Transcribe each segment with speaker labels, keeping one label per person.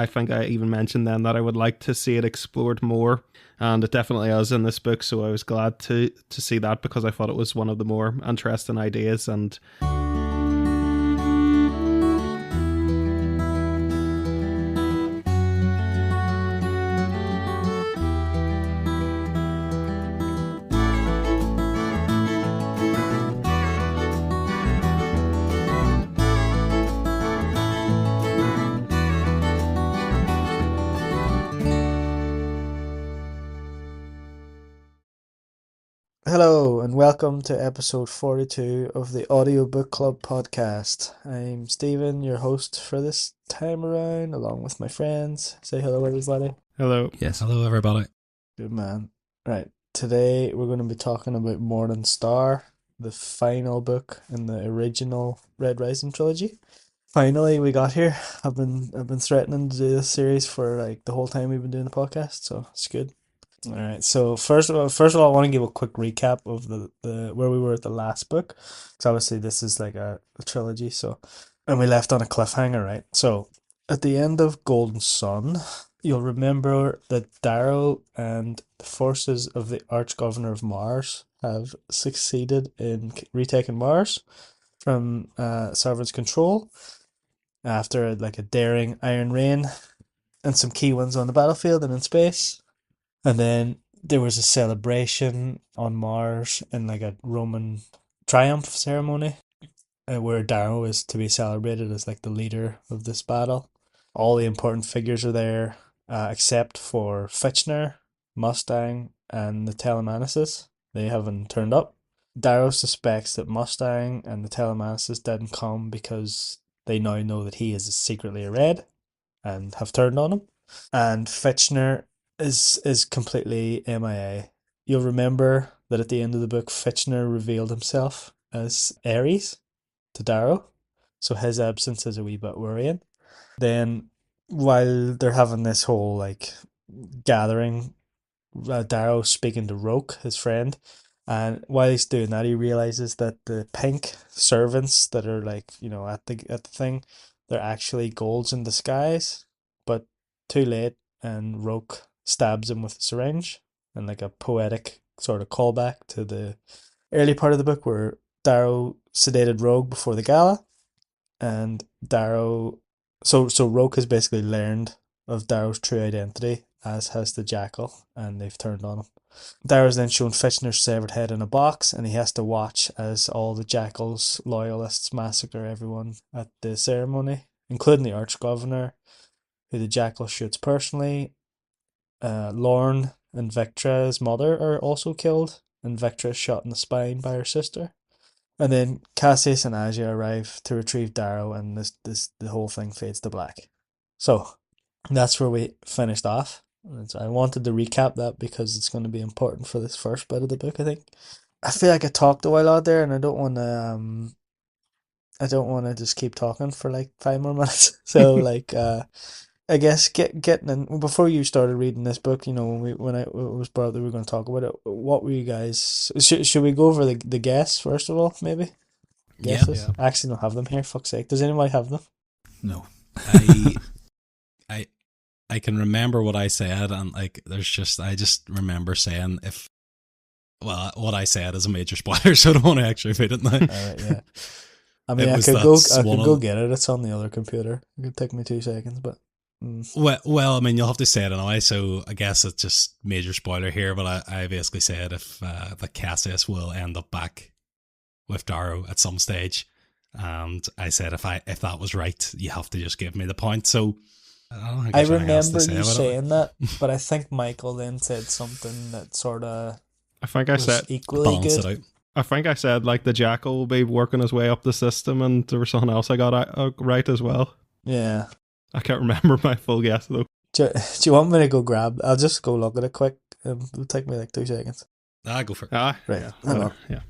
Speaker 1: I think I even mentioned then that I would like to see it explored more, and it definitely is in this book, so I was glad to see that because I thought it was one of the more interesting ideas. And
Speaker 2: Hello and welcome to episode 42 of the Audiobook Club podcast. I'm Stephen, your host for this time around, along with my friends. Say hello, everybody.
Speaker 1: hello.
Speaker 3: Yes, hello everybody.
Speaker 2: Good man. Right, today we're going to be talking about Morning Star, the final book in the original Red Rising trilogy. Finally, we got here. I've been threatening to do this series for like the whole time we've been doing the podcast, so it's good. All right. So first of all, I want to give a quick recap of the where we were at the last book. So obviously this is like a trilogy. So, and we left on a cliffhanger, right? So at the end of Golden Sun, you'll remember that Darrow and the forces of the Arch-Governor of Mars have succeeded in retaking Mars from Sovereign's control after like a daring Iron Rain and some key ones on the battlefield and in space. And then there was a celebration on Mars in like a Roman triumph ceremony where Darrow is to be celebrated as like the leader of this battle. All the important figures are there except for Fitchner, Mustang, and the Telemanesis. They haven't turned up. Darrow suspects that Mustang and the Telemanesis didn't come because they now know that he is secretly a Red and have turned on him. And Fitchner is completely MIA. You'll remember that at the end of the book, Fitchner revealed himself as Ares to Darrow, so his absence is a wee bit worrying. Then, while they're having this whole like gathering, Darrow speaking to Roke, his friend, and while he's doing that, he realizes that the pink servants that are like at the thing, they're actually golds in disguise, but too late, and Roke stabs him with a syringe, and like a poetic sort of callback to the early part of the book where Darrow sedated Rogue before the gala, and Darrow, so Rogue has basically learned of Darrow's true identity, as has the Jackal, and they've turned on him. Darrow's then shown Fitchner's severed head in a box, and he has to watch as all the Jackal's loyalists massacre everyone at the ceremony, including the Arch-Governor, who the Jackal shoots personally. Lorne and Victra's mother are also killed, and Victra is shot in the spine by her sister. And then Cassius and Aja arrive to retrieve Darrow, and the whole thing fades to black. So that's where we finished off. So I wanted to recap that because it's going to be important for this first bit of the book, I think. I feel like I talked a while out there, and I don't want to just keep talking for like 5 more minutes. So like I guess getting in before you started reading this book, when it was brought up that we were going to talk about it, what were you guys? Should we go over the guests first of all, maybe? Guesses?
Speaker 1: Yeah.
Speaker 2: I actually don't have them here. Fuck's sake! Does anybody have them?
Speaker 3: No, I can remember what I said, and like I just remember saying what I said is a major spoiler, so I don't want to actually read it now.
Speaker 2: Alright, yeah. I mean, I could go get it. It's on the other computer. It could take me 2 seconds, but.
Speaker 3: Well, I mean, you'll have to say it anyway, so I guess it's just major spoiler here, but I basically said if the Cassius will end up back with Darrow at some stage, and I said if that was right, you have to just give me the point. So I
Speaker 2: remember you saying that, but I think Michael then said something that sort of
Speaker 1: I think I said
Speaker 2: equally good.
Speaker 3: It out.
Speaker 1: I think I said like the Jackal will be working his way up the system, and there was something else I got right as well.
Speaker 2: Yeah.
Speaker 1: I can't remember my full guess though.
Speaker 2: Do you want me to go grab? I'll just go look at it quick. It'll take me like 2 seconds.
Speaker 3: Go for it.
Speaker 2: Right.
Speaker 1: Yeah.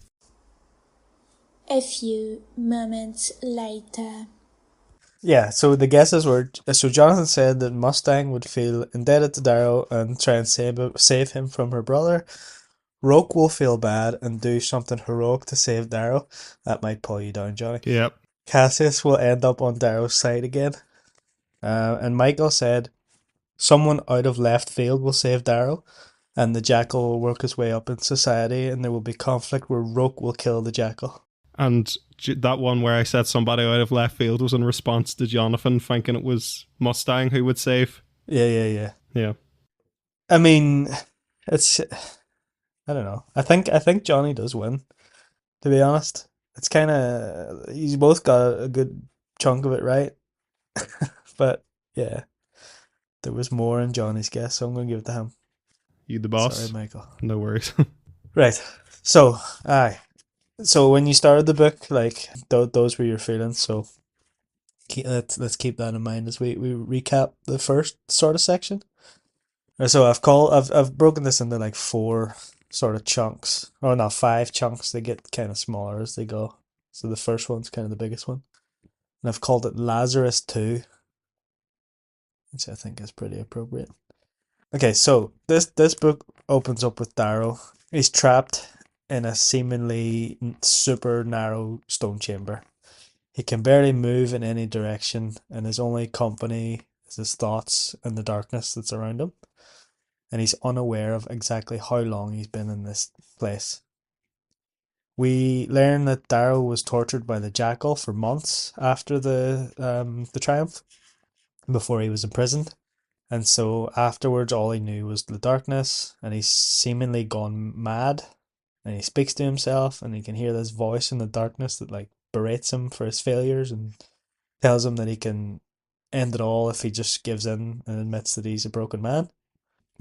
Speaker 4: A few moments later.
Speaker 2: Yeah, so the guesses were, so Jonathan said that Mustang would feel indebted to Darrow and try and save him from her brother. Roke will feel bad and do something heroic to save Darrow. That might pull you down, Johnny.
Speaker 1: Yep.
Speaker 2: Cassius will end up on Darrow's side again. And Michael said, someone out of left field will save Darrow, and the Jackal will work his way up in society, and there will be conflict where Roke will kill the Jackal.
Speaker 1: And that one where I said somebody out of left field was in response to Jonathan thinking it was Mustang who would save.
Speaker 2: Yeah.
Speaker 1: Yeah.
Speaker 2: I mean, it's I don't know. I think Johnny does win, to be honest. It's kind of he's both got a good chunk of it right, but yeah, there was more in Johnny's guess, so I'm gonna give it to him.
Speaker 1: You the boss?
Speaker 2: Sorry, Michael.
Speaker 1: No worries.
Speaker 2: Right. So, aye. So when you started the book, like those were your feelings. So let's keep that in mind as we recap the first sort of section. So I've broken this into like four sort of chunks, or not five chunks. They get kind of smaller as they go. So the first one's kind of the biggest one, and I've called it Lazarus 2, which I think is pretty appropriate. Okay, so this book opens up with Darrow. He's trapped in a seemingly super narrow stone chamber. He can barely move in any direction, and his only company is his thoughts and the darkness that's around him. And he's unaware of exactly how long he's been in this place. We learn that Darrow was tortured by the Jackal for months after the triumph, before he was imprisoned. And so afterwards, all he knew was the darkness, and he's seemingly gone mad. And he speaks to himself, and he can hear this voice in the darkness that like berates him for his failures and tells him that he can end it all if he just gives in and admits that he's a broken man.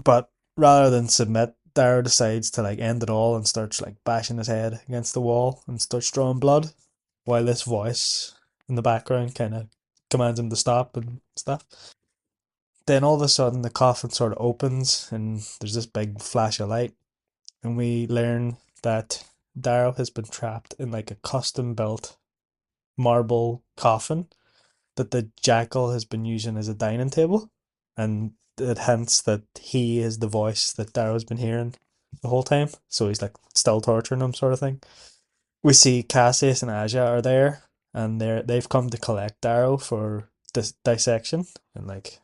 Speaker 2: But rather than submit, Darrow decides to like end it all and starts like bashing his head against the wall and starts drawing blood, while this voice in the background kind of commands him to stop and stuff. Then all of a sudden the coffin sort of opens and there's this big flash of light, and we learn that Darrow has been trapped in like a custom built marble coffin that the Jackal has been using as a dining table, and it hints that he is the voice that Darrow's been hearing the whole time, so he's like still torturing him, sort of thing. We see Cassius and Aja are there, and they've come to collect Darrow for this dissection and like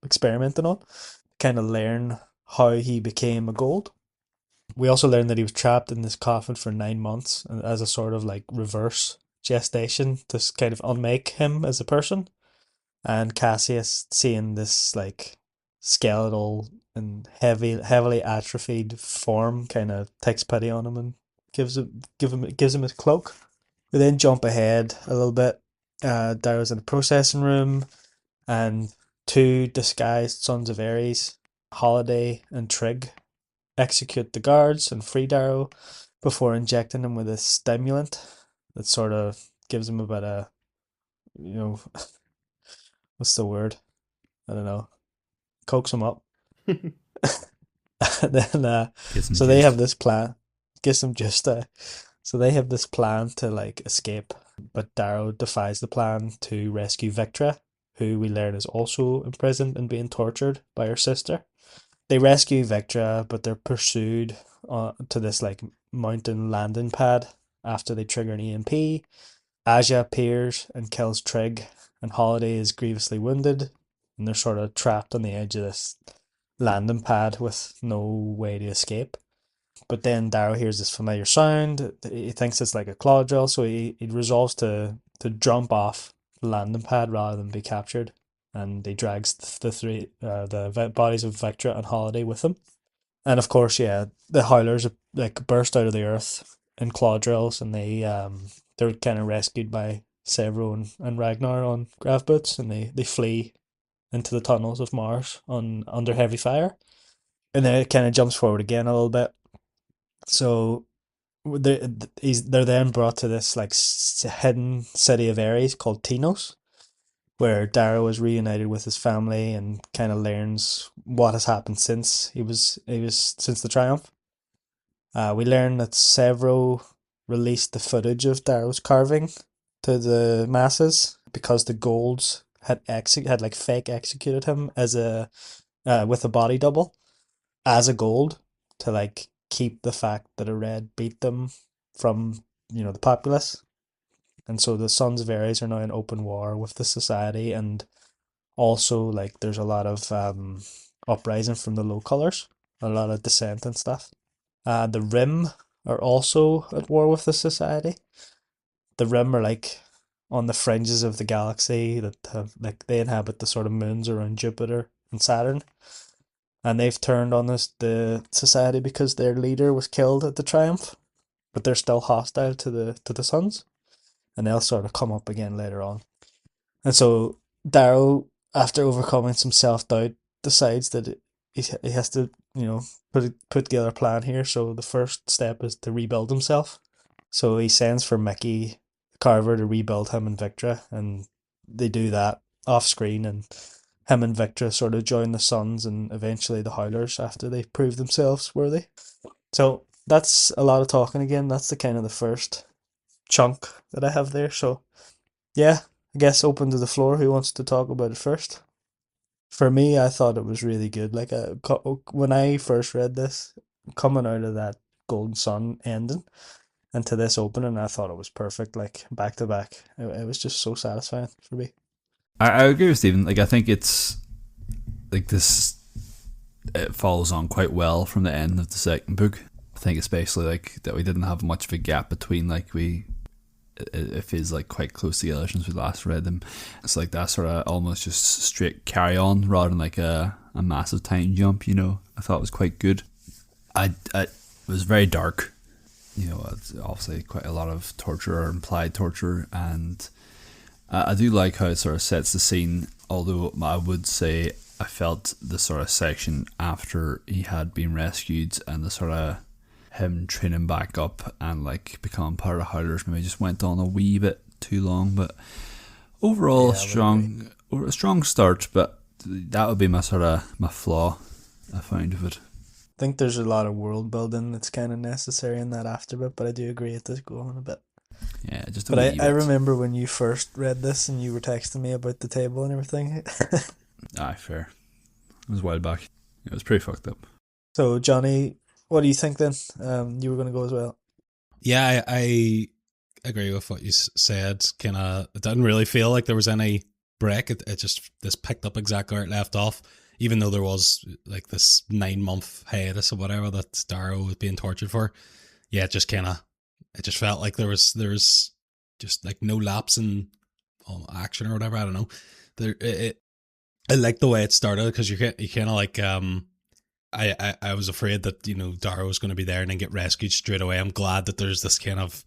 Speaker 2: experimenting on, kind of learn how he became a gold. We also learned that he was trapped in this coffin for 9 months as a sort of like reverse gestation to kind of unmake him as a person. And Cassius, seeing this like skeletal and heavily atrophied form, kind of takes pity on him and gives him his cloak. We then jump ahead a little bit. Darrow's in the processing room, and two disguised sons of Ares, Holiday and Trig, execute the guards and free Darrow before injecting him with a stimulant that sort of gives him a bit of, what's the word? I don't know. Coax him up. And then, so they have this plan. Gives them just so they have this plan to like escape, but Darrow defies the plan to rescue Victra, who we learn is also imprisoned and being tortured by her sister. They rescue Victra, but they're pursued to this like mountain landing pad after they trigger an EMP. Aja appears and kills Trig, and Holiday is grievously wounded, and they're sort of trapped on the edge of this landing pad with no way to escape. But then Darrow hears this familiar sound. He thinks it's like a claw drill, so he resolves to jump off the landing pad rather than be captured. And he drags the bodies of Victra and Holiday with him. And of course, yeah, the Howlers like burst out of the earth in claw drills, and they're kind of rescued by Severo and Ragnar on grav boots, and they flee into the tunnels of Mars under heavy fire. And then it kind of jumps forward again a little bit. So they're then brought to this like hidden city of Ares called Tinos, where Darrow is reunited with his family and kind of learns what has happened since since the triumph. We learn that Severo released the footage of Darrow's carving to the masses because the Golds had like fake executed him as a with a body double as a Gold to like keep the fact that a Red beat them from the populace. And so the Sons of Ares are now in open war with the Society, and Also, like there's a lot of uprising from the low colors, a lot of dissent and stuff. The Rim are also at war with the Society. The Rim are like on the fringes of the galaxy that have like they inhabit the sort of moons around Jupiter and Saturn, and they've turned on the Society because their leader was killed at the Triumph, but they're still hostile to the Suns, and they'll sort of come up again later on. And so Darrow, after overcoming some self doubt, decides that he has to, put together a plan here. So the first step is to rebuild himself. So he sends for Mickey Carver to rebuild him and Victra, and they do that off screen, and him and Victra sort of join the Suns and eventually the Howlers after they prove themselves worthy. So that's a lot of talking again. That's the kind of the first chunk that I have there. So yeah, I guess open to the floor. Who wants to talk about it first? For me, I thought it was really good. Like when I first read this, coming out of that Golden Sun ending into this opening, I thought it was perfect. Like back to back, it was just so satisfying for me.
Speaker 5: I agree with Stephen. Like I think it's like this. It follows on quite well from the end of the second book. I think especially like that we didn't have much of a gap between it feels like quite close together since we last read them. It's like that sort of almost just straight carry on rather than like a massive time jump, I thought it was quite good. It was very dark, it's obviously quite a lot of torture or implied torture, and I do like how it sort of sets the scene, although I would say I felt the sort of section after he had been rescued and the sort of him training back up and like becoming part of the Howlers maybe just went on a wee bit too long, but overall a strong start. But that would be my flaw I found with it.
Speaker 2: I think there's a lot of world building that's kind of necessary in that after bit, but I do agree it does go on a bit.
Speaker 5: Yeah, just
Speaker 2: but I remember when you first read this and you were texting me about the table and everything.
Speaker 5: Aye, fair. It was a while back. It was pretty fucked up.
Speaker 2: So Johnny, what do you think then? You were going to go as well.
Speaker 3: Yeah, I agree with what you said. It didn't really feel like there was any break. It just this picked up exactly where it left off, even though there was like this 9-month hiatus or whatever that Darrow was being tortured for. Yeah, it just felt like there was just like no lapse in action or whatever. I don't know. I like the way it started because you kind of like I was afraid that Darrow was going to be there and then get rescued straight away. I'm glad that there's this kind of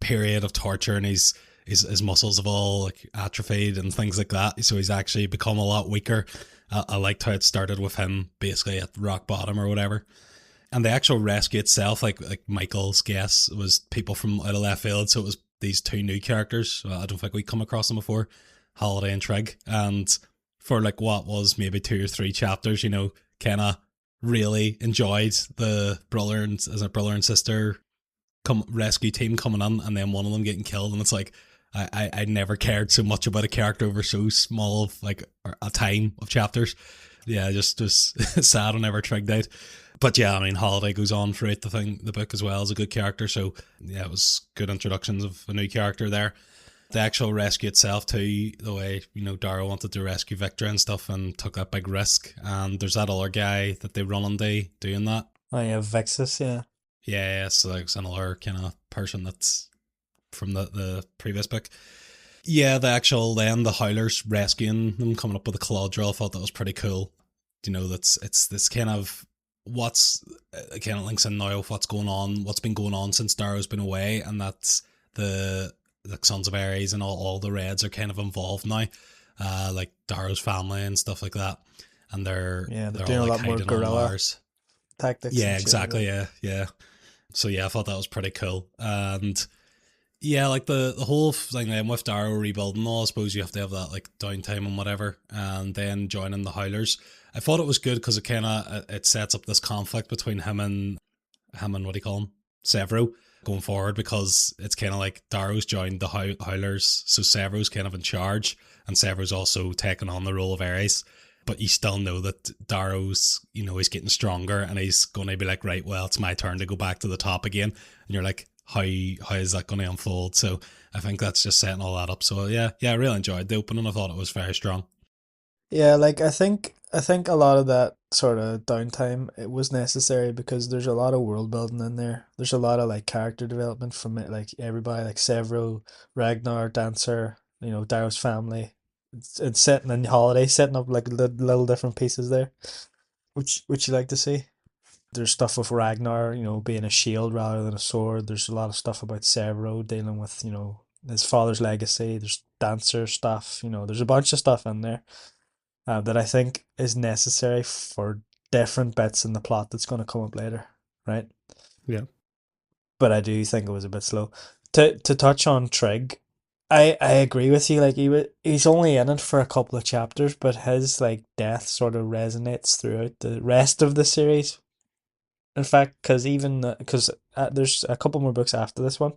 Speaker 3: period of torture and his muscles have all like atrophied and things like that. So he's actually become a lot weaker. I liked how it started with him basically at rock bottom or whatever. And the actual rescue itself, like Michael's guess was people from out of left field. So it was these two new characters. I don't think we come across them before, Holiday and Trig. And for like what was maybe 2 or 3 chapters, kind of really enjoyed the brother and sister rescue team coming in, and then one of them getting killed, and it's like I never cared so much about a character over so small of like a time of chapters. Yeah, just sad whenever Trig died. But yeah, I mean, Holiday goes on throughout the book as well as a good character, so yeah, it was good introductions of a new character there. The actual rescue itself too, the way, Darrow wanted to rescue Victra and stuff and took that big risk. And there's that other guy that they run into doing that.
Speaker 2: Oh yeah, Vexus, yeah.
Speaker 3: Yeah, so it's another kind of person that's from the previous book. Yeah, the Howlers rescuing them, coming up with a Caladriel, I thought that was pretty cool. It's this kind of it kind of links in now of what's been going on since Darrow's been away, and that's the Sons of Ares and all the Reds are kind of involved now, like Darrow's family and stuff like that, and they're
Speaker 2: doing
Speaker 3: all
Speaker 2: a
Speaker 3: like
Speaker 2: lot more
Speaker 3: hiding
Speaker 2: guerrilla
Speaker 3: on Mars.
Speaker 2: Tactics.
Speaker 3: Yeah, exactly. Yeah. So yeah, I thought that was pretty cool, and yeah, like the whole thing then with Darrow rebuilding all, I suppose you have to have that like downtime and whatever, and then joining the Howlers. I thought it was good because it sets up this conflict between him and what do you call him, Severo, going forward, because it's kind of like Darrow's joined the Howlers, so Severo's kind of in charge, and Severo's also taken on the role of Ares. But you still know that Darrow's, he's getting stronger, and he's going to be like, right, well, it's my turn to go back to the top again. And you're like, how is that going to unfold? So I think that's just setting all that up. So yeah, I really enjoyed the opening. I thought it was very strong.
Speaker 2: Yeah, like I think a lot of that sort of downtime it was necessary because there's a lot of world building in there. There's a lot of like character development from it, like everybody, like Severo, Ragnar, Dancer, Darrow's family. It's setting in holiday, setting up like little different pieces there, which you like to see. There's stuff with Ragnar, being a shield rather than a sword. There's a lot of stuff about Severo dealing with, his father's legacy. There's Dancer stuff, there's a bunch of stuff in there that I think is necessary for different bits in the plot that's going to come up later, right?
Speaker 1: Yeah.
Speaker 2: But I do think it was a bit slow. To touch on Trig, I agree with you. Like he's only in it for a couple of chapters, but his like death sort of resonates throughout the rest of the series. In fact, because there's a couple more books after this one,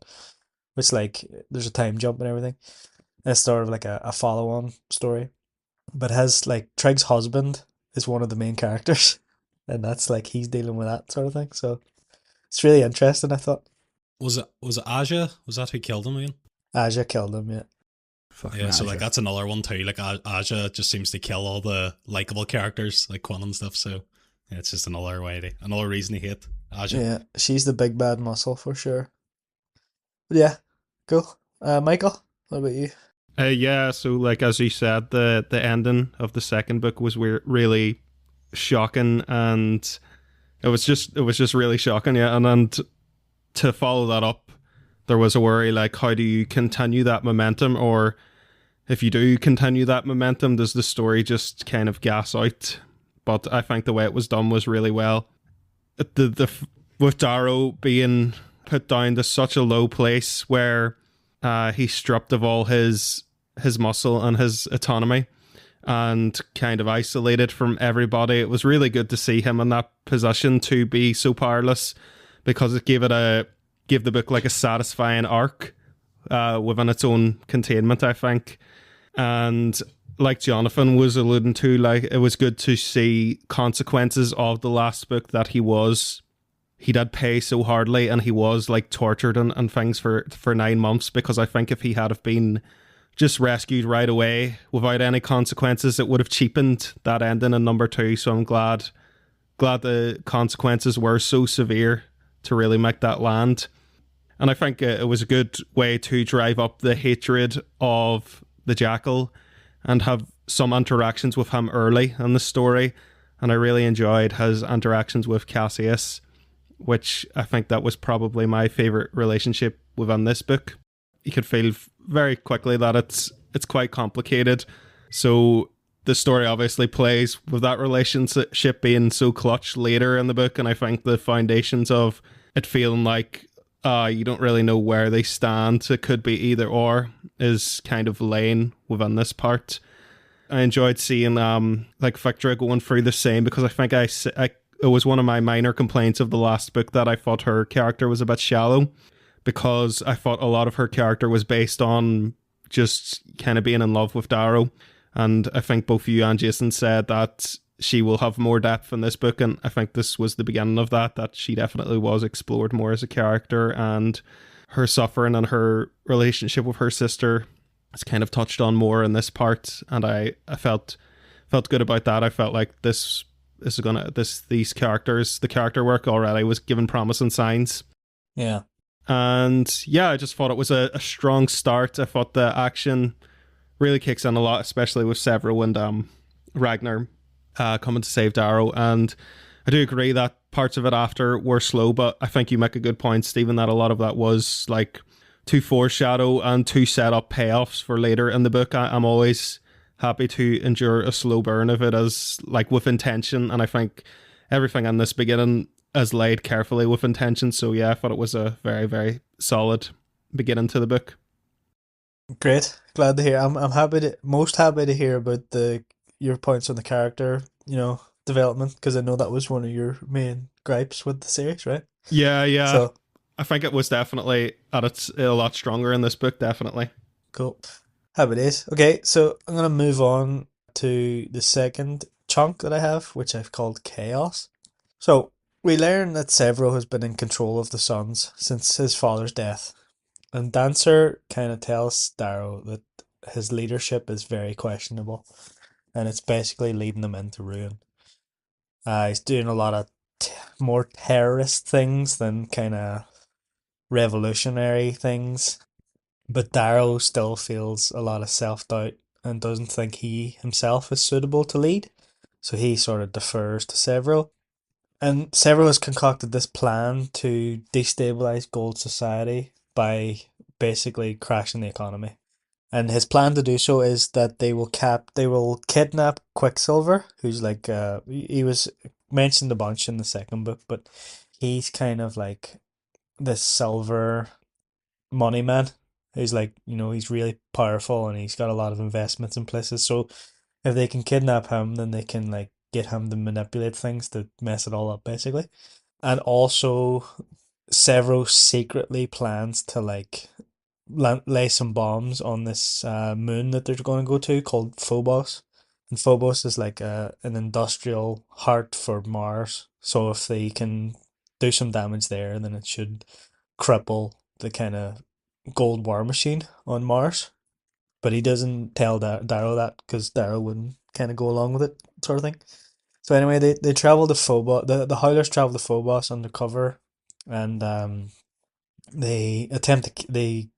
Speaker 2: which like there's a time jump and everything. It's sort of like a follow on story. But his like Trig's husband is one of the main characters, and that's like he's dealing with that sort of thing. So it's really interesting. I thought
Speaker 3: Was it Aja? Was that who killed him again?
Speaker 2: Aja killed him. Yeah,
Speaker 5: Fucking
Speaker 3: Yeah, so like
Speaker 5: Azure.
Speaker 3: that's another one too. Like Aja just seems to kill all the likable characters like Quan and stuff. So yeah, it's just another reason to hate Aja.
Speaker 2: yeah, she's the big bad muscle for sure. But yeah, cool. Michael, what about you?
Speaker 1: Yeah, so like as you said, the ending of the second book was really shocking, and it was just really shocking, yeah. And to follow that up, there was a worry like, how do you continue that momentum, or if you do continue that momentum, does the story just kind of gas out? But I think the way it was done was really well. The with Darrow being put down to such a low place where he's stripped of all his muscle and his autonomy and kind of isolated from everybody. It was really good to see him in that position to be so powerless, because it gave the book like a satisfying arc within its own containment, I think. And like Jonathan was alluding to, like it was good to see consequences of the last book, that he did pay so hardly, and he was like tortured and things for 9 months, because I think if he had have been just rescued right away without any consequences, it would have cheapened that ending in number 2. So I'm glad the consequences were so severe to really make that land. And I think it was a good way to drive up the hatred of the Jackal and have some interactions with him early in the story. And I really enjoyed his interactions with Cassius, which I think that was probably my favourite relationship within this book. You could feel very quickly that it's quite complicated. So the story obviously plays with that relationship being so clutch later in the book, and I think the foundations of it feeling like you don't really know where they stand, it could be either or, is kind of laying within this part. I enjoyed seeing like Victra going through the same, because I think it was one of my minor complaints of the last book that I thought her character was a bit shallow, because I thought a lot of her character was based on just kind of being in love with Darrow. And I think both you and Jason said that she will have more depth in this book, and I think this was the beginning of that she definitely was explored more as a character, and her suffering and her relationship with her sister is kind of touched on more in this part, and I felt good about that. I felt like these characters, the character work already was given promising signs.
Speaker 2: Yeah.
Speaker 1: And yeah, I just thought it was a strong start. I thought the action really kicks in a lot, especially with Severo and Ragnar coming to save Darrow. And I do agree that parts of it after were slow, but I think you make a good point, Stephen, that a lot of that was like to foreshadow and to set up payoffs for later in the book. I'm always happy to endure a slow burn of it as like with intention, and I think everything in this beginning is laid carefully with intention. So yeah, I thought it was a very, very solid beginning to the book.
Speaker 2: Great. Glad to hear. I'm most happy to hear about your points on the character, development, because I know that was one of your main gripes with the series, right?
Speaker 1: Yeah.
Speaker 2: So
Speaker 1: I think it was definitely a lot stronger in this book, definitely.
Speaker 2: cool. Happy days. Okay, so I'm gonna move on to the second chunk that I have, which I've called Chaos. So we learn that Severo has been in control of the Suns since his father's death, and Dancer kind of tells Darrow that his leadership is very questionable. and it's basically leading them into ruin. He's doing a lot of more terrorist things than kind of revolutionary things. But Darrow still feels a lot of self doubt and doesn't think he himself is suitable to lead. So he sort of defers to Severo. And Severo has concocted this plan to destabilize Gold Society by basically crashing the economy. And his plan to do so is that they will kidnap Quicksilver, who's like he was mentioned a bunch in the second book, but he's kind of like this silver money man who's like, he's really powerful and he's got a lot of investments in places. So if they can kidnap him, then they can like get him to manipulate things to mess it all up basically. And also Severo secretly plans to like lay some bombs on this moon that they're going to go to called Phobos. And Phobos is like an industrial heart for Mars. So if they can do some damage there, then it should cripple the kind of gold war machine on Mars. But he doesn't tell Darrow that because Darrow wouldn't kind of go along with it, sort of thing. So anyway, they travel to Phobos. The Howlers travel to Phobos undercover, and they they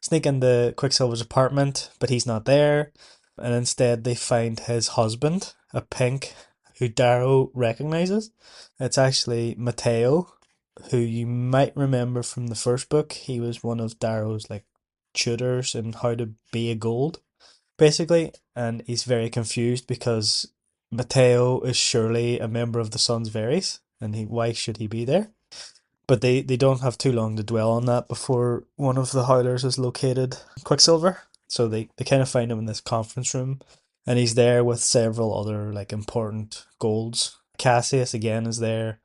Speaker 2: sneak into Quicksilver's apartment, but he's not there, and instead they find his husband, a pink, who Darrow recognizes. It's actually Mateo, who you might remember from the first book. He was one of Darrow's like tutors in how to be a gold, basically, and he's very confused because Mateo is surely a member of the Sons of Ares, and why should he be there? But they don't have too long to dwell on that before one of the Howlers has located Quicksilver. So they kind of find him in this conference room, and he's there with several other like important golds. Cassius again is there.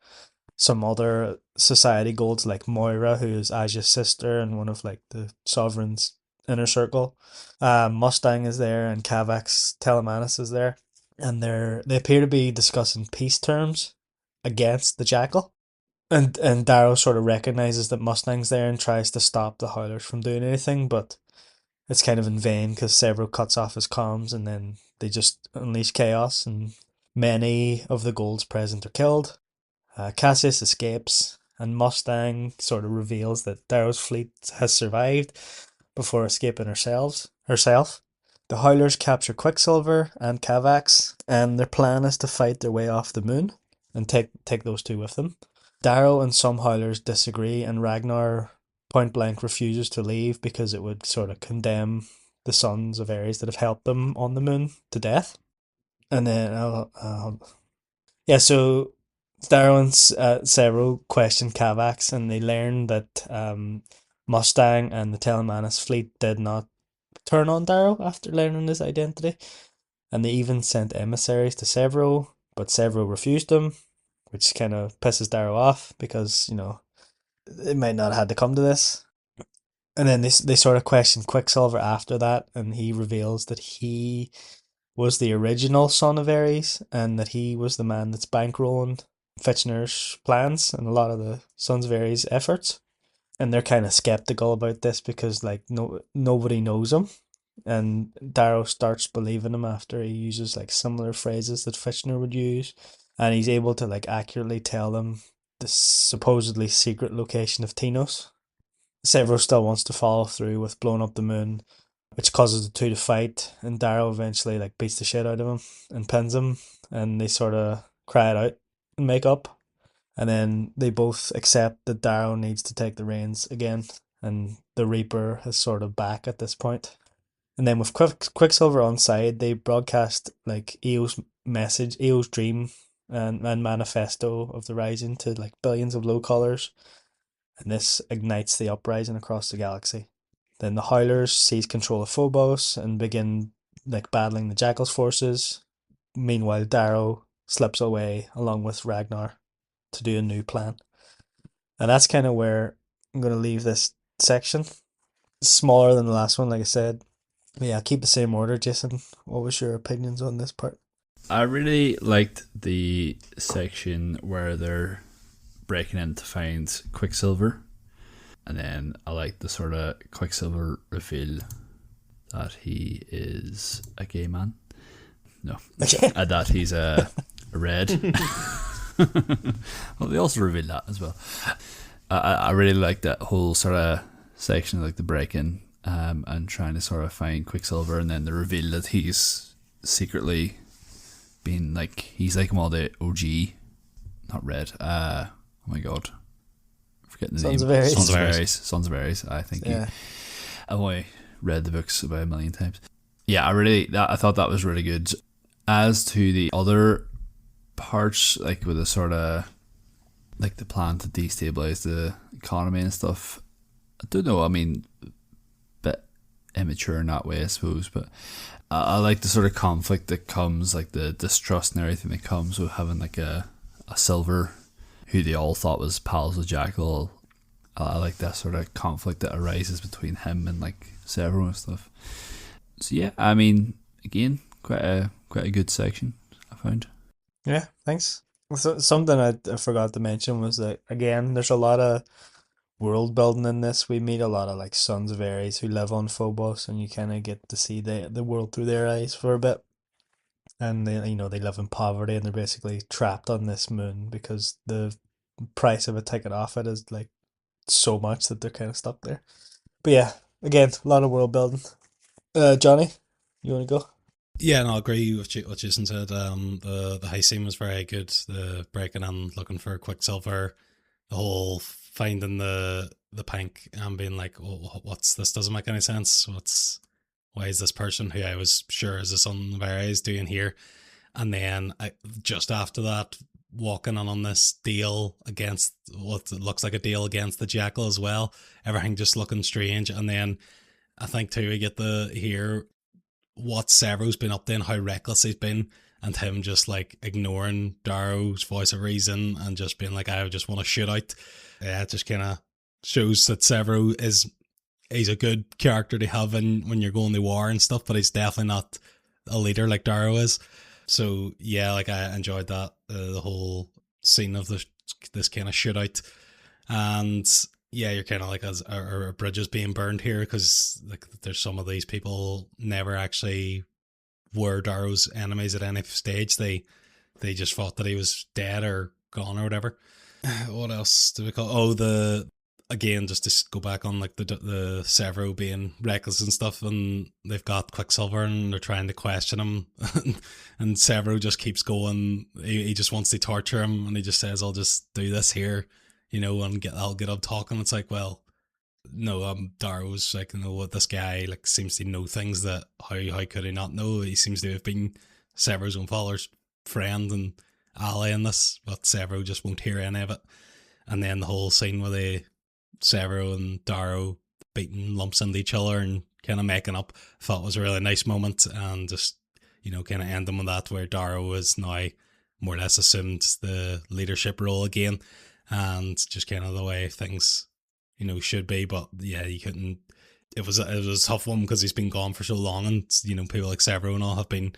Speaker 2: Some other society golds like Moira, who is Asia's sister and one of like the Sovereign's inner circle. Mustang is there, and Cavax Telemanus is there, and they appear to be discussing peace terms against the Jackal. And Darrow sort of recognizes that Mustang's there and tries to stop the Howlers from doing anything, but it's kind of in vain because Severo cuts off his comms and then they just unleash chaos and many of the golds present are killed. Cassius escapes and Mustang sort of reveals that Darrow's fleet has survived before escaping herself. The Howlers capture Quicksilver and Cavax, and their plan is to fight their way off the moon and take those two with them. Darrow and some Howlers disagree, and Ragnar point blank refuses to leave because it would sort of condemn the Sons of Ares that have helped them on the moon to death. And then, so Darrow and Severo question Cavax, and they learn that Mustang and the Telemanus fleet did not turn on Darrow after learning his identity, and they even sent emissaries to Severo, but Severo refused them, which kind of pisses Darrow off because, it might not have had to come to this. And then they sort of question Quicksilver after that, and he reveals that he was the original Son of Ares and that he was the man that's bankrolling Fitchner's plans and a lot of the Sons of Ares efforts. And they're kind of skeptical about this because like nobody knows him. And Darrow starts believing him after he uses like similar phrases that Fitchner would use. And he's able to like accurately tell them the supposedly secret location of Tinos. Severo still wants to follow through with blowing up the moon, which causes the two to fight, and Darrow eventually like beats the shit out of him and pins him, and they sort of cry it out and make up. And then they both accept that Darrow needs to take the reins again, and the Reaper is sort of back at this point. And then with Quicksilver on side, they broadcast like EO's message, EO's dream and manifesto of the Rising to like billions of low collars, and this ignites the uprising across the galaxy. Then the Howlers seize control of Phobos and begin like battling the Jackal's forces. Meanwhile, Darrow slips away along with Ragnar to do a new plan. And that's kind of where I'm going to leave this section. It's smaller than the last one, like I said. But yeah, keep the same order. Jason, what was your opinions on this part?
Speaker 5: I really liked the section where they're breaking in to find Quicksilver. And then I liked the sort of Quicksilver reveal that he is a gay man. No,
Speaker 2: Okay.
Speaker 5: that he's a red. Well, they also reveal that as well. I really like that whole sort of section, like the break-in, and trying to sort of find Quicksilver, and then the reveal that he's secretly been like, he's like one of the OG, not Red. Oh my god, I'm forgetting the
Speaker 2: Sons
Speaker 5: name.
Speaker 2: of Ares.
Speaker 5: Sons of Ares. I think.
Speaker 2: Yeah.
Speaker 5: I've only read the books about a million times. Yeah, I thought that was really good. As to the other parts, like with the sort of like the plan to destabilize the economy and stuff, I don't know. I mean, a bit immature in that way, I suppose. But I like the sort of conflict that comes, like the distrust and everything that comes with having like a Silver, who they all thought was pals with Jackal. I like that sort of conflict that arises between him and like Severo and stuff. So yeah, I mean, again, quite a good section, I found.
Speaker 2: Yeah, thanks. So, something I forgot to mention was that, again, there's a lot of world building in this. We meet a lot of like Sons of Ares who live on Phobos, and you kind of get to see the world through their eyes for a bit. And they, they live in poverty, and they're basically trapped on this moon because the price of a ticket off it is like so much that they're kind of stuck there. But yeah, again, a lot of world building. Johnny, you want to go?
Speaker 3: Yeah, no, I agree with what Jason said. The heist scene was very good. The breaking in, looking for Quicksilver, the whole finding the pink and being like, "Oh, what's this? Doesn't make any sense. Why is this person who I was sure is the son of Ares doing here?" And then just after that, walking on this deal against what looks like a deal against the Jackal as well. Everything just looking strange, and then I think too we get to hear what Severo's been up to and how reckless he's been, and him just like ignoring Darrow's voice of reason and just being like, I just want to shoot out. Yeah, it just kind of shows that Severo he's a good character to have when you're going to war and stuff, but he's definitely not a leader like Darrow is. So yeah, like I enjoyed that, the whole scene of this kind of shootout. And yeah, you're kind of like, as our bridges being burned here, because like there's some of these people never actually were Darrow's enemies at any stage. They just thought that he was dead or gone or whatever. What else do we call? Oh, again, just to go back on like the Severo being reckless and stuff, and they've got Quicksilver and they're trying to question him, and Severo just keeps going. He just wants to torture him, and he just says, "I'll just do this here." And I'll get up talking. It's like, well, no, Darrow's like, what this guy like seems to know things that how could he not know? He seems to have been Severo's own father's friend and ally in this, but Severo just won't hear any of it. And then the whole scene where Severo and Darrow beating lumps into each other and kind of making up, I thought was a really nice moment, and just kind of ending with that where Darrow is now more or less assumed the leadership role again. And just kind of the way things, should be. But yeah, you couldn't. It was a tough one because he's been gone for so long, and people like Severo and all have been,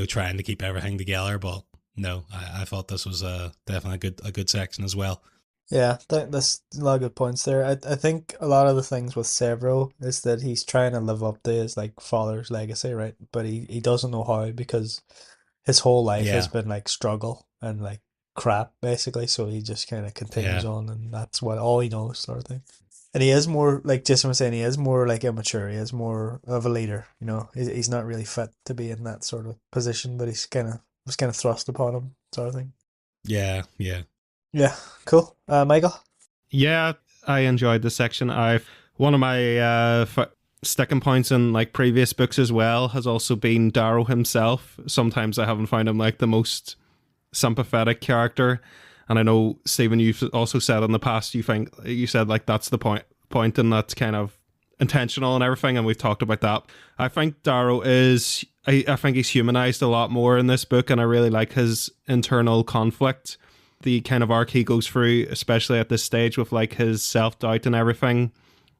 Speaker 3: trying to keep everything together. But no, I thought this was definitely a good section as well.
Speaker 2: Yeah, that's a lot of good points there. I think a lot of the things with Severo is that he's trying to live up to his like father's legacy, right? But he doesn't know how, because his whole life has been like struggle and like crap basically, so he just kind of continues on, and that's what all he knows, sort of thing. And he is more, like Jason was saying, he is more like immature. He is more of a leader, he's not really fit to be in that sort of position, but was kind of thrust upon him, sort of thing.
Speaker 3: Yeah
Speaker 2: Cool. Michael?
Speaker 1: Yeah, I enjoyed this section. One of my sticking points in like previous books as well has also been Darrow himself. Sometimes I haven't found him like the most sympathetic character, and I know, Stephen, you've also said in the past you said like that's the point and that's kind of intentional and everything, and we've talked about that. I think Darrow is I think he's humanized a lot more in this book, and I really like his internal conflict, the kind of arc he goes through, especially at this stage with like his self-doubt and everything.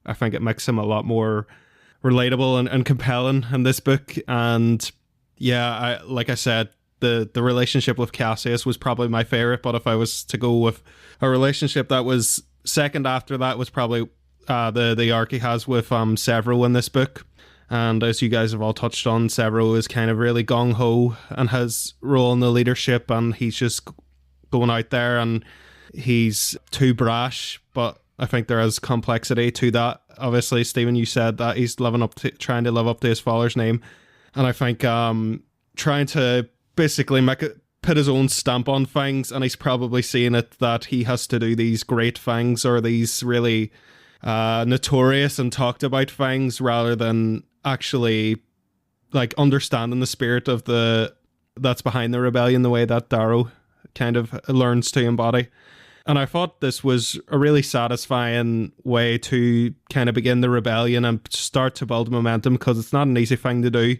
Speaker 1: I think it makes him a lot more relatable and compelling in this book. And yeah, like I said, the relationship with Cassius was probably my favorite, but if I was to go with a relationship that was second after that, was probably the arc he has with Severo in this book. And as you guys have all touched on, Severo is kind of really gung-ho and has role in the leadership, and he's just going out there and he's too brash, but I think there is complexity to that. Obviously, Stephen, you said that he's trying to live up to his father's name, and I think trying to basically put his own stamp on things, and he's probably seeing it that he has to do these great things or these really notorious and talked about things rather than actually like understanding the spirit of that's behind the rebellion, the way that Darrow kind of learns to embody. And I thought this was a really satisfying way to kind of begin the rebellion and start to build momentum, because it's not an easy thing to do.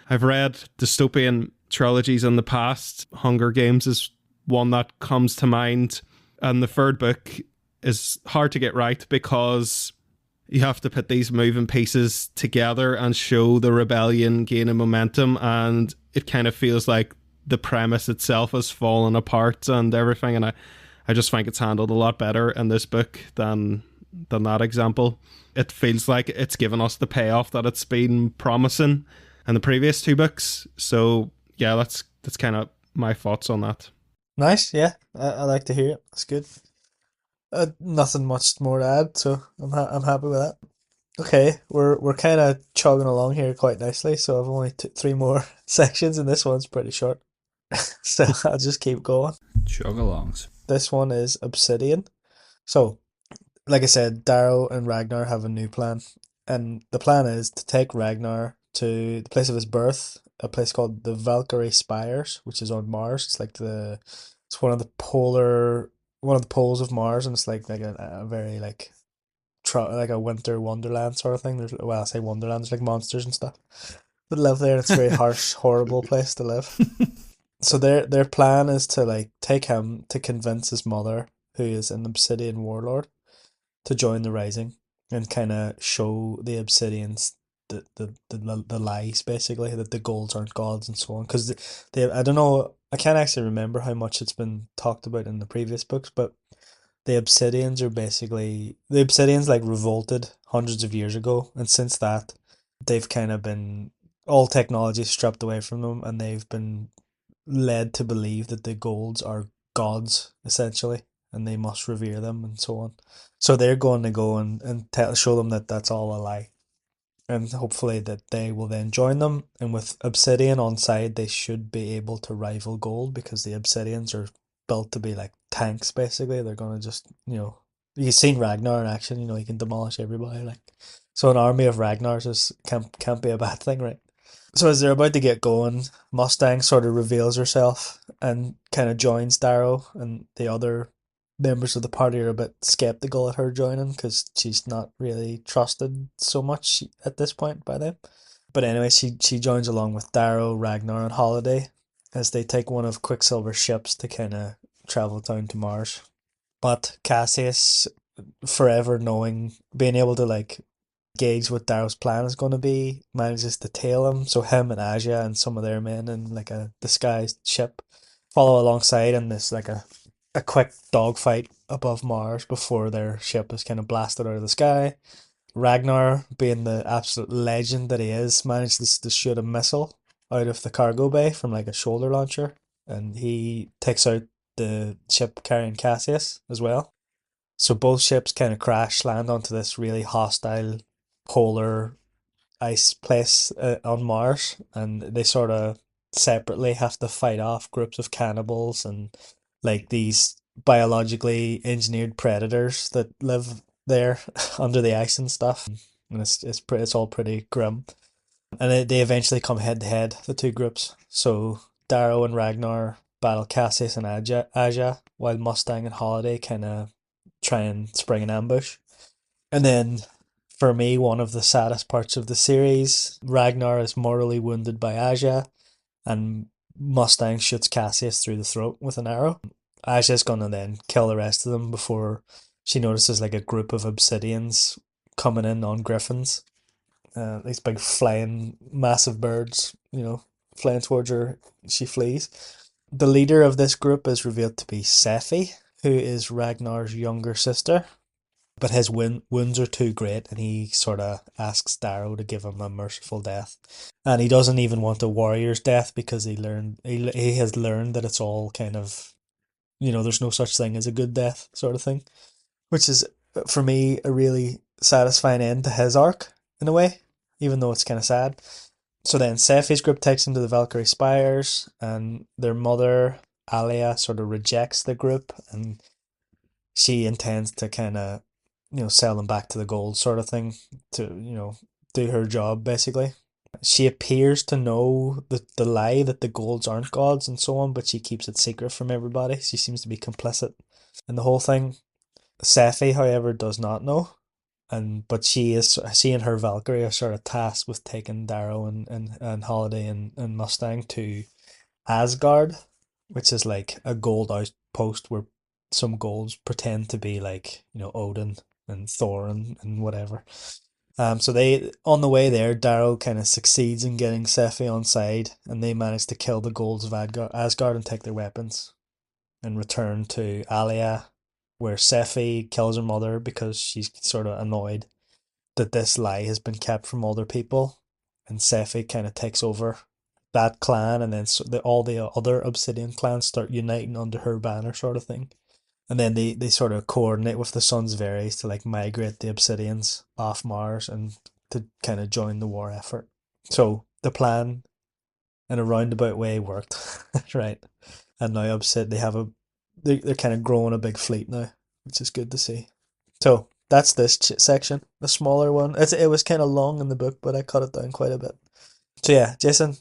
Speaker 1: I've read dystopian trilogies in the past. Hunger Games is one that comes to mind. And the third book is hard to get right because you have to put these moving pieces together and show the rebellion gaining momentum. And it kind of feels like the premise itself has fallen apart and everything. And I just think it's handled a lot better in this book than that example. It feels like it's given us the payoff that it's been promising in the previous two books. So yeah, that's kind of my thoughts on that.
Speaker 2: Nice, yeah. I like to hear it. That's good. Nothing much more to add, so I'm happy with that. Okay, we're kind of chugging along here quite nicely. So I've only three more sections, and this one's pretty short. So I'll just keep going.
Speaker 5: Chug-alongs.
Speaker 2: This one is Obsidian. So, like I said, Darrow and Ragnar have a new plan, and the plan is to take Ragnar to the place of his birth, a place called the Valkyrie Spires, which is on Mars. It's like it's one of the poles of Mars, and it's like a very like like a winter wonderland sort of thing. Well, I say wonderland, there's like monsters and stuff that live there. It's a very harsh, horrible place to live. So their plan is to like take him to convince his mother, who is an Obsidian warlord, to join the Rising and kind of show the Obsidians the lies, basically, that the golds aren't gods and so on. Because they I don't know, I can't actually remember how much it's been talked about in the previous books, but the Obsidians like revolted hundreds of years ago, and since that they've kind of been all technology stripped away from them, and they've been led to believe that the golds are gods, essentially, and they must revere them and so on. So they're going to go and show them that that's all a lie, and hopefully that they will then join them. And with Obsidian on side, they should be able to rival gold, because the Obsidians are built to be like tanks, basically. They're going to just, you've seen Ragnar in action, he can demolish everybody. Like, so an army of Ragnars can't be a bad thing, right? So as they're about to get going, Mustang sort of reveals herself and kind of joins Darrow, and the other members of the party are a bit skeptical at her joining because she's not really trusted so much at this point by them. But anyway, she joins along with Darrow, Ragnar, and Holiday as they take one of Quicksilver's ships to kind of travel down to Mars. But Cassius, forever being able to like gauge what Darrow's plan is going to be, manages to tail him. So him and Aja and some of their men in like a disguised ship follow alongside, and there's like a quick dogfight above Mars before their ship is kind of blasted out of the sky. Ragnar, being the absolute legend that he is, manages to shoot a missile out of the cargo bay from like a shoulder launcher, and he takes out the ship carrying Cassius as well. So both ships kind of crash land onto this really hostile polar ice place on Mars, and they sort of separately have to fight off groups of cannibals and like these biologically engineered predators that live there under the ice and stuff. And it's all pretty grim. And they eventually come head to head, the two groups. So Darrow and Ragnar battle Cassius and Aja, while Mustang and Holiday kind of try and spring an ambush. And then, for me, one of the saddest parts of the series, Ragnar is mortally wounded by Aja, and Mustang shoots Cassius through the throat with an arrow. Aja's gonna then kill the rest of them before she notices like a group of Obsidians coming in on griffins. These big flying massive birds, flying towards her. She flees. The leader of this group is revealed to be Sephi, who is Ragnar's younger sister. but his wounds are too great, and he sort of asks Darrow to give him a merciful death. And he doesn't even want a warrior's death because he has learned that it's all kind of, there's no such thing as a good death sort of thing, which is, for me, a really satisfying end to his arc in a way, even though it's kind of sad. So then Seffi's group takes him to the Valkyrie Spires, and their mother, Alia, sort of rejects the group, and she intends to kind of, sell them back to the gold sort of thing, to, do her job basically. She appears to know the lie that the golds aren't gods and so on, but she keeps it secret from everybody. She seems to be complicit in the whole thing. Sephi, however, does not know. But she and her Valkyrie are sort of tasked with taking Darrow and Holiday and Mustang to Asgard, which is like a gold outpost where some golds pretend to be like, Odin and Thor and whatever. So they, on the way there, Darrow kind of succeeds in getting Sephi on side, and they manage to kill the golds of Asgard and take their weapons and return to Alia, where Sephi kills her mother because she's sort of annoyed that this lie has been kept from other people, and Sephi kind of takes over that clan, and then all the other Obsidian clans start uniting under her banner sort of thing. And then they sort of coordinate with the Sons of Ares to like migrate the Obsidians off Mars and to kind of join the war effort. So the plan in a roundabout way worked, right? And now they're kind of growing a big fleet now, which is good to see. So that's this section, the smaller one. It was kind of long in the book, but I cut it down quite a bit. So yeah, Jason,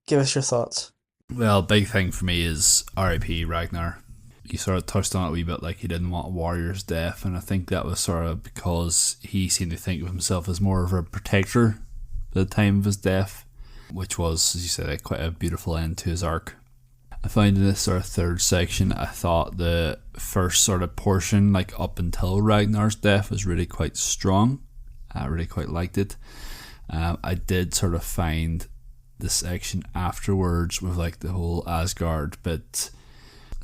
Speaker 2: give us your thoughts.
Speaker 5: Well, big thing for me is R.I.P. Ragnar. You sort of touched on it a wee bit, like he didn't want a warrior's death, and I think that was sort of because he seemed to think of himself as more of a protector at the time of his death, which was, as you said, quite a beautiful end to his arc. I find in this sort of third section, I thought the first sort of portion, like up until Ragnar's death, was really quite strong. I really quite liked it. I did sort of find the section afterwards with like the whole Asgard bit,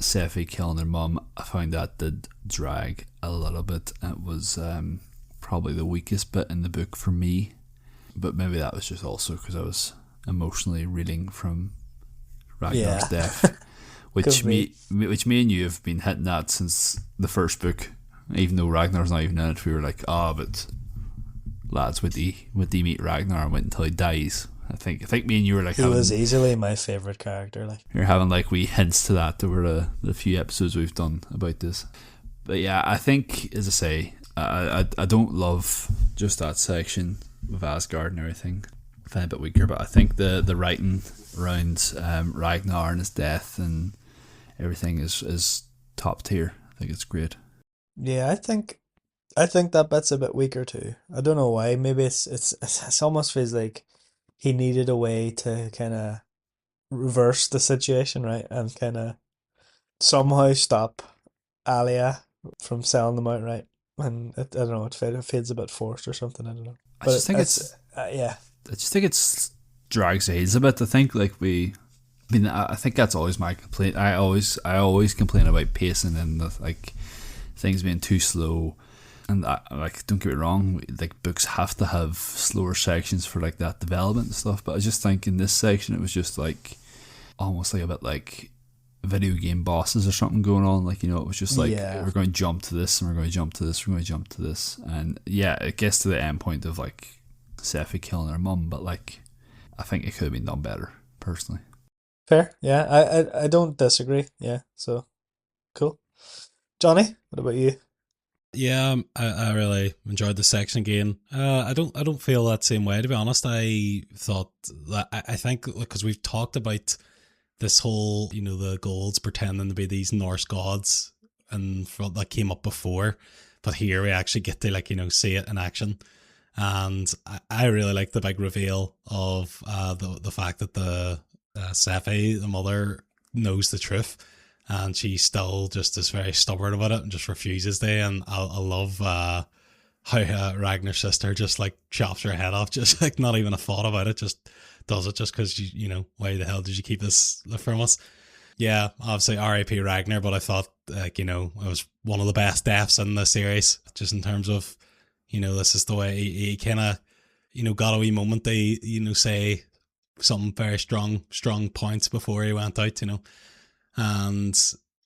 Speaker 5: Sephi killing her mum, I found that did drag a little bit. It was probably the weakest bit in the book for me, but maybe that was just also because I was emotionally reeling from Ragnar's death, which me and you have been hitting at since the first book. Even though Ragnar's not even in it, we were like, but lads, would he meet Ragnar and wait until he dies? I think me and you were like,
Speaker 2: he was easily my favourite character. Like,
Speaker 5: you're having like wee hints to that over the few episodes we've done about this. But yeah, I think, as I say, I don't love just that section with Asgard and everything. I find it a bit weaker, but I think the writing around Ragnar and his death and everything is top tier. I think it's great.
Speaker 2: Yeah, I think that bit's a bit weaker too. I don't know why. Maybe it's almost feels like he needed a way to kind of reverse the situation, right? And kind of somehow stop Alia from selling them outright. And I don't know, it feels a bit forced or something. I don't know. But
Speaker 5: I just think it's drags the heels a bit. I think I think that's always my complaint. I always complain about pacing and things being too slow. And don't get me wrong, like books have to have slower sections for like that development and stuff. But I just think in this section it was just like almost like a bit like video game bosses or something going on. Like, it was just like, we're going to jump to this and we're going to jump to this, we're going to jump to this, and yeah, it gets to the end point of like Sephi killing her mum. But like, I think it could have been done better, personally.
Speaker 2: Fair, yeah. I don't disagree. Yeah, so cool. Johnny, what about you?
Speaker 3: Yeah, I really enjoyed the section again. I don't feel that same way, to be honest. I thought that I think because we've talked about this whole, the golds pretending to be these Norse gods, and that came up before, but here we actually get to see it in action, and I really like the big reveal of the fact that the Sephi, the mother, knows the truth. And she still just is very stubborn about it and just refuses to. And I love how Ragnar's sister just like chops her head off, just like not even a thought about it, just does it just because why the hell did you keep this from us? Yeah, obviously R.I.P. Ragnar, but I thought like, you know, it was one of the best deaths in the series, just in terms of, you know, this is the way he kind of, you know, got a wee moment. They, you know, say some very strong points before he went out, you know, and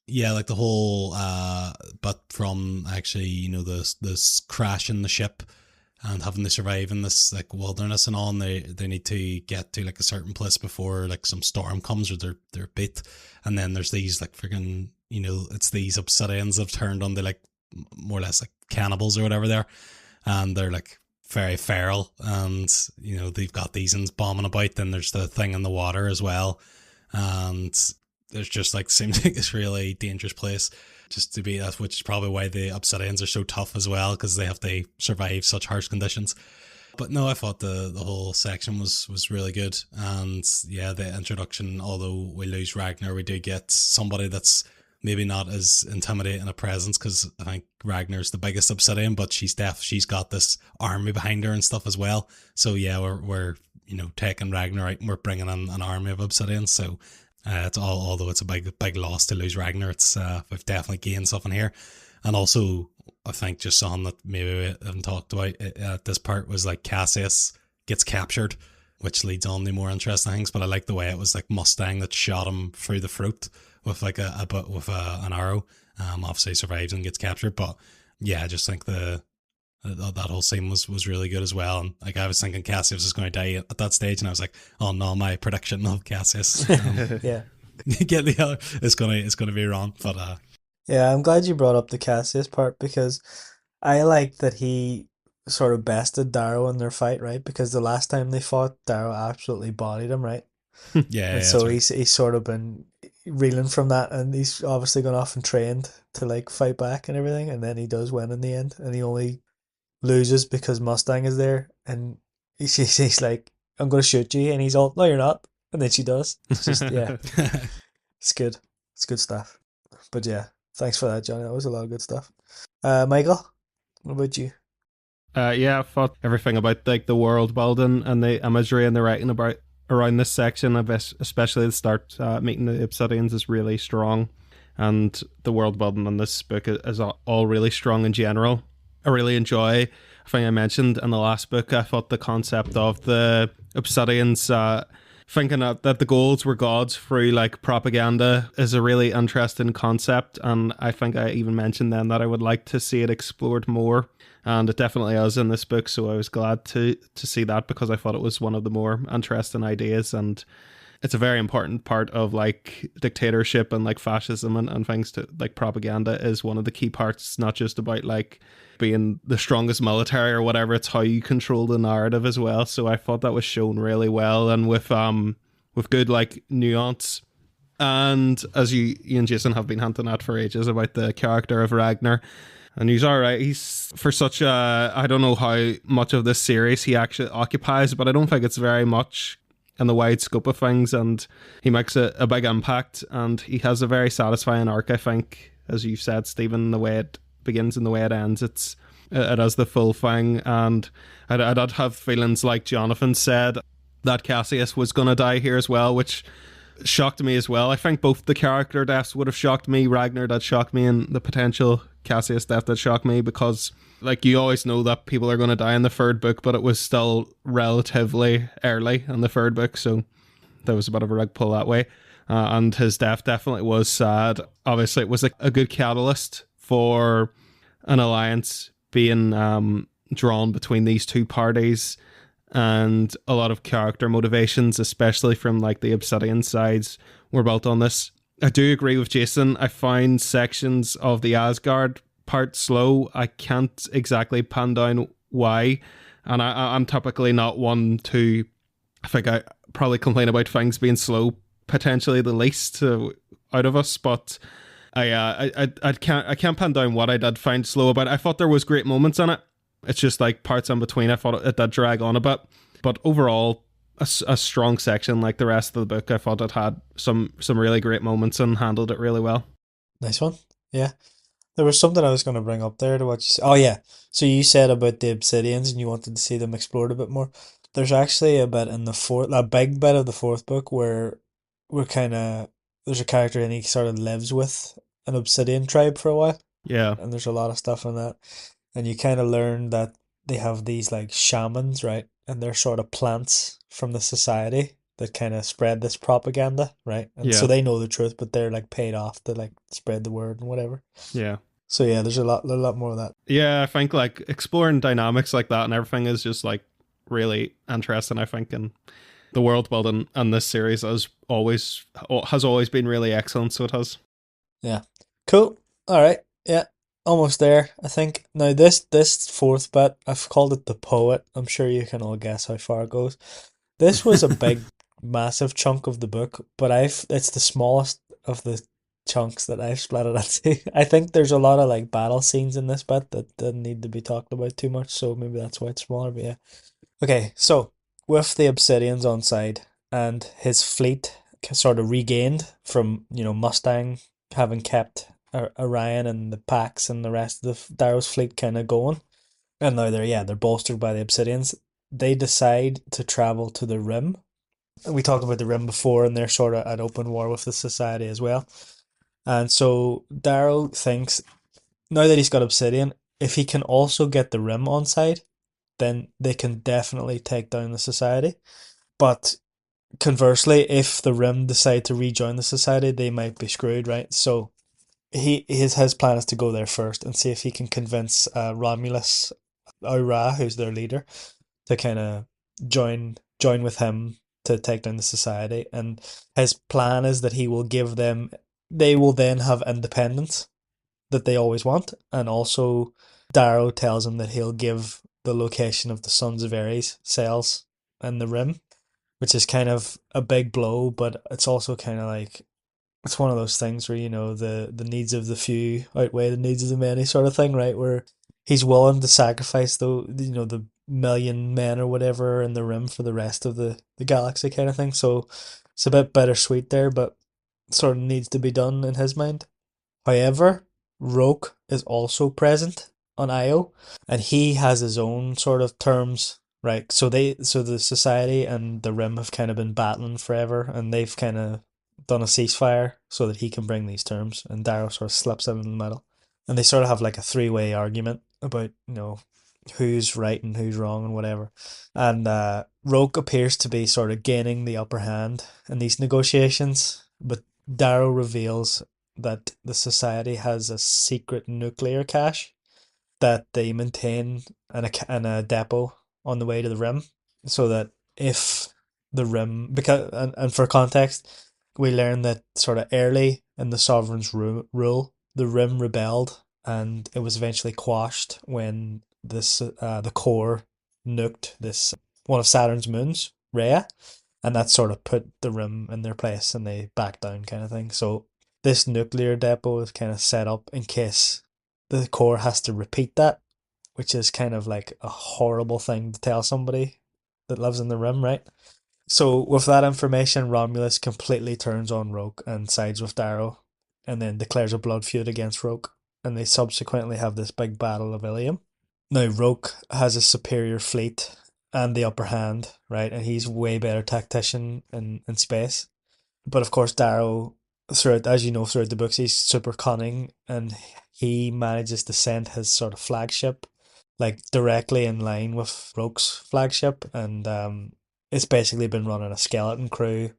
Speaker 3: yeah, like the whole, but from actually, you know, this crash in the ship and having to survive in this like wilderness and all, and they need to get to like a certain place before like some storm comes or they're beat, and then there's these like freaking, you know, it's these obsidians have turned on, they like more or less like cannibals or whatever they're, and they're like very feral, and you know they've got these things bombing about. Then there's the thing in the water as well, and there's just like seems like this really dangerous place just to be at, which is probably why the obsidians are so tough as well, because they have to survive such harsh conditions. But no, I thought the whole section was really good, and yeah, the introduction. Although we lose Ragnar, we do get somebody that's maybe not as intimidating a presence, because I think Ragnar's the biggest obsidian, but she's got this army behind her and stuff as well. So yeah, we're you know taking Ragnar out and we're bringing in an army of obsidians. So it's all, although it's a big loss to lose Ragnar, it's we've definitely gained something here. And also I think just something that maybe we haven't talked about at this part was like Cassius gets captured, which leads on to more interesting things. But I like the way it was like Mustang that shot him through the throat with like an arrow. Obviously survives and gets captured, but yeah, I just think that whole scene was really good as well. And like I was thinking Cassius was going to die at that stage, and I was like, oh no, my prediction of Cassius
Speaker 2: Yeah.
Speaker 3: get the other it's gonna be wrong. But
Speaker 2: Yeah, I'm glad you brought up the Cassius part, because I like that he sort of bested Darrow in their fight, right? Because the last time they fought, Darrow absolutely bodied him, right?
Speaker 3: yeah,
Speaker 2: And so he's sort of been reeling from that, and he's obviously gone off and trained to like fight back and everything, and then he does win in the end, and he only loses because Mustang is there, and he's like, I'm gonna shoot you, and he's all, no, you're not, and then she does. It's just, yeah, it's good. It's good stuff. But yeah, thanks for that, Johnny. That was a lot of good stuff. Michael, what about you?
Speaker 1: Yeah, I thought everything about like the world building and the imagery and the writing about around this section, of especially the start meeting the Obsidians, is really strong, and the world building in this book is all really strong in general. I really enjoy. I think I mentioned in the last book, I thought the concept of the Obsidians thinking that the goals were gods through like propaganda is a really interesting concept, and I think I even mentioned then that I would like to see it explored more, and it definitely is in this book. So I was glad to see that, because I thought it was one of the more interesting ideas, and it's a very important part of like dictatorship and like fascism and things. To like propaganda is one of the key parts. It's not just about like being the strongest military or whatever, it's how you control the narrative as well. So I thought that was shown really well, and with good like nuance. And as you and Jason have been hinting at for ages about the character of Ragnar, and he's alright. He's, for such a, I don't know how much of this series he actually occupies, but I don't think it's very much in the wide scope of things, and he makes a big impact, and he has a very satisfying arc, I think, as you've said, Stephen. The way it begins and the way it ends, it has the full thing. And I did have feelings, like Jonathan said, that Cassius was going to die here as well, which shocked me as well. I think both the character deaths would have shocked me. Ragnar did shock me, and the potential Cassius death did shock me, because like you always know that people are going to die in the third book, but it was still relatively early in the third book, so there was a bit of a rug pull that way. And his death definitely was sad. Obviously it was a good catalyst for an alliance being drawn between these two parties, and a lot of character motivations, especially from like the Obsidian sides, were built on this. I do agree with Jason. I find sections of the Asgard part slow. I can't exactly pin down why, and I'm typically not one to, I think I probably complain about things being slow potentially the least out of us, but I can't pin down what I did find slow about it. I thought there was great moments in it. It's just like parts in between I thought it did drag on a bit, but overall a strong section. Like the rest of the book, I thought it had some really great moments and handled it really well.
Speaker 2: Nice one. Yeah. There was something I was going to bring up there to what you said. Oh, yeah. So you said about the Obsidians and you wanted to see them explored a bit more. There's actually a bit in a big bit of the fourth book where there's a character and he sort of lives with an obsidian tribe for a while,
Speaker 1: Yeah.
Speaker 2: and there's a lot of stuff in that. And you kind of learn that they have these like shamans, right? And they're sort of plants from the society that kind of spread this propaganda, right? And so
Speaker 1: Yeah.
Speaker 2: they know the truth, but they're like paid off to like spread the word and whatever.
Speaker 1: Yeah.
Speaker 2: So yeah, there's a lot more of that.
Speaker 1: Yeah, I think like exploring dynamics like that and everything is just like really interesting, I think, and the world building on this series has always been really excellent, so it has.
Speaker 2: Yeah. Cool. All right. Yeah. Almost there, I think. Now this fourth bit, I've called it the poet. I'm sure you can all guess how far it goes. This was a big, massive chunk of the book, but it's the smallest of the chunks that I've split it into. I think there's a lot of like battle scenes in this bit that didn't need to be talked about too much, so maybe that's why it's smaller, but yeah. Okay, so with the Obsidians on side and his fleet sort of regained from, Mustang having kept Orion and the Pax and the rest of the Darrow's fleet kind of going, and now they're bolstered by the Obsidians. They decide to travel to the Rim. We talked about the Rim before, and they're sort of at open war with the Society as well. And so Darrow thinks now that he's got Obsidian, if he can also get the Rim on side, then they can definitely take down the Society. But conversely, if the Rim decide to rejoin the Society, they might be screwed, right? So his plan is to go there first and see if he can convince Romulus Aura, who's their leader, to kind of join with him to take down the Society. And his plan is that they will then have independence that they always want, and also Darrow tells him that he'll give the location of the Sons of Ares cells in the Rim, which is kind of a big blow, but it's also kind of like it's one of those things where the needs of the few outweigh the needs of the many, sort of thing, right? Where he's willing to sacrifice the million men or whatever in the Rim for the rest of the galaxy, kind of thing. So it's a bit bittersweet there, but sort of needs to be done in his mind. However, Roke is also present on Io, and he has his own sort of terms, right? So the Society and the Rim have kind of been battling forever, and they've kind of done a ceasefire so that he can bring these terms, and Darrow sort of slips in the middle, and they sort of have like a three-way argument about who's right and who's wrong and whatever, and Roke appears to be sort of gaining the upper hand in these negotiations, but Darrow reveals that the Society has a secret nuclear cache that they maintain in a depot on the way to the Rim, so that if the Rim, because and for context, we learn that sort of early in the Sovereign's rule, the Rim rebelled, and it was eventually quashed when the core nuked this one of Saturn's moons, Rhea, and that sort of put the Rim in their place, and they backed down, kind of thing. So this nuclear depot is kind of set up in case the core has to repeat that, which is kind of like a horrible thing to tell somebody that lives in the Rim, right? So with that information, Romulus completely turns on Roke and sides with Darrow, and then declares a blood feud against Roke, and they subsequently have this big battle of Ilium. Now Roke has a superior fleet and the upper hand, right? And he's way better tactician in space. But of course, Darrow, throughout the books, he's super cunning, and he manages to send his sort of flagship like directly in line with Roke's flagship, and it's basically been running a skeleton crew.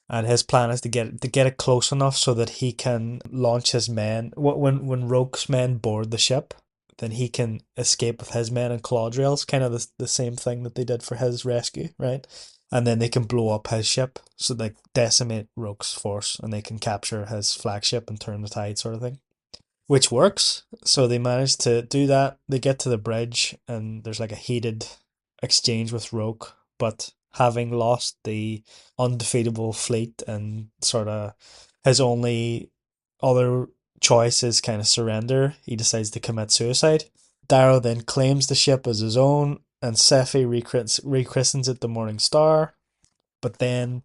Speaker 2: And his plan is to get it close enough so that he can launch his men. When Roke's men board the ship, then he can escape with his men and Claudrail's, kind of the same thing that they did for his rescue, right? And then they can blow up his ship, so they decimate Roke's force, and they can capture his flagship and turn the tide, sort of thing. Which works. So they manage to do that. They get to the bridge, and there's like a heated exchange with Roke, but having lost the undefeatable fleet and sort of his only other choice is kind of surrender, he decides to commit suicide. Darrow then claims the ship as his own, and Sephi rechristens it the Morning Star. But then,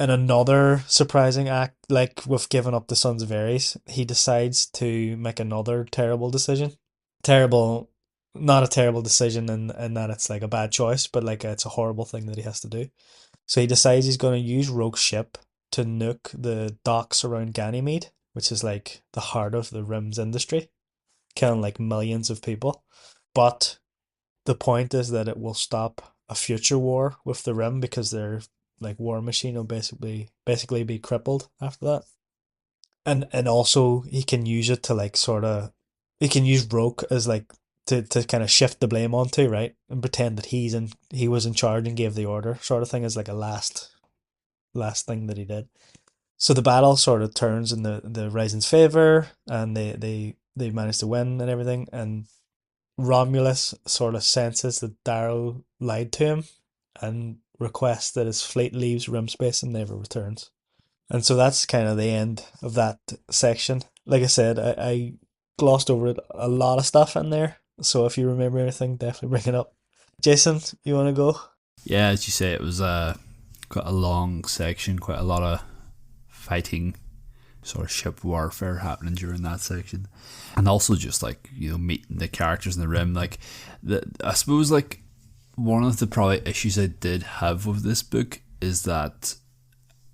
Speaker 2: in another surprising act, like with giving up the Sons of Ares, he decides to make another terrible decision. Terrible, not a terrible decision in that it's like a bad choice, but like it's a horrible thing that he has to do. So he decides he's going to use Rogue's ship to nuke the docks around Ganymede, which is like the heart of the Rims industry, killing like millions of people. But the point is that it will stop a future war with the Rim because their like war machine will basically be crippled after that. And also he can use it to like sort of he can use Roke as like to kind of shift the blame onto, right? And pretend that he was in charge and gave the order sort of thing, as like a last thing that he did. So the battle sort of turns in the Rising's favor, and they manage to win and everything. And Romulus sort of senses that Darrow lied to him and requests that his fleet leaves Rimspace and never returns. And so that's kind of the end of that section. Like I said, I glossed over it, a lot of stuff in there. So if you remember anything, definitely bring it up. Jason, you want to go?
Speaker 5: Yeah, as you say, it was quite a long section, quite a lot of fighting, sort of ship warfare happening during that section, and also just like, you know, meeting the characters in the Rim. Like, I suppose like one of the probably issues I did have with this book is that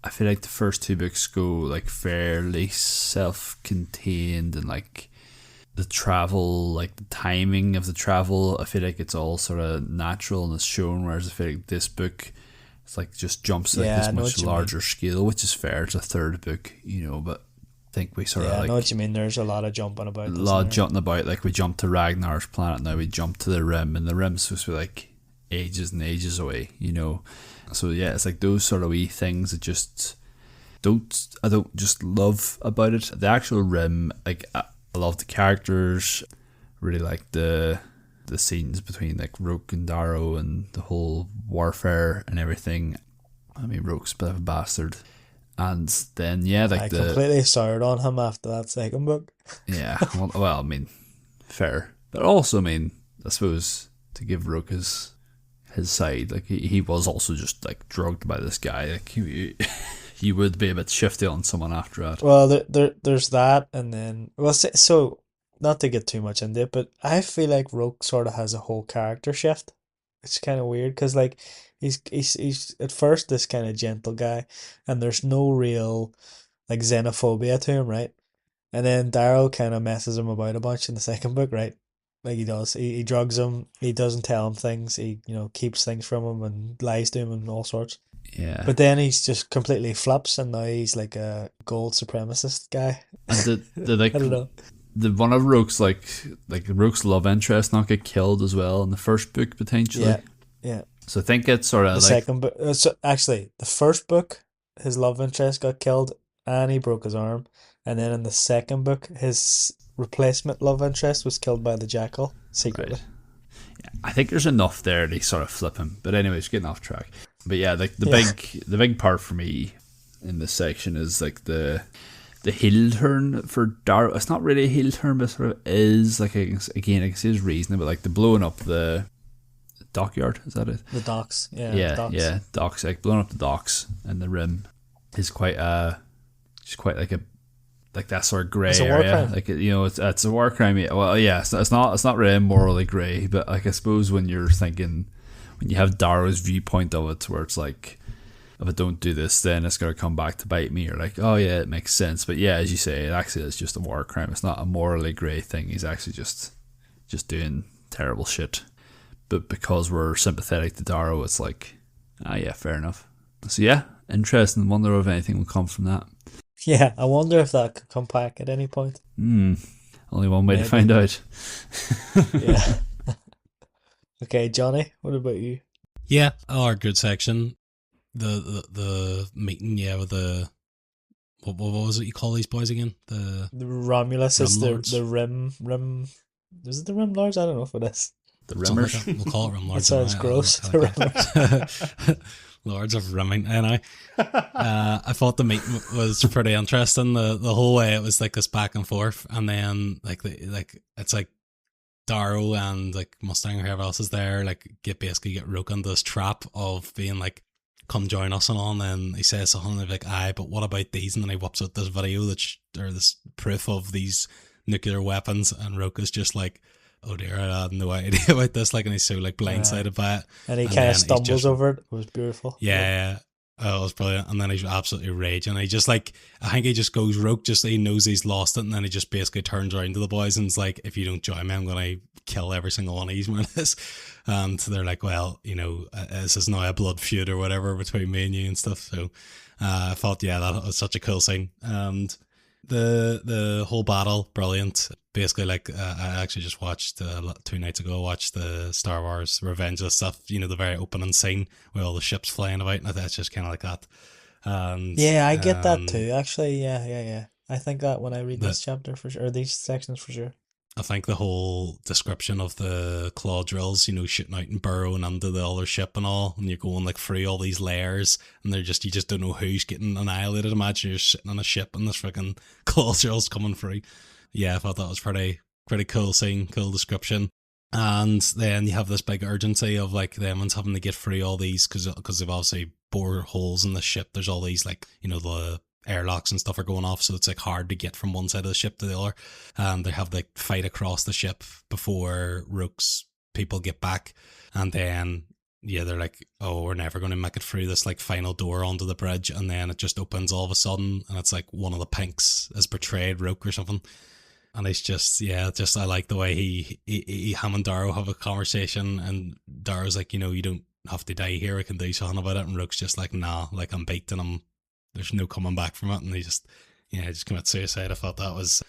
Speaker 5: I feel like the first two books go like fairly self-contained, and like the travel, like the timing of the travel, I feel like it's all sort of natural and it's shown, whereas I feel like this book, it's like just jumps to like this much larger scale, which is fair. It's a third book, you know, but I think we sort of like,
Speaker 2: I know what you mean. There's a lot of jumping about.
Speaker 5: A lot of jumping about. Like we jumped to Ragnar's planet, now we jump to the Rim, and the Rim's supposed to be like ages and ages away, you know. So yeah, it's like those sort of wee things that just I don't just love about it. The actual Rim, like I love the characters, really like the scenes between like Roke and Darrow and the whole warfare and everything. I mean, Roke's a bit of a bastard, and then yeah, like
Speaker 2: I completely soured on him after that second book.
Speaker 5: Yeah, well, I mean, fair, but also, I mean, I suppose to give Roke his side, like he was also just like drugged by this guy. Like he would be a bit shifty on someone after that.
Speaker 2: Well, there's that, and then so not to get too much into it, but I feel like Roke sort of has a whole character shift. It's kind of weird because like he's at first this kind of gentle guy, and there's no real like xenophobia to him, right? And then Darrow kind of messes him about a bunch in the second book, right? Like he does. He drugs him. He doesn't tell him things. He, you know, keeps things from him and lies to him and all sorts.
Speaker 5: Yeah.
Speaker 2: But then he's just completely flips, and now he's like a gold supremacist guy.
Speaker 5: And the like
Speaker 2: I don't know.
Speaker 5: The one of Roke's like Roke's love interest not get killed as well in the first book potentially.
Speaker 2: Yeah.
Speaker 5: So I think it's sort of
Speaker 2: The
Speaker 5: like
Speaker 2: second book. So actually, the first book, his love interest got killed, and he broke his arm. And then in the second book, his replacement love interest was killed by the Jackal secretly.
Speaker 5: Right. Yeah, I think there's enough there to sort of flip him. But anyways, getting off track. But yeah, like the big part for me in this section is like the heel turn for Darrow. It's not really a heel turn, but it sort of is. Like I can see his reasoning, but like the blowing up the dockyard, is that it?
Speaker 2: The docks,
Speaker 5: Docks. Like blowing up the docks and the Rim is quite like that sort of grey area.
Speaker 2: Crime.
Speaker 5: Like, you know, it's a war crime. Well, yeah, it's not really morally grey, but like I suppose when you're thinking, when you have Darrow's viewpoint of it, where it's like, if I don't do this, then it's gonna come back to bite me. You're like, oh yeah, it makes sense. But yeah, as you say, it actually is just a war crime. It's not a morally grey thing. He's actually just doing terrible shit. But because we're sympathetic to Darrow, it's like, yeah, fair enough. So yeah, interesting. Wonder if anything will come from that.
Speaker 2: Yeah, I wonder if that could come back at any point.
Speaker 5: Only one way to find out.
Speaker 2: Yeah. Okay, Johnny, what about you?
Speaker 3: Yeah, our good section. The meeting, with the what was it you call these boys again? The
Speaker 2: Romulus is
Speaker 3: Rim
Speaker 2: the Rim. Is it the Rim Lords? I don't know if it is.
Speaker 5: The Rimmers.
Speaker 3: We'll call it Rim Lords.
Speaker 2: That sounds gross. The Rimmers.
Speaker 3: Lords of Rimming, and I thought the meeting was pretty interesting. The whole way it was like this back and forth, and then like it's like Darrow and like Mustang or whoever else is there, like get Roke into this trap of being like, come join us and all. And then he says something like, aye, but what about these? And then he whips out this video or this proof of these nuclear weapons, and Roke is just like, oh dear, I had no idea about this. Like, and he's so like blindsided by it.
Speaker 2: And he kind of stumbles over it. It was beautiful.
Speaker 3: Yeah. Oh, it was brilliant. And then he's absolutely raging. He just like, I think he just goes rogue, just he knows he's lost it. And then he just basically turns around to the boys and is like, if you don't join me, I'm going to kill every single one of these more or less. And they're like, well, you know, this is now a blood feud or whatever between me and you and stuff. So I thought, yeah, that was such a cool scene. And the whole battle, brilliant. Basically, like I actually just watched 2 nights ago. I watched the Star Wars Revenge of the Sith. You know, the very opening scene where all the ships flying about, and that's just kind of like that. And
Speaker 2: Yeah, I get that too. Actually, yeah. I think that when I read
Speaker 3: The-
Speaker 2: this chapter for sure, or these sections for sure.
Speaker 3: I think the whole description of the claw drills, you know, shooting out and burrowing under the other ship and all, and you're going like through all these layers, and you just don't know who's getting annihilated. Imagine you're sitting on a ship and there's freaking claw drills coming through. Yeah, I thought that was pretty cool scene, cool description. And then you have this big urgency of like them ones having to get through all these because they've obviously bore holes in the ship. There's all these like, you know, the airlocks and stuff are going off, so it's like hard to get from one side of the ship to the other. And they have to like fight across the ship before Rook's people get back. And then yeah, they're like, oh, we're never going to make it through this like final door onto the bridge. And then it just opens all of a sudden, and it's like one of the Pinks has betrayed Rook or something. And it's just, yeah, just I like the way him and Darrow have a conversation, and Darrow's like, you know, you don't have to die here, I can do something about it. And Rook's just like, nah, like I'm beat and there's no coming back from it. And he just commit suicide. I thought that was,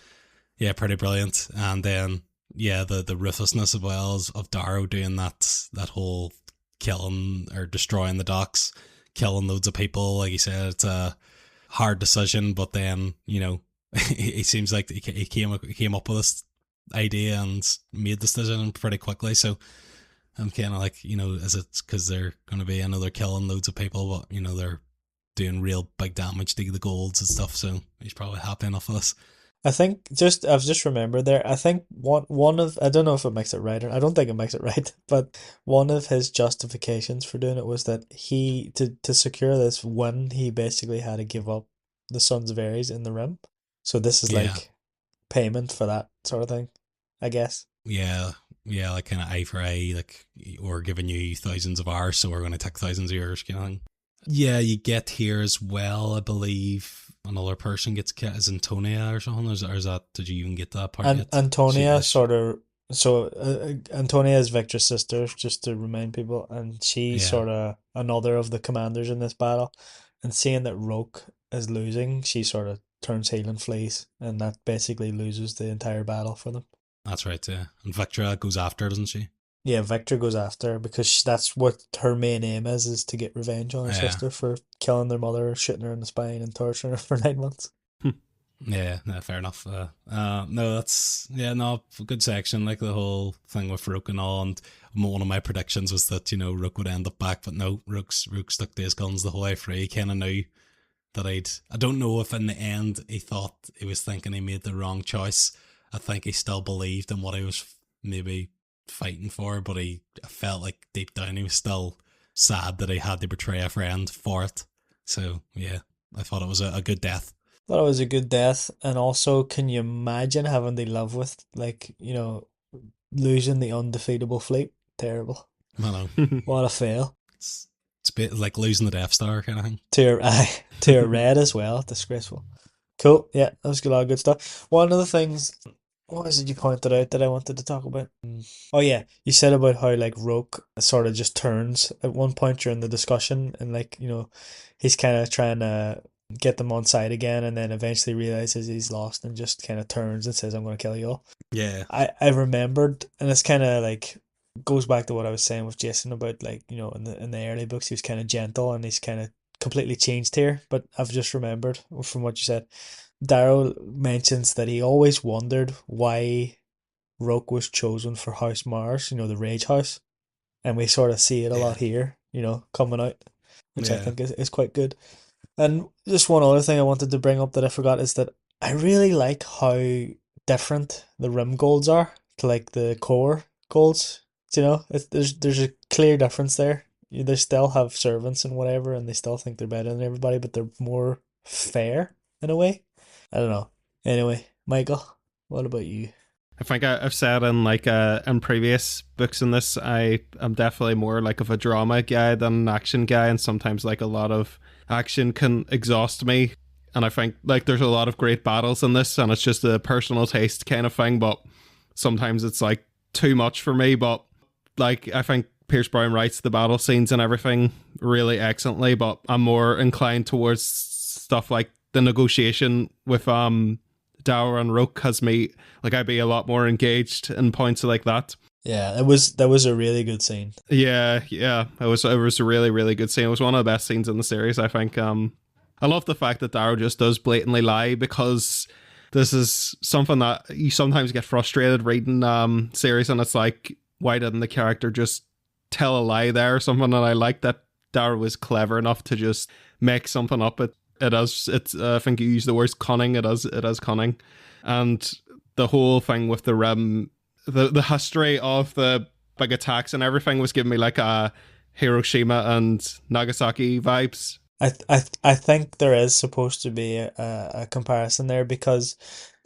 Speaker 3: yeah, pretty brilliant. And then, yeah, the ruthlessness as well as of Darrow doing that whole killing or destroying the docks, killing loads of people. Like you said, it's a hard decision, but then, you know, he seems like he came up with this idea and made this decision pretty quickly. So I'm kind of like, you know, is it because they're going to be another killing loads of people, but you know they're doing real big damage to the golds and stuff. So he's probably happy enough with this.
Speaker 2: I think I've just remembered there. I think one of, I don't know if it makes it right, or I don't think it makes it right, but one of his justifications for doing it was that he to secure this win, he basically had to give up the Sons of Ares in the Rim. So this is
Speaker 3: Yeah.
Speaker 2: like payment for that sort of thing, I guess.
Speaker 3: Yeah, like kind of eye for eye, like we're giving you thousands of hours, so we're going to take thousands of yours, kind of thing. Yeah, you get here as well, I believe. Another person gets killed, is Antonia or something, or is that, did you even get that part
Speaker 2: And
Speaker 3: yet?
Speaker 2: Antonia
Speaker 3: She-
Speaker 2: sort of, so Antonia is Victor's sister, just to remind people, and she's
Speaker 3: Yeah.
Speaker 2: sort of another of the commanders in this battle. And seeing that Roke is losing, she sort of turns heel and flees, and that basically loses the entire battle for them.
Speaker 3: That's right, yeah. And Victra goes after her, doesn't she?
Speaker 2: Yeah, Victor goes after her because that's what her main aim is to get revenge on her
Speaker 3: Yeah.
Speaker 2: sister for killing their mother, shooting her in the spine, and torturing her for 9 months.
Speaker 3: Yeah, no, fair enough. No, that's, yeah, no, good section. Like the whole thing with Rook and all. And one of my predictions was that, you know, Rook would end up back, but no, Rook stuck to his guns the whole way through. He kind of knew that I don't know if in the end he thought he was thinking he made the wrong choice. I think he still believed in what he was maybe fighting for, but I felt like deep down he was still sad that he had to betray a friend for it. So yeah, I thought it was a good death.
Speaker 2: Thought it was a good death, and also, can you imagine having to live with, like, you know, losing the undefeatable fleet? Terrible.
Speaker 3: I know.
Speaker 2: What a fail.
Speaker 3: It's a bit like losing the Death Star kind of thing.
Speaker 2: To a red as well. Disgraceful. Cool. Yeah, that was a lot of good stuff. One of the things, what was it you pointed out that I wanted to talk about? Oh yeah, you said about how like Roke sort of just turns at one point during the discussion, and like, you know, he's kind of trying to get them on side again, and then eventually realizes he's lost and just kind of turns and says, "I'm going to kill you all."
Speaker 3: Yeah.
Speaker 2: I remembered, and it's kind of like goes back to what I was saying with Jason about, like, you know, in the early books he was kind of gentle, and he's kind of completely changed here. But I've just remembered from what you said, Darrow mentions that he always wondered why Roke was chosen for House Mars, you know, the Rage House, and we sort of see it a lot here, you know, coming out, which I
Speaker 3: Yeah.
Speaker 2: think is quite good. And just one other thing I wanted to bring up that I forgot is that I really like how different the rim golds are to like the core golds. You know, there's a clear difference there. They still have servants and whatever, and they still think they're better than everybody, but they're more fair in a way. I don't know. Anyway, Michael, what about you?
Speaker 1: I think I've said in like in previous books in this, I am definitely more like of a drama guy than an action guy, and sometimes like a lot of action can exhaust me. And I think like there's a lot of great battles in this, and it's just a personal taste kind of thing, but sometimes it's like too much for me. But like I think Pierce Brosnan writes the battle scenes and everything really excellently, but I'm more inclined towards stuff like the negotiation with Dower and Roke has me like I'd be a lot more engaged in points like that.
Speaker 2: Yeah, that was a really good scene.
Speaker 1: Yeah, it was a really, really good scene. It was one of the best scenes in the series, I think. I love the fact that Darrow just does blatantly lie, because this is something that you sometimes get frustrated reading series, and it's like, why didn't the character just tell a lie there or something? And I like that Darrow was clever enough to just make something up. I think you used the word cunning. It is cunning, and the whole thing with the Rim, the history of the big attacks and everything was giving me like a Hiroshima and Nagasaki vibes.
Speaker 2: I think there is supposed to be a comparison there, because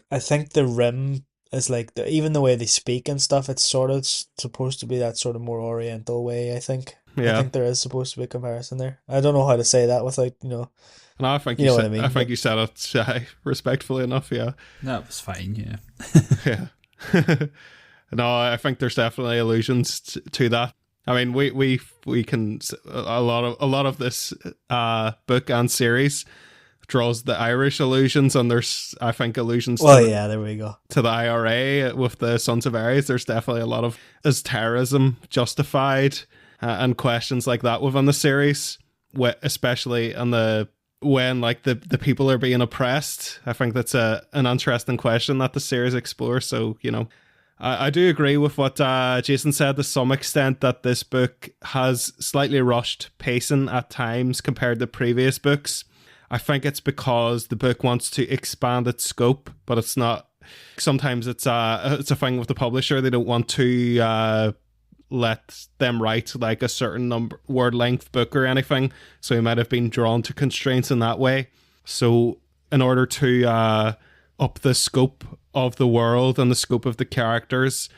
Speaker 2: I think the Rim is like even the way they speak and stuff. It's sort of supposed to be that sort of more Oriental way. I think.
Speaker 1: Yeah.
Speaker 2: I think there is supposed to be a comparison there. I don't know how to say that without
Speaker 1: No, I think
Speaker 2: you know what I mean.
Speaker 1: I think you said it respectfully enough. Yeah.
Speaker 5: That was fine. Yeah.
Speaker 1: Yeah. No, I think there's definitely allusions to that. I mean, we can a lot of this book and series draws the Irish allusions, and there's I think allusions.
Speaker 2: Yeah, there we go.
Speaker 1: To the IRA with the Sons of Ares. There's definitely a lot of is terrorism justified and questions like that within the series, especially in when like the people are being oppressed. I think that's an interesting question that the series explores. So I do agree with what Jason said to some extent, that this book has slightly rushed pacing at times compared to previous books. I think it's because the book wants to expand its scope, but it's not. Sometimes it's a thing with the publisher. They don't want to let them write like a certain word length book or anything, so he might have been drawn to constraints in that way. So in order to up the scope of the world and the scope of the characters,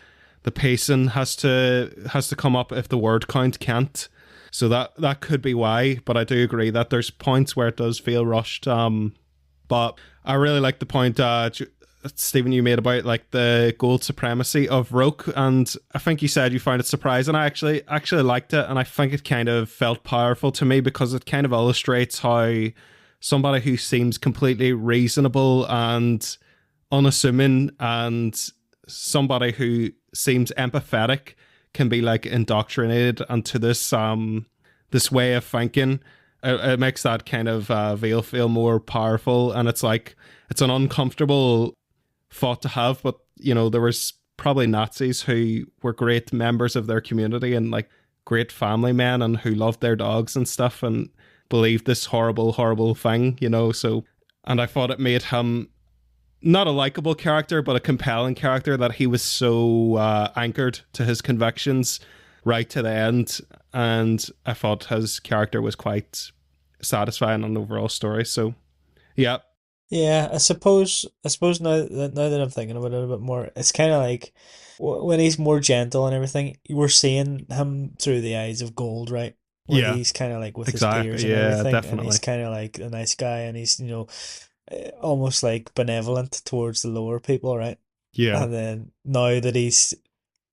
Speaker 1: the pacing has to come up if the word count can't. So that could be why, but I do agree that there's points where it does feel rushed. But I really like the point Stephen, you made about like the gold supremacy of Roke, and I think you said you found it surprising. I actually liked it, and I think it kind of felt powerful to me, because it kind of illustrates how somebody who seems completely reasonable and unassuming, and somebody who seems empathetic, can be like indoctrinated into this way of thinking. It makes that kind of veil feel more powerful, and it's like it's an uncomfortable thought to have, but there was probably Nazis who were great members of their community and like great family men, and who loved their dogs and stuff, and believed this horrible thing, so. And I thought it made him not a likable character, but a compelling character, that he was so anchored to his convictions right to the end. And I thought his character was quite satisfying on the overall story. So, yeah.
Speaker 2: Yeah, I suppose now that I'm thinking about it a bit more, it's kind of like when he's more gentle and everything, we're seeing him through the eyes of gold, right? Where
Speaker 1: Yeah,
Speaker 2: he's kind of like with
Speaker 1: exactly.
Speaker 2: his peers and
Speaker 1: Yeah,
Speaker 2: everything, and
Speaker 1: definitely.
Speaker 2: he's kind of like a nice guy, and he's almost like benevolent towards the lower people, right?
Speaker 1: Yeah,
Speaker 2: And then now that he's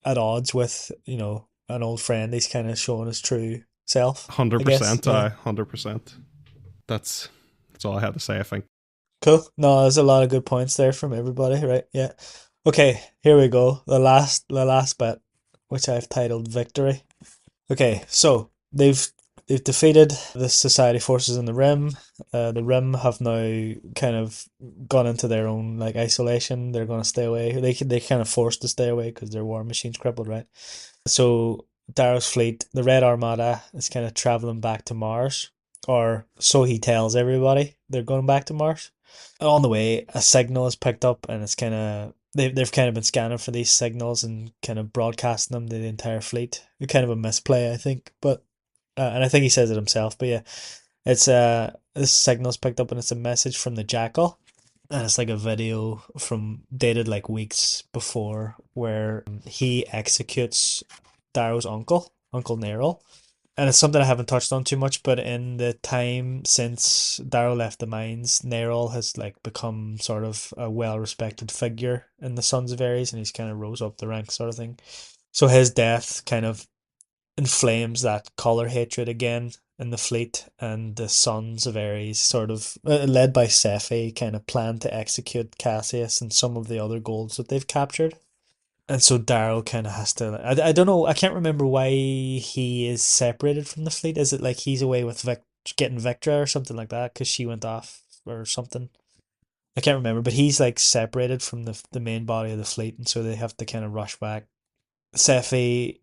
Speaker 2: at odds with an old friend, he's kind of showing his true self.
Speaker 1: 100%.
Speaker 2: Yeah.
Speaker 1: 100%. That's all I had to say, I think.
Speaker 2: Cool. No, there's a lot of good points there from everybody, right? Yeah. Okay, here we go. The last bit, which I've titled Victory. Okay, so they've defeated the Society forces in the Rim. The Rim have now kind of gone into their own like isolation. They're going to stay away. They kind of forced to stay away because their war machine's crippled, right? So Darrow's fleet, the Red Armada, is kind of traveling back to Mars, or so he tells everybody. They're going back to Mars. On the way, a signal is picked up, and it's kind of they've kind of been scanning for these signals and kind of broadcasting them to the entire fleet. Kind of a misplay, I think, but and I think he says it himself. But yeah, it's this signal's picked up, and it's a message from the Jackal, and it's like a video from dated like weeks before, where he executes Darrow's uncle Neril. And it's something I haven't touched on too much, but in the time since Darrow left the mines, Nerol has like become sort of a well-respected figure in the Sons of Ares, and he's kind of rose up the ranks, sort of thing. So his death kind of inflames that color hatred again in the fleet, and the Sons of Ares, sort of led by Sephi, kind of plan to execute Cassius and some of the other golds that they've captured. And so Darrow kind of has to. I don't know. I can't remember why he is separated from the fleet. Is it like he's away with getting Victra or something like that because she went off or something? I can't remember, but he's like separated from the main body of the fleet, and so they have to kind of rush back. Sephi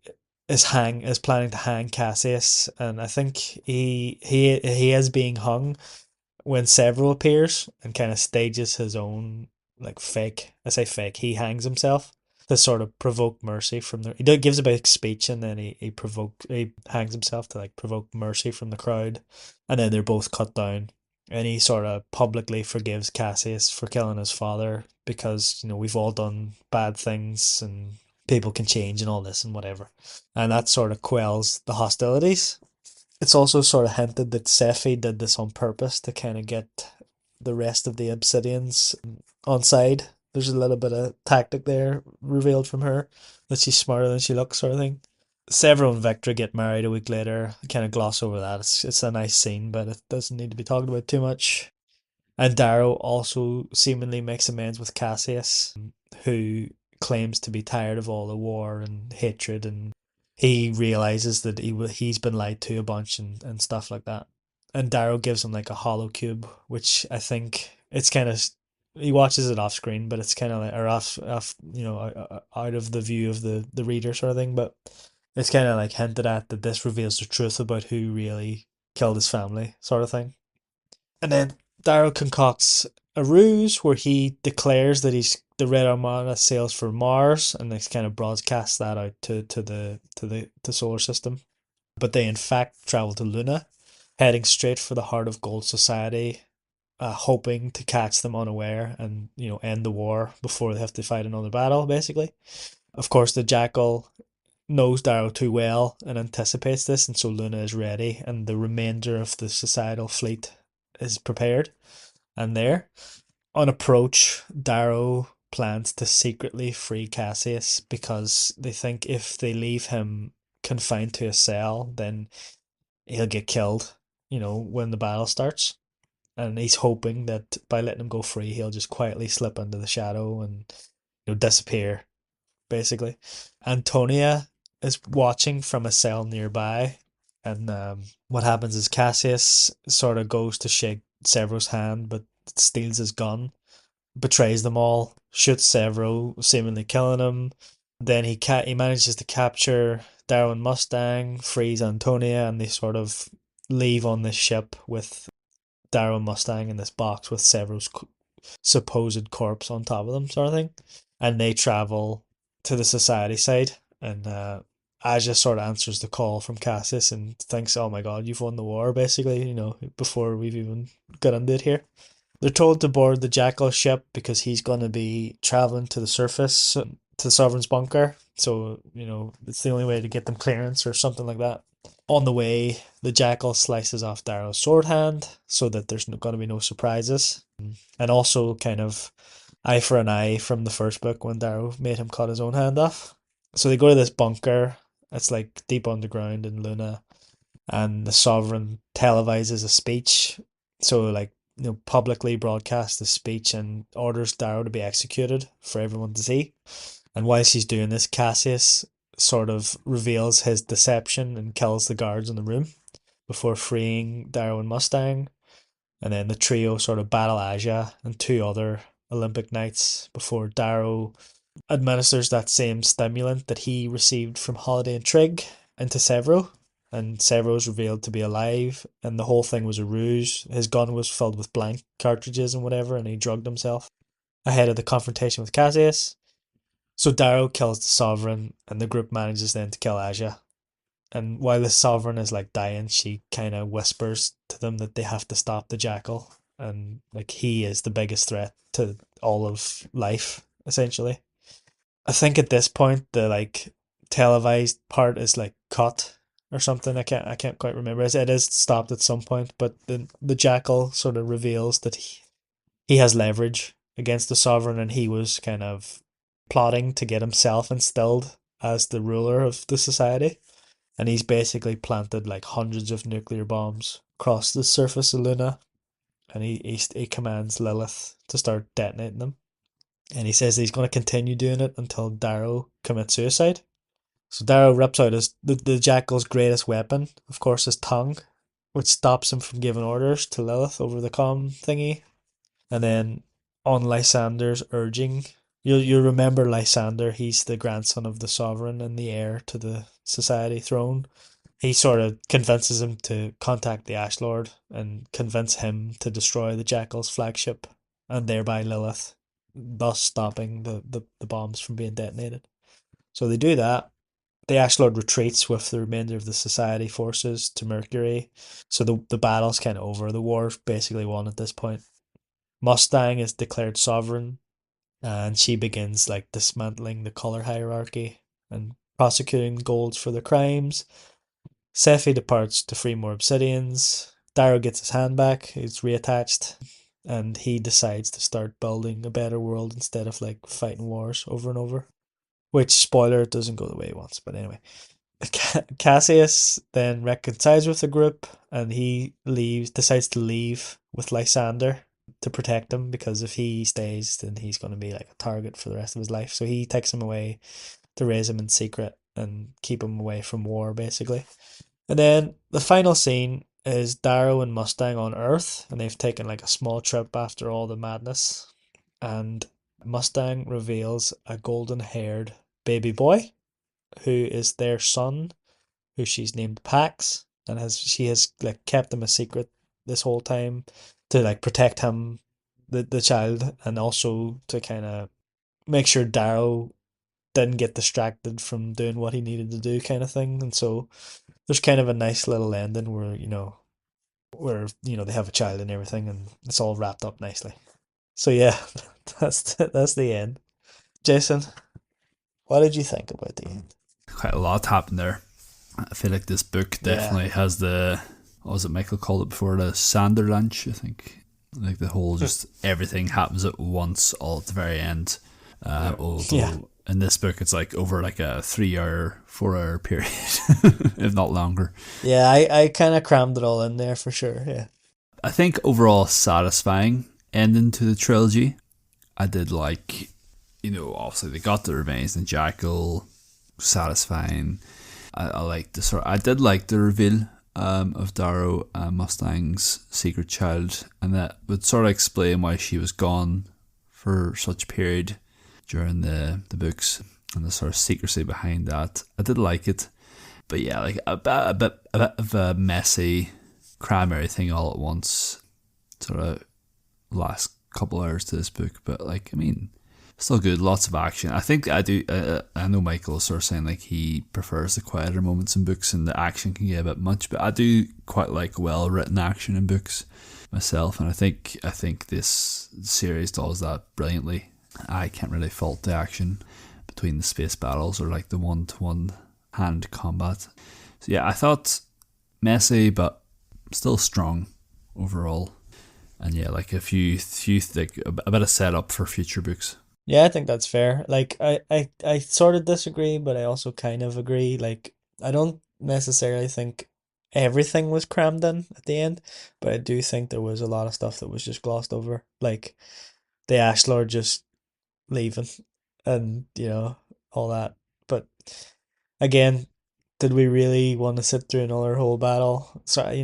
Speaker 2: is planning to hang Cassius, and I think he is being hung when Severo appears and kind of stages his own like fake. I say fake. He hangs himself to sort of provoke mercy from the. Gives a big speech, and then he hangs himself to like provoke mercy from the crowd, and then they're both cut down. And he sort of publicly forgives Cassius for killing his father because we've all done bad things and people can change and all this and whatever, and that sort of quells the hostilities. It's also sort of hinted that Sephi did this on purpose to kind of get the rest of the Obsidians on side. There's a little bit of tactic there revealed from her, that she's smarter than she looks, sort of thing. Severo and Victra get married a week later. I kind of gloss over that. It's a nice scene, but it doesn't need to be talked about too much. And Darrow also seemingly makes amends with Cassius, who claims to be tired of all the war and hatred, and he realizes that he's been lied to a bunch and stuff like that. And Darrow gives him like a hollow cube, which I think it's kind of, he watches it off screen, but it's kind of like, or off out of the view of the reader, sort of thing. But it's kind of like hinted at that this reveals the truth about who really killed his family, sort of thing. And then Darrow concocts a ruse where he declares that the Red Armada sails for Mars, and they kind of broadcast that out to the solar system. But they in fact travel to Luna, heading straight for the Heart of Gold Society, hoping to catch them unaware and end the war before they have to fight another battle. Basically, of course, the Jackal knows Darrow too well and anticipates this, and so Luna is ready, and the remainder of the societal fleet is prepared. And there, on approach, Darrow plans to secretly free Cassius because they think if they leave him confined to a cell, then he'll get killed, when the battle starts. And he's hoping that by letting him go free, he'll just quietly slip into the shadow and disappear, basically. Antonia is watching from a cell nearby, and what happens is Cassius sort of goes to shake Severo's hand, but steals his gun, betrays them all, shoots Severo, seemingly killing him. Then he manages to capture Darrow and Mustang, frees Antonia, and they sort of leave on this ship with Darrow and Mustang in this box with Severo's supposed corpse on top of them, sort of thing. And they travel to the society side, and Aja sort of answers the call from Cassius and thinks, oh my god, you've won the war, basically, before we've even got into it here. They're told to board the Jackal ship because he's going to be traveling to the surface, to the Sovereign's bunker. So, it's the only way to get them clearance or something like that. On the way, the Jackal slices off Darrow's sword hand so that there's going to be no surprises. And also kind of eye for an eye from the first book when Darrow made him cut his own hand off. So they go to this bunker. It's like deep underground in Luna, and the Sovereign televises a speech. So like, publicly broadcasts the speech and orders Darrow to be executed for everyone to see. And whilst he's doing this, Cassius sort of reveals his deception and kills the guards in the room before freeing Darrow and Mustang. And then the trio sort of battle Aja and two other Olympic Knights before Darrow administers that same stimulant that he received from Holiday and Trig into Severo. And Severo's revealed to be alive, and the whole thing was a ruse. His gun was filled with blank cartridges and whatever, and he drugged himself ahead of the confrontation with Cassius. So Darrow kills the Sovereign, and the group manages then to kill Aja. And while the Sovereign is like dying, she kind of whispers to them that they have to stop the Jackal, and like he is the biggest threat to all of life, essentially. I think at this point the like televised part is like cut, or something. I can't quite remember. It is stopped at some point, but the jackal sort of reveals that he has leverage against the sovereign, and he was kind of plotting to get himself instilled as the ruler of the society. And he's basically planted like hundreds of nuclear bombs across the surface of Luna, and he commands Lilith to start detonating them. And he says he's going to continue doing it until Darrow commits suicide. So Darrow rips out the jackal's greatest weapon, of course, his tongue, which stops him from giving orders to Lilith over the comm thingy. And then, on Lysander's urging, you'll remember Lysander. He's the grandson of the sovereign and the heir to the society throne. He sort of convinces him to contact the Ash Lord and convince him to destroy the jackal's flagship, and thereby Lilith, thus stopping the bombs from being detonated. So they do that. The Ash Lord retreats with the remainder of the society forces to Mercury. So the battle's kind of over. The war's basically won at this point. Mustang is declared sovereign, and she begins like dismantling the color hierarchy and prosecuting Golds for their crimes. Sephi departs to free more Obsidians. Darrow gets his hand back, he's reattached, and he decides to start building a better world instead of like fighting wars over and over. Which, spoiler, it doesn't go the way he wants, but anyway. Cassius then reconciles with the group, and he decides to leave with Lysander to protect him, because if he stays, then he's going to be like a target for the rest of his life. So he takes him away to raise him in secret and keep him away from war, basically. And then the final scene is Darrow and Mustang on Earth, and they've taken like a small trip after all the madness. And Mustang reveals a golden-haired baby boy who is their son, who she's named Pax, and she has like kept him a secret this whole time to like protect him, the child, and also to kind of make sure Darrow didn't get distracted from doing what he needed to do, kind of thing. And so there's kind of a nice little ending where they have a child and everything, and it's all wrapped up nicely. So yeah, that's the end. Jason, what did you think about the end?
Speaker 5: Quite a lot happened there. I feel like this book definitely has the, what was it Michael called it before, the Sanderlanche, I think. Like the whole just everything happens at once, all at the very end. Although in this book it's like over like a 4 hour period, if not longer.
Speaker 2: Yeah, I kind of crammed it all in there for sure. Yeah,
Speaker 5: I think overall satisfying ending to the trilogy. I did like, obviously they got the revenge and Jackal, satisfying. I did like the reveal of Darrow Mustang's secret child, and that would sort of explain why she was gone for such a period during the books, and the sort of secrecy behind that. I did like it, but yeah, like a bit of a messy, cram everything all at once sort of last couple hours to this book. But like, I mean, still good, lots of action. I think I do. I know Michael is sort of saying like he prefers the quieter moments in books, and the action can get a bit much. But I do quite like well written action in books myself, and I think this series does that brilliantly. I can't really fault the action between the space battles or like the 1-to-1 hand combat. So yeah, I thought messy but still strong overall, and yeah, like a few like a bit of setup for future books.
Speaker 2: Yeah, I think that's fair. Like I sort of disagree, but I also kind of agree. Like I don't necessarily think everything was crammed in at the end, but I do think there was a lot of stuff that was just glossed over. Like the Ash Lord just leaving and all that. But again, did we really want to sit through another whole battle? So I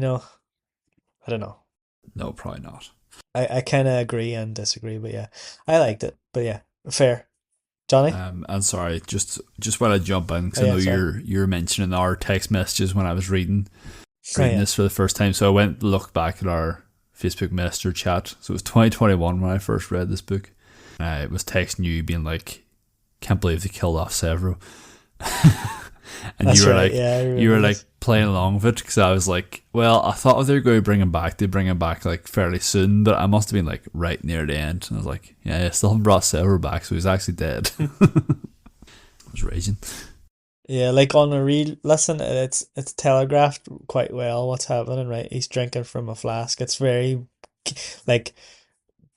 Speaker 2: don't know.
Speaker 5: No, probably not.
Speaker 2: I kind of agree and disagree, but yeah, I liked it. But yeah, fair. Johnny?
Speaker 5: I'm sorry, just while I jump in, because I know you're mentioning our text messages when I was reading this for the first time. So I went to look back at our Facebook Messenger chat. So it was 2021 when I first read this book. I was texting you being like, can't believe they killed off Severo. And
Speaker 2: That's
Speaker 5: you were
Speaker 2: right,
Speaker 5: like,
Speaker 2: yeah,
Speaker 5: you were like playing along with it, because I was like, well, I thought if they were going to bring him back, they'd bring him back like fairly soon, but I must have been like right near the end. And I was like, yeah, still haven't brought Severo back, so he's actually dead. I was raging.
Speaker 2: Yeah, like on a real listen, it's telegraphed quite well what's happening, right? He's drinking from a flask. It's very like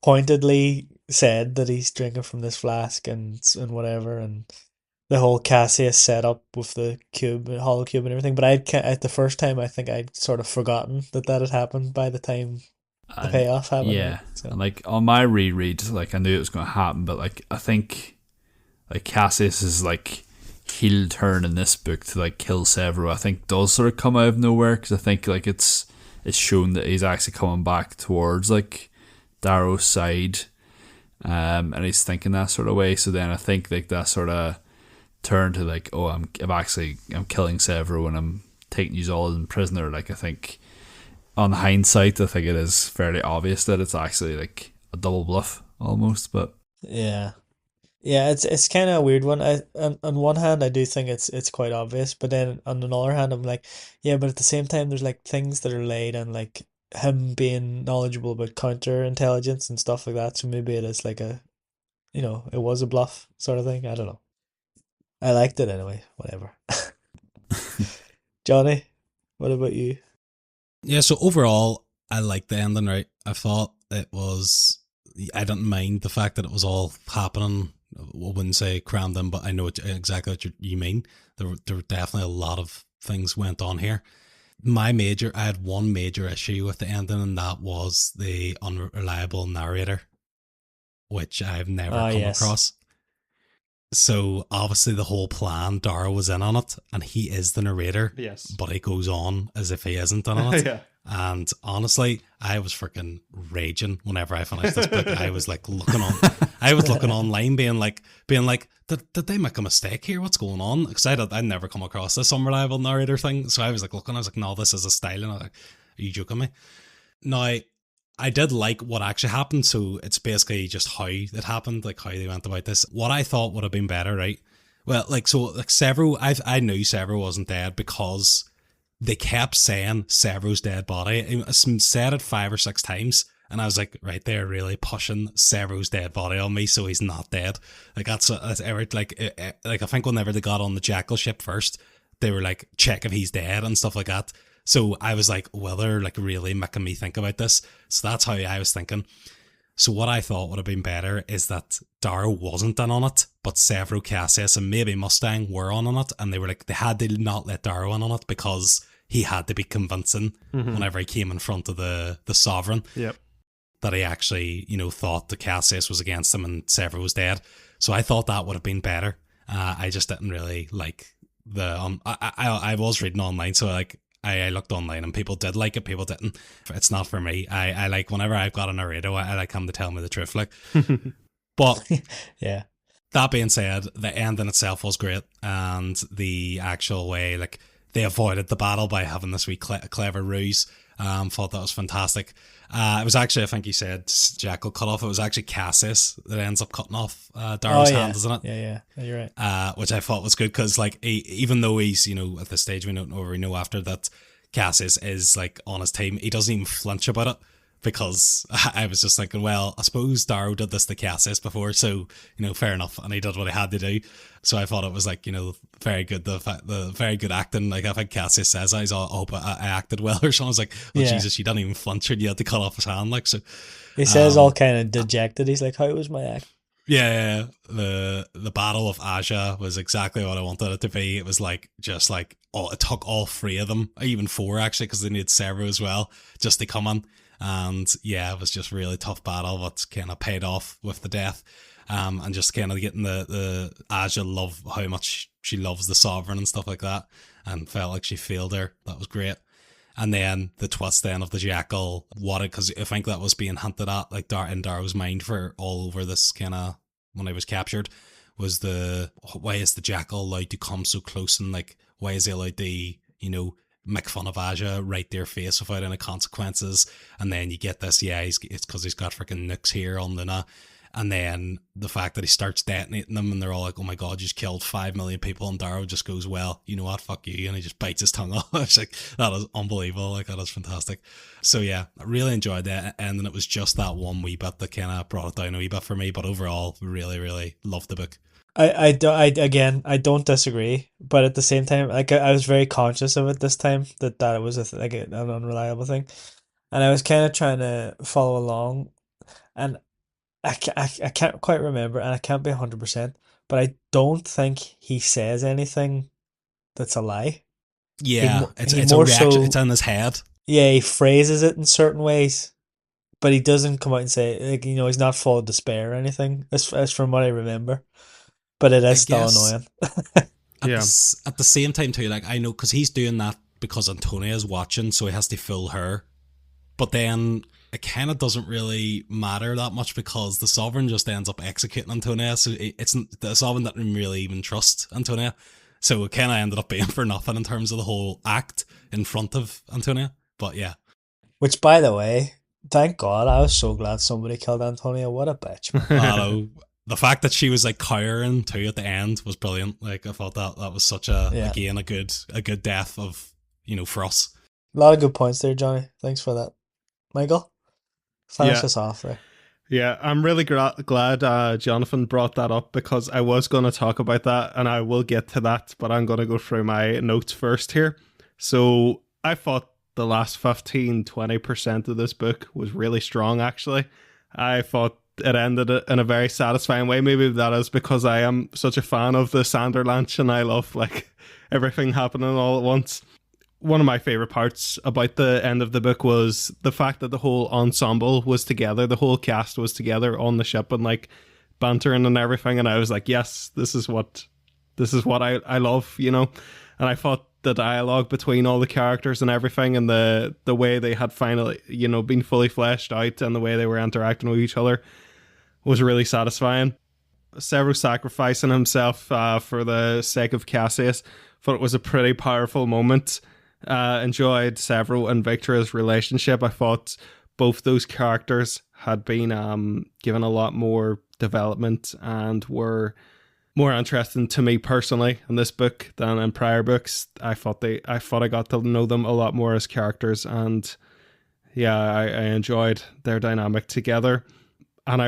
Speaker 2: pointedly said that he's drinking from this flask and whatever, and the whole Cassius setup with the cube, hollow cube, and everything. But at the first time, I think I'd sort of forgotten that that had happened by the time the
Speaker 5: And
Speaker 2: payoff happened, right?
Speaker 5: yeah,
Speaker 2: So
Speaker 5: and like on my reread, like I knew it was going to happen, but like I think like Cassius is like heel turn in this book to like kill Severo. I think does sort of come out of nowhere because I think like it's shown that he's actually coming back towards like Darrow's side, and he's thinking that sort of way. So then I think like that sort of turn to like, oh, I'm killing Severo and I'm taking you all as prisoner. Like I think on hindsight, I think it is fairly obvious that it's actually like a double bluff almost. But
Speaker 2: yeah. Yeah, it's kind of a weird one. On one hand, I do think it's quite obvious, but then on another hand, I'm like, yeah, but at the same time, there's like things that are laid and like him being knowledgeable about counterintelligence and stuff like that. So maybe it is like it was a bluff sort of thing. I don't know. I liked it anyway. Whatever. Johnny, what about you?
Speaker 3: Yeah, so overall, I liked the ending, right? I thought I didn't mind the fact that it was all happening. I wouldn't say crammed in, but I know exactly what you mean. There were definitely a lot of things went on here. I had one major issue with the ending, and that was the unreliable narrator, which I've never
Speaker 2: Ah,
Speaker 3: come
Speaker 2: yes.
Speaker 3: across. So obviously the whole plan, Dara was in on it, and he is the narrator,
Speaker 1: Yes.
Speaker 3: but he goes on as if he isn't in on it.
Speaker 1: Yeah.
Speaker 3: And honestly, I was freaking raging whenever I finished this book. I was like looking online, being like, did they make a mistake here? What's going on? Because I'd never come across this unreliable narrator thing. So I was like looking, I was like, no, this is a style. And I was like, are you joking me? Now, I did like what actually happened. So it's basically just how it happened, like how they went about this. What I thought would have been better, right? Well, Severo, I knew Severo wasn't dead because they kept saying Severo's dead body. It said it 5 or 6 times, and I was like, right, they're really pushing Severo's dead body on me, so he's not dead. Like that's ever like I think whenever they got on the Jackal ship first, they were like, check if he's dead and stuff like that. So I was like, well, they're like really making me think about this. So that's how I was thinking. So what I thought would have been better is that Darrow wasn't in on it, but Severo, Cassius, and maybe Mustang were on it, and they were like, they had to not let Darrow in on it because he had to be convincing whenever he came in front of the Sovereign
Speaker 1: Yep.
Speaker 3: that he actually, thought the Cassius was against him and Severo was dead. So I thought that would have been better. I just didn't really like I was reading online, so I looked online and people did like it, people didn't. It's not for me. I like whenever I've got a narrator, I like him to tell me the truth. Like, but
Speaker 2: Yeah.
Speaker 3: that being said, the end in itself was great, and the actual way, like, they avoided the battle by having this wee clever ruse. Thought that was fantastic. It was actually, I think he said Jackal cut off. It was actually Cassius that ends up cutting off Darrow's hand, isn't it?
Speaker 2: Yeah, you're right.
Speaker 3: Which I thought was good because, like, even though he's, at this stage we know after that Cassius is like on his team, he doesn't even flinch about it. Because I was just thinking, well, I suppose Darrow did this to Cassius before, so fair enough, and he did what he had to do. So I thought it was like very good, the very good acting. Like I think Cassius says, I hope I acted well or something. I was like, oh
Speaker 2: Yeah.
Speaker 3: Jesus, you didn't even flinch, and you had to cut off his hand, like so.
Speaker 2: He says all kind of dejected. He's like, "How was my act?"
Speaker 3: Yeah, the battle of Aja was exactly what I wanted it to be. It was like just like it took all 3 of them, even 4 actually, because they needed Severo as well, just to come in. And yeah, it was just really tough battle, but kind of paid off with the death. And just kind of getting the Aja love how much she loves the Sovereign and stuff like that, and felt like she failed her. That was great. And then the twist then of the Jackal, because I think that was being hinted at, like in Darrow's mind for all over this kind of when I was captured, was why is the Jackal allowed to come so close, and like why is he allowed to make fun of Aja right their face without any consequences? And then you get this, it's because he's got freaking nukes here on Luna. And then the fact that he starts detonating them and they're all like, oh my God, you just killed 5 million people. And Darrow just goes, well, you know what, fuck you. And he just bites his tongue off. It's like, that is unbelievable. Like, that is fantastic. So yeah, I really enjoyed that. And then it was just that one wee bit that kind of brought it down a wee bit for me. But overall, really, really loved the book.
Speaker 2: I don't disagree, but at the same time, like I was very conscious of it this time that it was like an unreliable thing, and I was kind of trying to follow along, and I can't quite remember, and I can't be 100%, but I don't think he says anything that's a lie.
Speaker 3: Yeah, it's
Speaker 2: he
Speaker 3: a
Speaker 2: more
Speaker 3: reaction.
Speaker 2: so-
Speaker 3: It's in his head.
Speaker 2: Yeah, he phrases it in certain ways, but he doesn't come out and say, like, he's not full of despair or anything. As from what I remember, but it is still
Speaker 3: guess-
Speaker 2: annoying.
Speaker 1: Yeah.
Speaker 3: At the same time too, like, I know because he's doing that because Antonia is watching, so he has to fool her. But then it kind of doesn't really matter that much because the Sovereign just ends up executing Antonia. So it's the Sovereign didn't really even trust Antonia. So it kind of ended up being for nothing in terms of the whole act in front of Antonia. But yeah,
Speaker 2: Which, by the way, thank God, I was so glad somebody killed Antonia. What a bitch, man.
Speaker 3: I know. The fact that she was like cowering too at the end was brilliant. Like, I thought that was such again a good death of, for us.
Speaker 2: A lot of good points there, Johnny. Thanks for that. Michael, finish
Speaker 1: Yeah.
Speaker 2: us off there.
Speaker 1: Yeah, I'm really glad Jonathan brought that up because I was going to talk about that and I will get to that, but I'm going to go through my notes first here. So I thought the last 15-20% of this book was really strong, actually. I thought it ended in a very satisfying way. Maybe that is because I am such a fan of the Sanderlanche and I love like everything happening all at once. One of my favorite parts about the end of the book was the fact that the whole ensemble was together, the whole cast was together on the ship and like bantering and everything. And I was like, yes, this is what I love, And I thought the dialogue between all the characters and everything and the way they had finally, been fully fleshed out and the way they were interacting with each other was really satisfying. Severus sacrificing himself for the sake of Cassius, thought it was a pretty powerful moment. Enjoyed Severus and Victoria's relationship. I thought both those characters had been given a lot more development and were more interesting to me personally in this book than in prior books. I thought I got to know them a lot more as characters, and yeah, I enjoyed their dynamic together. And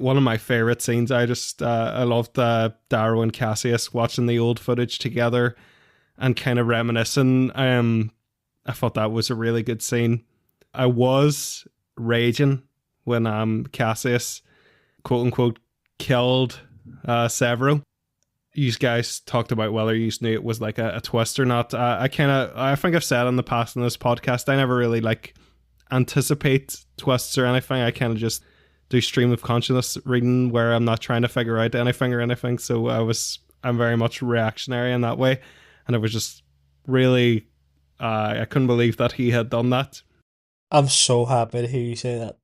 Speaker 1: one of my favorite scenes, I loved Darrow and Cassius watching the old footage together and kind of reminiscing. I thought that was a really good scene. I was raging when Cassius, quote unquote, killed Severus. You guys talked about whether you knew it was like a twist or not. I think I've said in the past in this podcast, I never really like anticipate twists or anything. I kind of just do stream of consciousness reading where I'm not trying to figure out anything or anything. So I'm very much reactionary in that way. And it was just really, I couldn't believe that he had done that.
Speaker 2: I'm so happy to hear you say that.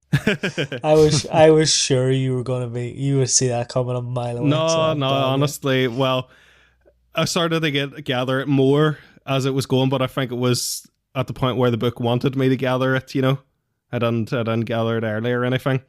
Speaker 2: I was sure you would see that coming a mile away.
Speaker 1: No,
Speaker 2: so I'm glad, yeah.
Speaker 1: honestly, well, I started to gather it more as it was going, but I think it was at the point where the book wanted me to gather it. I didn't gather it earlier or anything.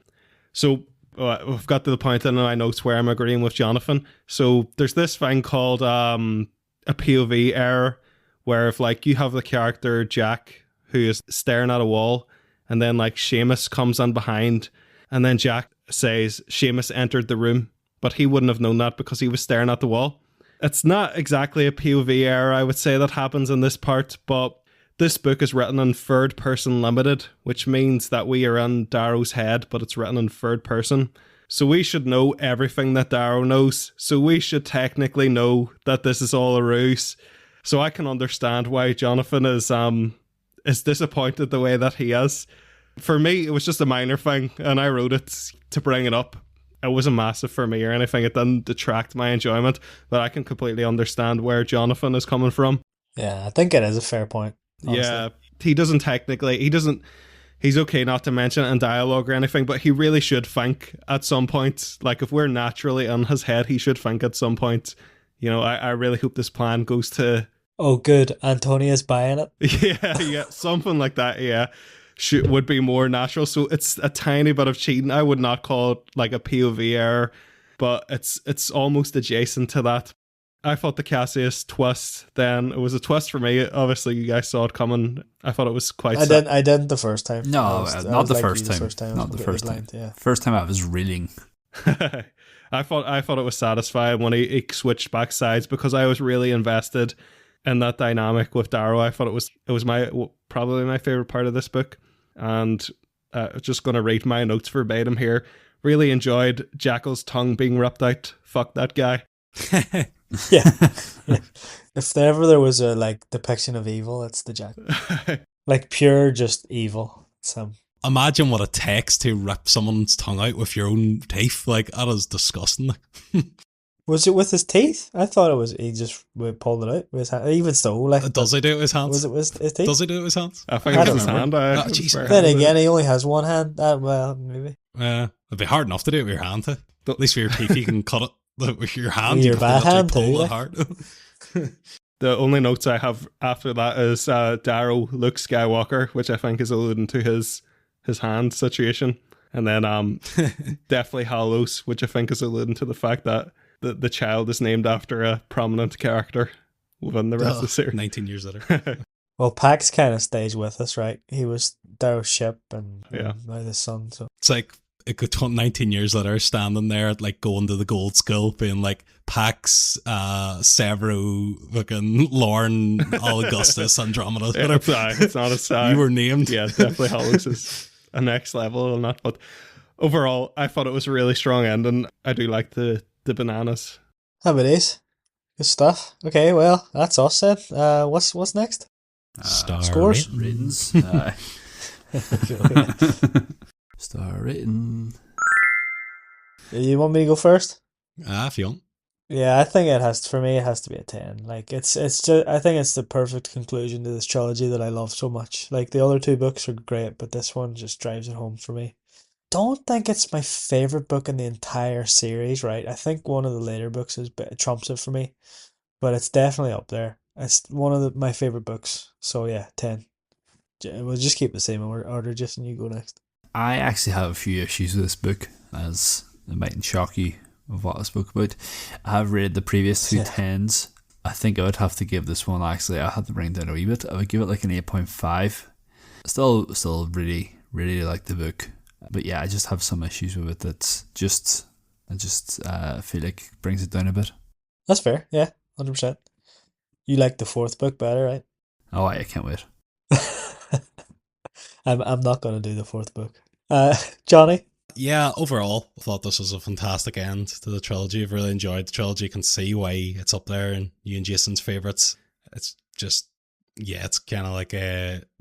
Speaker 1: So we've got to the point in my notes where I'm agreeing with Jonathan. So there's this thing called a POV error, where if like you have the character Jack who is staring at a wall, and then like Seamus comes on behind, and then Jack says Seamus entered the room, but he wouldn't have known that because he was staring at the wall. It's not exactly a POV error, I would say, that happens in this part, but this book is written in third person limited, which means that we are in Darrow's head, but it's written in third person. So we should know everything that Darrow knows. So we should technically know that this is all a ruse. So I can understand why Jonathan is disappointed the way that he is. For me, it was just a minor thing, and I wrote it to bring it up. It wasn't massive for me or anything. It didn't detract my enjoyment, but I can completely understand where Jonathan is coming from.
Speaker 2: Yeah, I think it is a fair point. Honestly.
Speaker 1: Yeah, he's okay not to mention it in dialogue or anything, but he really should think at some point. Like, if we're naturally in his head, he should think at some point, I really hope this plan goes to...
Speaker 2: Oh, good. Antonia's buying it.
Speaker 1: Yeah, something like that, yeah. would be more natural. So it's a tiny bit of cheating. I would not call it like a POV error, but it's almost adjacent to that. I thought the Cassius twist, then it was a twist for me. Obviously, you guys saw it coming. I thought it was quite.
Speaker 2: I didn't the first time.
Speaker 5: No, not the
Speaker 2: like
Speaker 5: first
Speaker 2: you
Speaker 5: time. Not the first time.
Speaker 2: Yeah.
Speaker 5: First time I was reeling.
Speaker 1: I thought it was satisfying when he switched back sides, because I was really invested in that dynamic with Darrow. I thought it was probably my favorite part of this book, and just going to read my notes verbatim here. Really enjoyed Jackal's tongue being ripped out. Fuck that guy.
Speaker 2: Yeah. If ever there was a like depiction of evil, it's the Jack. Like pure just evil.
Speaker 3: Imagine what it takes to rip someone's tongue out with your own teeth. Like, that is disgusting.
Speaker 2: Was it with his teeth? I thought it was he just pulled it out with his hand. Even so, like
Speaker 3: Does he do it with his hands?
Speaker 2: was it with his teeth?
Speaker 3: Does he do it with his hands?
Speaker 1: I think
Speaker 2: I
Speaker 1: it's
Speaker 2: don't
Speaker 1: his hand.
Speaker 3: remember. Oh, jeez.
Speaker 2: Then again, he only has one hand. Well, maybe.
Speaker 3: It'd be hard enough to do it with your hand. At least with your teeth, you can cut it. With your hand,
Speaker 2: With your
Speaker 3: you have to
Speaker 2: bad hand
Speaker 3: pull
Speaker 2: too,
Speaker 3: it hard.
Speaker 1: The only notes I have after that is Darrow, Luke Skywalker, which I think is alluding to his hand situation. And then definitely Hallows, which I think is alluding to the fact that the child is named after a prominent character within the rest of the series.
Speaker 3: 19 years later.
Speaker 2: Well, Pax kind of stays with us, right? He was Darrow's ship and
Speaker 1: Yeah.
Speaker 2: now the son. So
Speaker 3: It's like it could 19 years later, standing there, like going to the gold school, being like Pax, Severo, fucking Lorne, Augustus, Andromeda.
Speaker 1: Yeah, it's not a sign.
Speaker 3: You were named.
Speaker 1: Yeah, definitely Hallows is a next level on that. But overall, I thought it was a really strong ending. I do like the bananas.
Speaker 2: how it is. Good stuff. Okay, well, that's us then. What's next?
Speaker 3: Star
Speaker 2: Scores?
Speaker 3: rating.
Speaker 5: Ratings. Star rating.
Speaker 2: You want me to go first?
Speaker 3: If you want.
Speaker 2: Yeah, I think it has for me. It has to be a 10. Like it's just. I think it's the perfect conclusion to this trilogy that I love so much. Like the other two books are great, but this one just drives it home for me. Don't think it's my favorite book in the entire series, right? I think one of the later books trumps it for me, but it's definitely up there. It's one of my favorite books. So yeah, 10. We'll just keep the same order. Justin, you go next.
Speaker 5: I actually have a few issues with this book, as it mightn't shock you of what I spoke about. I have read the previous two
Speaker 2: Yeah.
Speaker 5: 10s. I think I would have to give this one, actually, I had to bring it down a wee bit. I would give it like an 8.5. Still really, really like the book. But yeah, I just have some issues with it that I just feel like brings it down a bit.
Speaker 2: That's fair. Yeah, 100%. You like the fourth book better, right?
Speaker 5: Oh, I can't wait.
Speaker 2: I'm not gonna do the fourth book. Johnny.
Speaker 3: Yeah, overall, I thought this was a fantastic end to the trilogy. I've really enjoyed the trilogy. You can see why it's up there and you and Jason's favourites. It's just, yeah, it's kind of like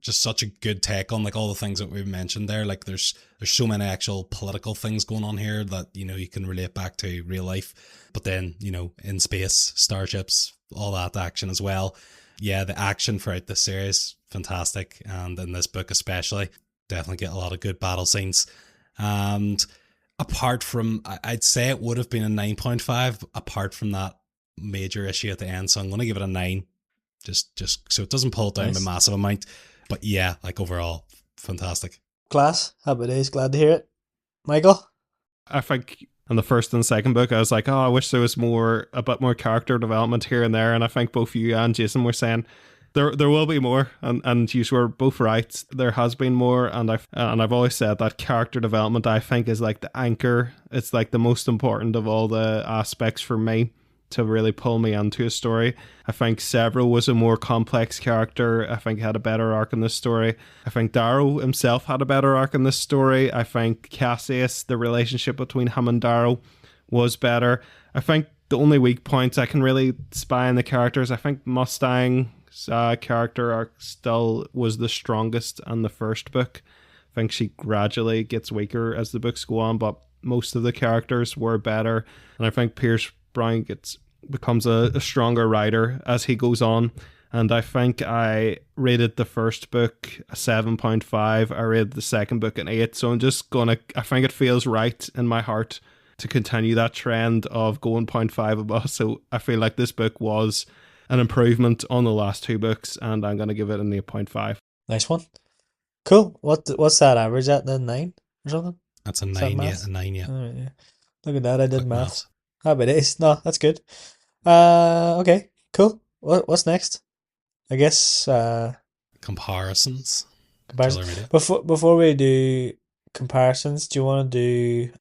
Speaker 3: just such a good take on like all the things that we've mentioned there. Like there's so many actual political things going on here that, you know, you can relate back to real life. But then, you know, in space, starships, all that action as well. Yeah, the action throughout this series, fantastic. And in this book especially, definitely get a lot of good battle scenes. And apart from, I'd say it would have been a 9.5 apart from that major issue at the end. So I'm going to give it a 9. Just so it doesn't pull it down
Speaker 2: Nice.
Speaker 3: by a massive amount. But yeah, like overall, fantastic.
Speaker 2: Class. Happy days. Glad to hear it. Michael.
Speaker 1: I think in the first and second book, I was like, oh, I wish there was a bit more character development here and there. And I think both you and Jason were saying there will be more, and you were both right. There has been more, and I've always said that character development, I think, is like the anchor. It's like the most important of all the aspects for me to really pull me into a story. I think Severo was a more complex character. I think he had a better arc in this story. I think Darrow himself had a better arc in this story. I think Cassius, the relationship between him and Darrow was better. I think the only weak points I can really spy in the characters, I think Mustang's character arc still was the strongest in the first book. I think she gradually gets weaker as the books go on, but most of the characters were better. And I think Pierce Brown becomes a stronger writer as he goes on. And I think I rated the first book a 7.5. I rated the second book an 8. So I think it feels right in my heart to continue that trend of going 0.5 above. So I feel like this book was an improvement on the last two books, and I'm going to give it an 8.5.
Speaker 2: Nice one. Cool. What's that average at then? 9 or something?
Speaker 3: That's a
Speaker 2: Is that
Speaker 3: 9, yeah,
Speaker 2: maths?
Speaker 3: a 9, yeah.
Speaker 2: Alright, yeah. Look at that, I did
Speaker 3: Quick
Speaker 2: maths.
Speaker 3: maths.
Speaker 2: Happy days. No, that's good. Okay, cool. What's next? I guess
Speaker 3: Comparisons.
Speaker 2: comparison.
Speaker 3: Killer Media.
Speaker 2: Before we do comparisons, do you want to do?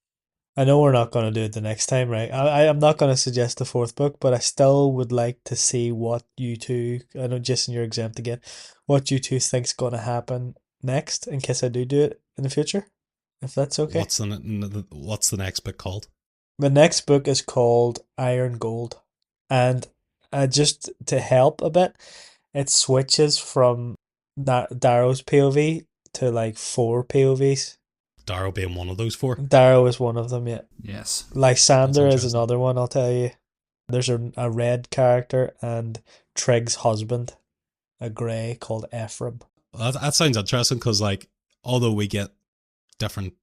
Speaker 2: I know we're not going to do it the next time, right? I'm not going to suggest the fourth book, but I still would like to see what you two. I know Jason, you're exempt again. What you two think's going to happen next, in case I do it in the future, if that's okay.
Speaker 3: What's the next book called?
Speaker 2: The next book is called Iron Gold, and just to help a bit, it switches from Darrow's POV to like 4 POVs.
Speaker 3: Darrow being one of those 4.
Speaker 2: Darrow is one of them, yeah.
Speaker 5: Yes.
Speaker 2: Lysander is
Speaker 3: interesting.
Speaker 2: another one, I'll tell you. There's a red character and Trigg's husband, a grey called Ephraim.
Speaker 3: That sounds interesting because, like, although we get different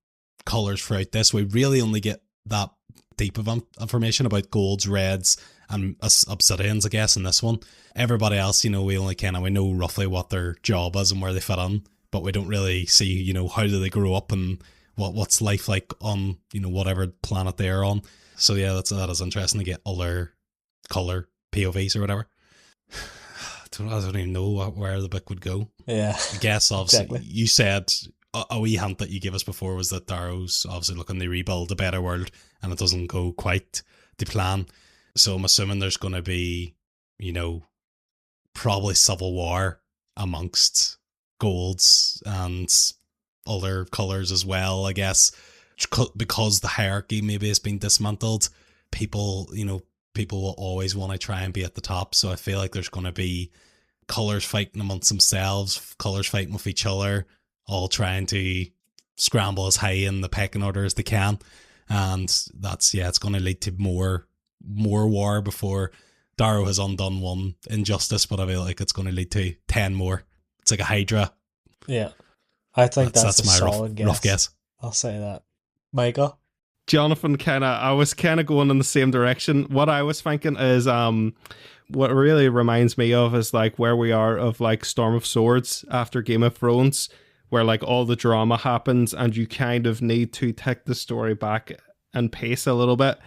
Speaker 3: colors throughout this, we really only get that deep of information about golds, reds, and obsidians, I guess, in this one. Everybody else, we only we know roughly what their job is and where they fit in, but we don't really see, how do they grow up and what's life like on, whatever planet they're on. So yeah, that is interesting to get other color POVs or whatever. I don't even know where the book would go.
Speaker 2: Yeah.
Speaker 3: I guess obviously
Speaker 2: Exactly.
Speaker 3: you said a wee hint that you gave us before was that Darrow's obviously looking to rebuild a better world and it doesn't go quite to plan. So I'm assuming there's going to be, probably civil war amongst golds and other colours as well, I guess, because the hierarchy maybe has been dismantled. People will always want to try and be at the top. So I feel like there's going to be colours fighting amongst themselves, colours fighting with each other, all trying to scramble as high in the pecking order as they can. And that's, it's going to lead to more war before Darrow has undone one injustice, but I feel like it's going to lead to 10 more. It's like a Hydra.
Speaker 2: Yeah. I think that's a
Speaker 3: my
Speaker 2: solid
Speaker 3: rough guess.
Speaker 2: I'll say that. Michael?
Speaker 1: Jonathan, I was kind of going in the same direction. What I was thinking is, what really reminds me of is like where we are of like Storm of Swords after Game of Thrones, where like all the drama happens and you kind of need to take the story back and pace a little bit,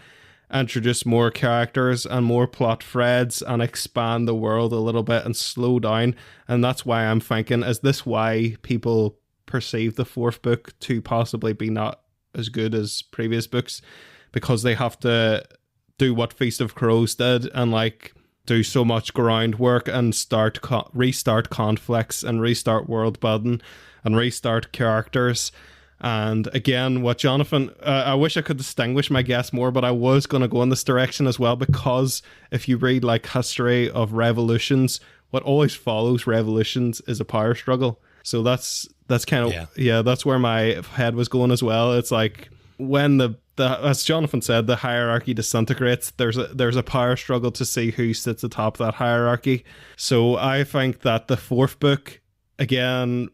Speaker 1: introduce more characters and more plot threads and expand the world a little bit and slow down. And that's why I'm thinking, is this why people perceive the fourth book to possibly be not as good as previous books? Because they have to do what Feast of Crows did and like do so much groundwork and restart conflicts and restart world building and restart characters. And again, what Jonathan, I wish I could distinguish my guess more, but I was going to go in this direction as well, because if you read like history of revolutions, what always follows revolutions is a power struggle. So that's kind of, that's where my head was going as well. It's like when the as Jonathan said, the hierarchy disintegrates, there's a power struggle to see who sits atop that hierarchy. So I think that the fourth book, again,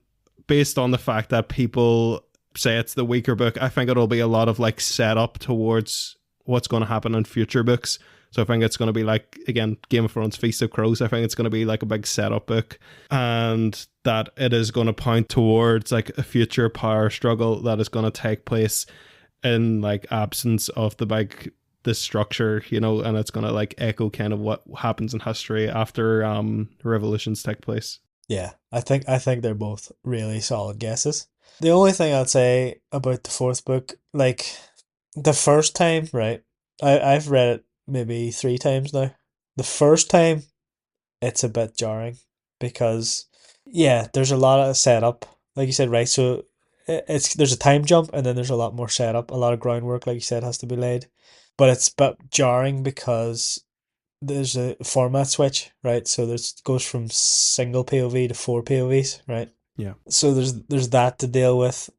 Speaker 1: based on the fact that people say it's the weaker book, I think it'll be a lot of like setup towards what's going to happen in future books. So I think it's going to be like, again, Game of Thrones, Feast of Crows. I think it's going to be like a big setup book, and that it is going to point towards like a future power struggle that is going to take place in like absence of the structure, and it's going to like echo kind of what happens in history after revolutions take place.
Speaker 2: Yeah, I think they're both really solid guesses. The only thing I'd say about the fourth book, like the first time, right? I've read it maybe 3 times now. The first time, it's a bit jarring because, there's a lot of setup, like you said, right? So there's a time jump and then there's a lot more setup, a lot of groundwork, like you said, has to be laid. But it's a bit jarring because there's a format switch, right? So goes from single POV to 4 POVs, right?
Speaker 1: Yeah.
Speaker 2: So there's that to deal with,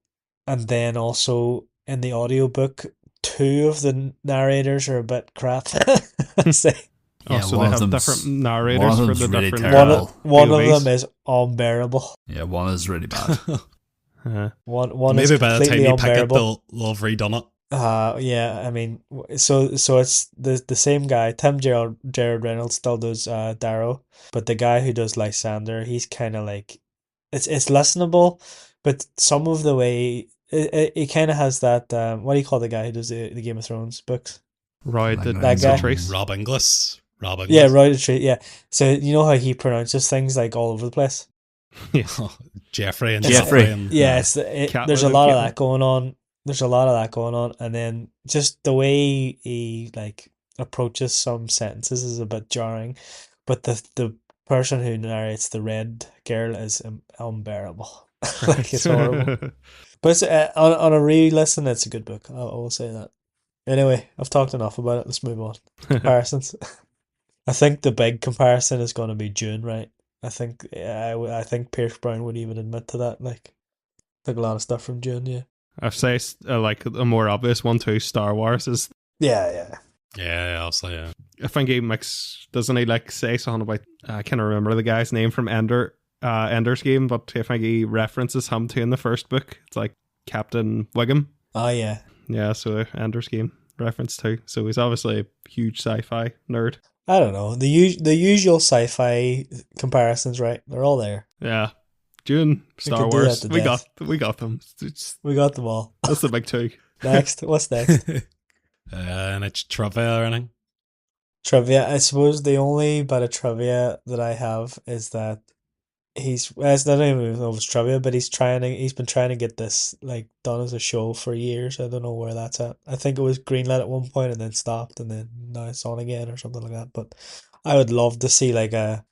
Speaker 2: and then also in the audiobook, 2 of the narrators are a bit crap. Say.
Speaker 1: So they have different narrators for the
Speaker 5: really
Speaker 1: different
Speaker 5: terrible.
Speaker 2: One of
Speaker 1: POVs.
Speaker 2: them is unbearable.
Speaker 5: Yeah, one is really bad.
Speaker 2: One
Speaker 3: Maybe
Speaker 2: is
Speaker 3: by the time
Speaker 2: completely
Speaker 3: you pick it,
Speaker 2: unbearable.
Speaker 3: they'll have redone it.
Speaker 2: I mean, so it's the same guy. Jared Reynolds still does Darrow, but the guy who does Lysander, he's kind of like, it's listenable, but some of the way it kind of has that what do you call the guy who does the Game of Thrones books?
Speaker 1: Right,
Speaker 5: Like
Speaker 2: that guy.
Speaker 1: Trace.
Speaker 3: Rob Inglis. Rob Inglis.
Speaker 2: Yeah, Roy the Tree. Yeah. So you know how he pronounces things like all over the place.
Speaker 3: Jeffrey and
Speaker 5: Jeffrey.
Speaker 3: Jeffrey and
Speaker 2: Yeah, there's a
Speaker 1: Catelyn,
Speaker 2: lot of
Speaker 1: Catelyn.
Speaker 2: that going on. There's a lot of that going on, and then just the way he like approaches some sentences is a bit jarring, but the person who narrates the red girl is unbearable. Like it's horrible. But it's, on a re-listen, it's a good book. I will say that. Anyway, I've talked enough about it. Let's move on. Comparisons. I think the big comparison is going to be Dune, right? I think I think Pierce Brown would even admit to that. Like a lot of stuff from Dune, yeah.
Speaker 1: I'd say like a more obvious one too. Star Wars is.
Speaker 2: Yeah.
Speaker 3: yeah, obviously, yeah.
Speaker 1: I think he doesn't he like say something about I can't remember the guy's name from Ender's Game, but I think he references him too in the first book. It's like Captain Wiggum.
Speaker 2: Oh yeah.
Speaker 1: Yeah, so Ender's Game reference too. So he's obviously a huge sci-fi nerd.
Speaker 2: I don't know. The usual sci-fi comparisons, right? They're all there.
Speaker 1: Yeah. Dune,
Speaker 2: We
Speaker 1: Star
Speaker 2: could do that
Speaker 1: Wars.
Speaker 2: to
Speaker 1: We
Speaker 2: death.
Speaker 1: got them.
Speaker 2: We got them all.
Speaker 1: That's the big two.
Speaker 2: Next, what's next?
Speaker 3: And it's trivia or anything.
Speaker 2: Trivia. I suppose the only bit of trivia that I have is that it's not even know if it's trivia, but he's been trying to get this like done as a show for years. I don't know where that's at. I think it was greenlit at one point and then stopped and then now it's on again or something like that. But I would love to see like I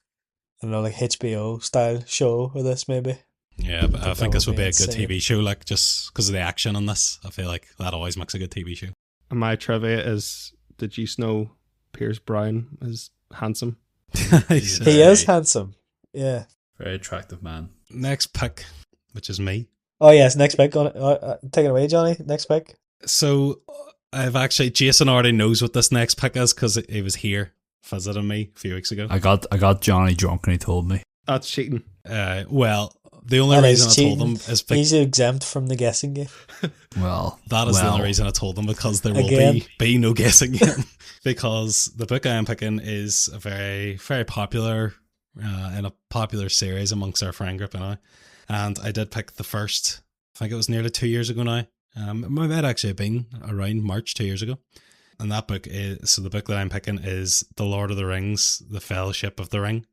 Speaker 2: don't know, like HBO style show of this maybe.
Speaker 3: Yeah, but I
Speaker 2: That
Speaker 3: think this
Speaker 2: would
Speaker 3: would
Speaker 2: be
Speaker 3: be a good
Speaker 2: insane.
Speaker 3: TV show, like just because of the action on this. I feel like that always makes a good TV show.
Speaker 1: And my trivia is: did you know Pierce Brown is handsome?
Speaker 2: He is handsome. Yeah.
Speaker 5: Very attractive man.
Speaker 3: Next pick, which is me.
Speaker 2: Oh yes, next pick on it. Take it away, Johnny. Next pick.
Speaker 3: So I've actually Jason already knows what this next pick is because he was here visiting me a few weeks ago.
Speaker 5: I got Johnny drunk and he told me.
Speaker 1: That's cheating.
Speaker 3: Well, the only
Speaker 2: That
Speaker 3: reason
Speaker 2: is
Speaker 3: I told
Speaker 2: cheating.
Speaker 3: them is
Speaker 2: He's exempt from the guessing game.
Speaker 5: Well,
Speaker 3: that is the only reason I told them because there will
Speaker 2: Again.
Speaker 3: be no guessing game because the book I am picking is a very very popular in a popular series amongst our friend group and I did pick the first. I think it was nearly 2 years ago now. It might actually have been around March 2 years ago. And that book is the book that I'm picking is The Lord of the Rings: The Fellowship of the Ring,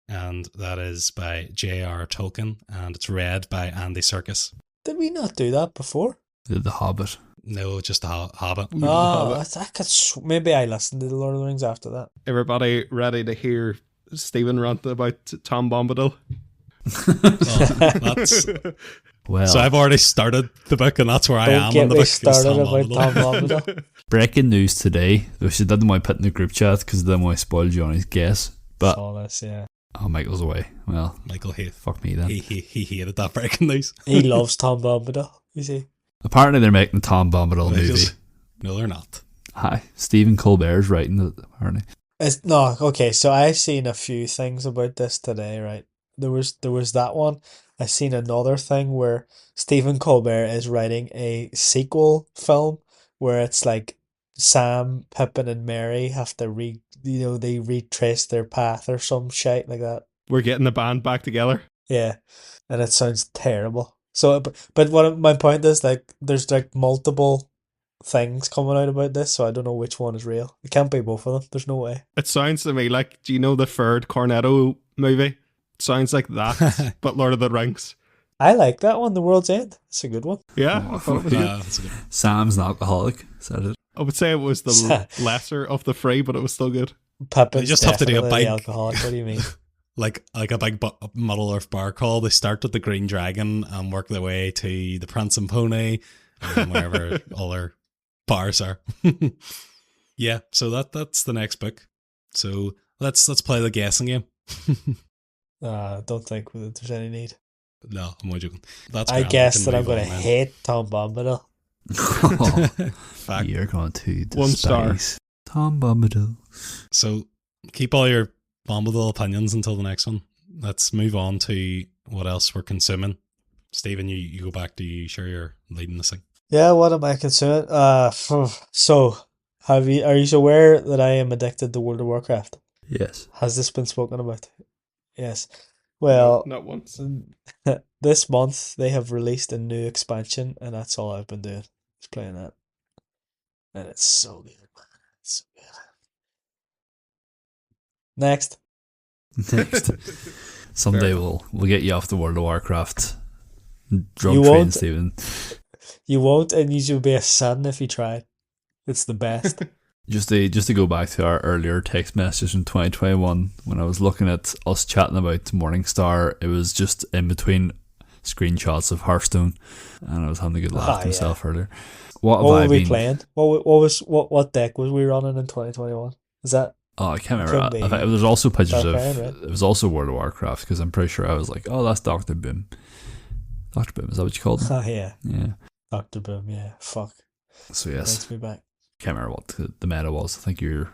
Speaker 3: and that is by J.R. Tolkien, and it's read by Andy Serkis.
Speaker 2: Did we not do that before?
Speaker 5: The Hobbit.
Speaker 3: No, just a Hobbit.
Speaker 2: Oh, maybe I listened to the Lord of the Rings after that.
Speaker 1: Everybody ready to hear Stephen rant about Tom Bombadil?
Speaker 3: That's
Speaker 5: Well,
Speaker 3: so I've already started the book, and that's where I
Speaker 2: Don't
Speaker 3: am
Speaker 2: get
Speaker 3: on the
Speaker 2: me
Speaker 3: book. is
Speaker 2: started
Speaker 3: Tom
Speaker 2: about
Speaker 3: Bombadil.
Speaker 2: Tom Bombadil.
Speaker 5: breaking news today, which I didn't want to put in the group chat because then I spoiled Johnny's guess. But
Speaker 2: Saw this, yeah.
Speaker 5: oh, Michael's away. Well,
Speaker 3: Michael Heath.
Speaker 5: fuck me then.
Speaker 3: He hated that breaking news.
Speaker 2: He loves Tom Bombadil. You see,
Speaker 5: Apparently, they're making a Tom Bombadil
Speaker 3: They
Speaker 5: movie.
Speaker 3: just- No, they're not.
Speaker 5: Hi, Stephen Colbert's writing it. Apparently,
Speaker 2: it's no okay. So I seen a few things about this today. Right, there was that one. I seen another thing where Stephen Colbert is writing a sequel film where it's like Sam, Pippin, and Mary have to they retrace their path or some shit like that.
Speaker 1: We're getting the band back together.
Speaker 2: Yeah, and it sounds terrible. So, but my point is like there's like multiple things coming out about this, so I don't know which one is real. It can't be both of them. There's no way.
Speaker 1: It sounds to me like, do you know the third Cornetto movie? It sounds like that, but Lord of the Rings.
Speaker 2: I like that one, The World's End. It's a good one.
Speaker 1: Yeah, I thought it was good.
Speaker 3: That's a good.
Speaker 5: Sam's an alcoholic. Said it.
Speaker 1: I would say it was the lesser of the three, but it was still good.
Speaker 2: Pippin's
Speaker 3: They just have to do a
Speaker 2: definitely the
Speaker 3: bike.
Speaker 2: alcoholic. What do you mean?
Speaker 3: Like a big Middle Earth bar crawl. They start with the Green Dragon and work their way to the Prince and Pony and wherever all their bars are. Yeah, so that's the next book. So let's play the guessing game.
Speaker 2: Don't think that there's any need.
Speaker 3: No, I'm only joking. That's
Speaker 2: I
Speaker 3: grand. We
Speaker 2: guess
Speaker 3: can
Speaker 2: that I'm
Speaker 3: move
Speaker 2: going
Speaker 3: on
Speaker 2: to
Speaker 3: then.
Speaker 2: hate Tom Bombadil.
Speaker 3: Fact.
Speaker 5: You're going to
Speaker 1: One star.
Speaker 5: despise Tom Bombadil.
Speaker 3: So keep all your Bombadil opinions until the next one. Let's move on to what else we're consuming. Stephen, you go back. Do you sure you're leading this thing?
Speaker 2: Yeah, what am I concerned? So are you aware that I am addicted to World of Warcraft?
Speaker 5: Yes.
Speaker 2: Has this been spoken about? Yes. Well,
Speaker 1: not once.
Speaker 2: this month they have released a new expansion, and that's all I've been doing. Just playing that. And it's so good, man. It's so good. Next.
Speaker 5: Next. Someday we'll get you off the World of Warcraft drug
Speaker 2: You
Speaker 5: train,
Speaker 2: won't.
Speaker 5: Stephen.
Speaker 2: You won't, and you should be a son if you tried. It's the best.
Speaker 5: Just to go back to our earlier text messages from 2021, when I was looking at us chatting about Morningstar, it was just in between screenshots of Hearthstone, and I was having a good laugh
Speaker 2: Ah,
Speaker 5: to myself
Speaker 2: yeah.
Speaker 5: earlier. What have
Speaker 2: What
Speaker 5: I
Speaker 2: were we
Speaker 5: been?
Speaker 2: playing? What deck was we running in 2021? Is that
Speaker 5: Oh, I can't
Speaker 2: Could
Speaker 5: remember.
Speaker 2: be
Speaker 5: I think it was also pictures
Speaker 2: Dark
Speaker 5: of.
Speaker 2: Iron, right?
Speaker 5: It was also World of Warcraft, because I'm pretty sure I was like, oh, that's Doctor Boom. Doctor Boom, is that what you called him?
Speaker 2: Oh yeah,
Speaker 5: Yeah.
Speaker 2: Dr. Boom, yeah. Fuck.
Speaker 5: So yes,
Speaker 2: Takes me back.
Speaker 5: can't remember what the meta was. I think you're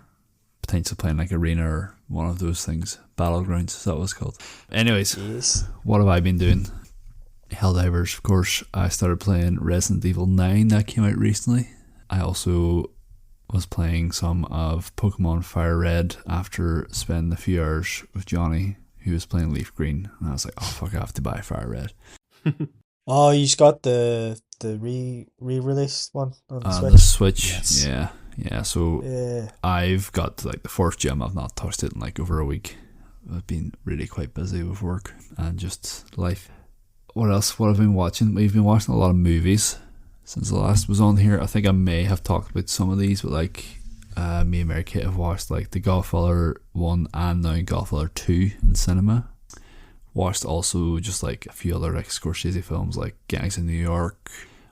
Speaker 5: potentially playing like Arena or one of those things. Battlegrounds, is that what it's called? Anyways,
Speaker 2: Jeez.
Speaker 5: what have I been doing? Helldivers, of course. I started playing Resident Evil 9 that came out recently. I also was playing some of Pokemon Fire Red after spending a few hours with Johnny, who was playing Leaf Green, and I was like, oh fuck, I have to buy Fire Red.
Speaker 2: Oh, you just got the re-released one on the
Speaker 5: The
Speaker 2: Switch.
Speaker 5: Switch,
Speaker 3: Yes.
Speaker 5: yeah. So
Speaker 2: Yeah.
Speaker 5: I've got like the fourth gym. I've not touched it in like over a week. I've been really quite busy with work and just life. What else? What have I been watching? We've been watching a lot of movies since the last was on here. I think I may have talked about some of these, but like me and Mary Kate have watched like The Godfather 1 and now Godfather 2 in cinema. Watched also just like a few other like Scorsese films like Gangs in New York,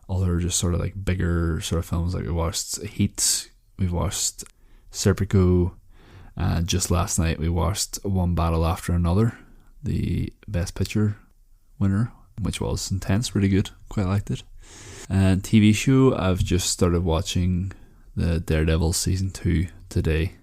Speaker 5: other just sort of like bigger sort of films. Like we watched Heat, we watched Serpico, and just last night we watched One Battle After Another, the Best Picture winner, which was intense, really good, quite liked it. And TV show, I've just started watching the Daredevil season 2 today,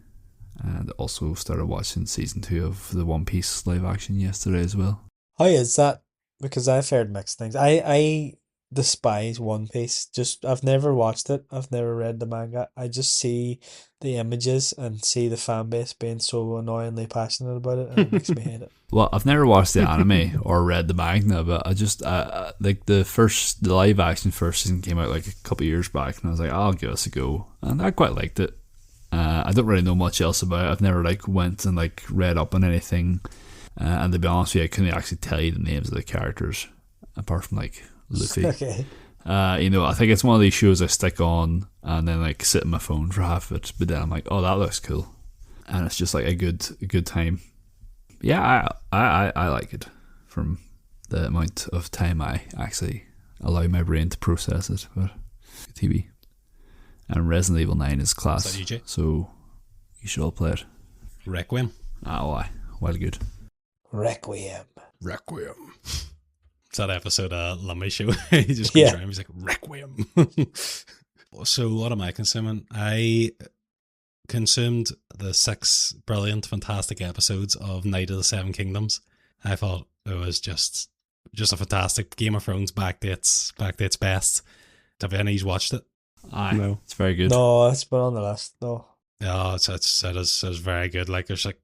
Speaker 5: and also started watching season 2 of the One Piece live action yesterday as well.
Speaker 2: How is that? Because I've heard mixed things. I despise One Piece. Just I've never watched it. I've never read the manga. I just see the images and see the fan base being so annoyingly passionate about it, and it makes me hate it.
Speaker 5: Well, I've never watched the anime or read the manga, but I just like the live action first season came out like a couple of years back, and I was like, I'll give this a go, and I quite liked it. I don't really know much else about it. I've never like went and like read up on anything, and to be honest with you, I couldn't actually tell you the names of the characters apart from like Luffy.
Speaker 2: Okay.
Speaker 5: I think it's one of these shows I stick on and then like sit on my phone for half of it, but then I'm like, oh, that looks cool, and it's just like a good time. Yeah, I like it from the amount of time I actually allow my brain to process it. But TV. And Resident Evil 9 is class.
Speaker 3: Is that you, Jay?
Speaker 5: So you should all play it.
Speaker 3: Requiem.
Speaker 5: Why? Well, good.
Speaker 2: Requiem.
Speaker 3: Requiem. It's that episode of Lummy Show. He just goes
Speaker 2: Yeah.
Speaker 3: around, he's like, Requiem. So what am I consuming? I consumed the 6 brilliant, fantastic episodes of Night of the Seven Kingdoms. I thought it was just a fantastic Game of Thrones back to its best. Have any of you watched it?
Speaker 5: Aye,
Speaker 1: No.
Speaker 5: it's very good.
Speaker 2: No, it's been on the list. No.
Speaker 3: Yeah, it is very good. Like there's like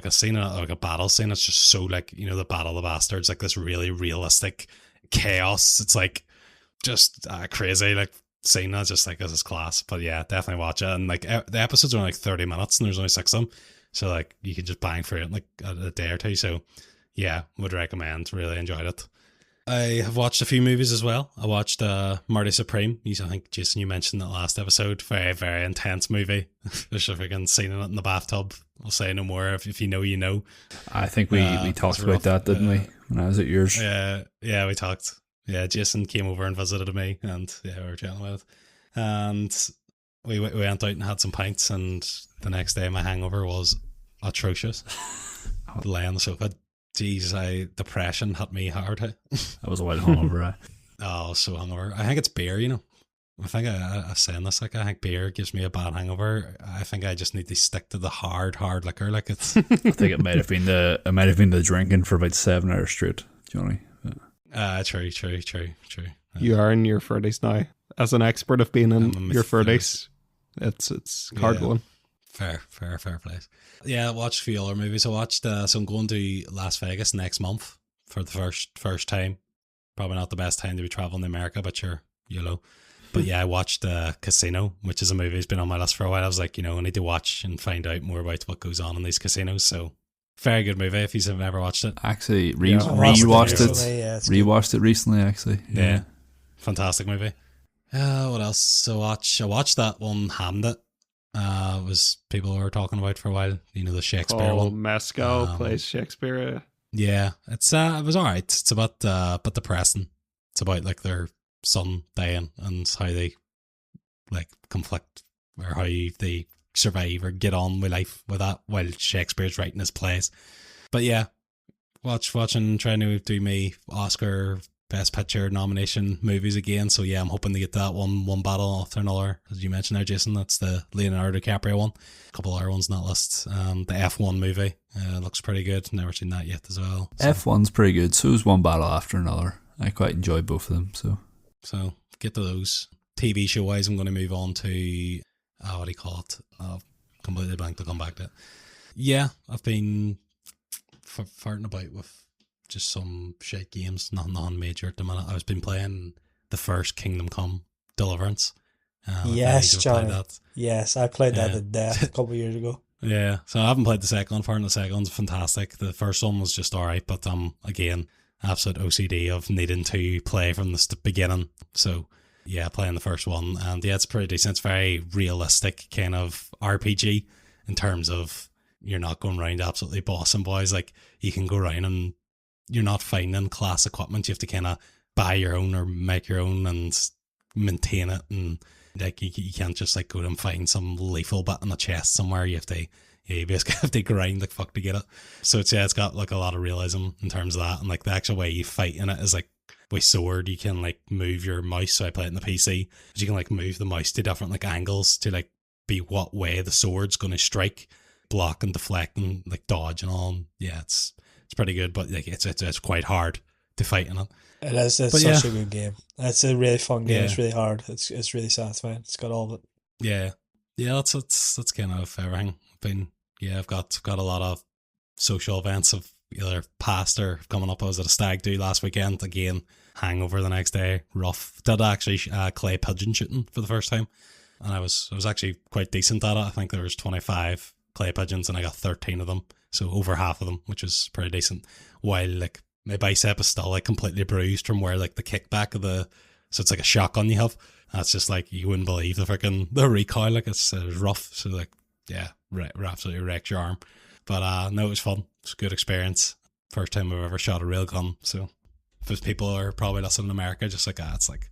Speaker 3: a scene, like a battle scene. It's just so like the Battle of the Bastards, like this really realistic chaos. It's like just crazy like scene. That's just like this is class. But yeah, definitely watch it. And like the episodes are like 30 minutes, and there's only 6 of them, so like you can just bang through it in like a day or two. So yeah, would recommend. Really enjoyed it. I have watched a few movies as well. I watched Marty Supreme. I think, Jason, you mentioned that last episode. Very, very intense movie. There's a freaking scene in it in the bathtub. I'll say no more. If you know, you know.
Speaker 5: I think we talked
Speaker 3: it's
Speaker 5: about
Speaker 3: rough.
Speaker 5: that, didn't we? When I was at yours.
Speaker 3: Yeah, we talked. Yeah, Jason came over and visited me, and yeah, we were chatting about it. And we went out and had some pints, and the next day my hangover was atrocious. I lay on the sofa. Jeez, depression hit me hard.
Speaker 5: I was a while hungover.
Speaker 3: Oh, so hungover. I think it's beer, I think I've said this, like I think beer gives me a bad hangover. I think I just need to stick to the hard liquor. Like it's
Speaker 5: I think it might have been the drinking for about 7 hours straight, Johnny.
Speaker 3: true.
Speaker 1: You are in your 30s now. As an expert of being in
Speaker 3: I'm in my
Speaker 1: your 30s, it's hard going.
Speaker 3: Fair place. Yeah, I watched a few other movies. I watched, so I'm going to Las Vegas next month for the first time. Probably not the best time to be traveling to America, but sure, YOLO. But yeah, I watched Casino, which is a movie that's been on my list for a while. I was like, I need to watch and find out more about what goes on in these casinos. So, very good movie if you've never watched it.
Speaker 5: Actually,
Speaker 1: Yeah,
Speaker 5: rewatched it.
Speaker 2: recently, yeah, it's good.
Speaker 5: Rewatched it recently, actually.
Speaker 3: Yeah. Fantastic movie. What else? I watched that one, Hamnet. Was people were talking about for a while. The Shakespeare
Speaker 1: Paul
Speaker 3: one.
Speaker 1: Mescal plays Shakespeare.
Speaker 3: Yeah, it was alright. It's about but depressing. It's about like their son dying and how they like conflict or how they survive or get on with life with that while Shakespeare's writing his plays. But yeah, watching trying to do me Oscar Best Picture nomination movies again. So yeah, I'm hoping to get that one battle after another. As you mentioned there, Jason, that's the Leonardo DiCaprio one. A couple other ones on that list. The F1 movie looks pretty good. Never seen that yet as well. So,
Speaker 5: F1's pretty good. So is one battle after another. I quite enjoy both of them.
Speaker 3: So get to those. TV show wise, I'm going to move on to what do you call it? Completely blank to come back to it. Yeah, I've been farting about with just some shit games, nothing major at the minute. I've been playing the first Kingdom Come Deliverance.
Speaker 2: Yes, Johnny.
Speaker 3: That.
Speaker 2: Yes, I played that
Speaker 3: Yeah.
Speaker 2: to death a couple of years ago.
Speaker 3: Yeah, so I haven't played the second one. Farting the second one's fantastic. The first one was just alright, but again, absolute OCD of needing to play from the beginning. So yeah, playing the first one, and yeah, it's pretty decent. It's very realistic kind of RPG in terms of you're not going around absolutely bossing boys. Like you can go around and you're not finding class equipment. You have to kind of buy your own or make your own and maintain it. And like you can't just like go and find some lethal bit in the chest somewhere. You basically have to grind like fuck to get it. So it's got like a lot of realism in terms of that, and like the actual way you fight in it is like with sword. You can like move your mouse. So I play it in the PC, but you can like move the mouse to different like angles to like be what way the sword's going to strike, block and deflect and like dodge and all. And yeah, it's pretty good, but like it's quite hard to fight in it.
Speaker 2: It is. It's
Speaker 3: But
Speaker 2: such
Speaker 3: yeah.
Speaker 2: a good game. It's a really fun game.
Speaker 3: Yeah.
Speaker 2: It's really hard. It's really satisfying. It's got all of it.
Speaker 3: Yeah, that's kind of everything. I've got a lot of social events of either past or coming up. I was at a stag do last weekend. Again, hangover the next day. Rough. Did actually clay pigeon shooting for the first time, and I was actually quite decent at it. I think there was 25 clay pigeons, and I got 13 of them, so over half of them, which was pretty decent. While like my bicep is still like completely bruised from where like the kickback of so it's like a shotgun you have. That's just like you wouldn't believe the recoil. Like it's rough. So like yeah, absolutely wrecked your arm. But no, it was fun. It's a good experience. First time I've ever shot a real gun. So if those people are probably listening in America, just like it's like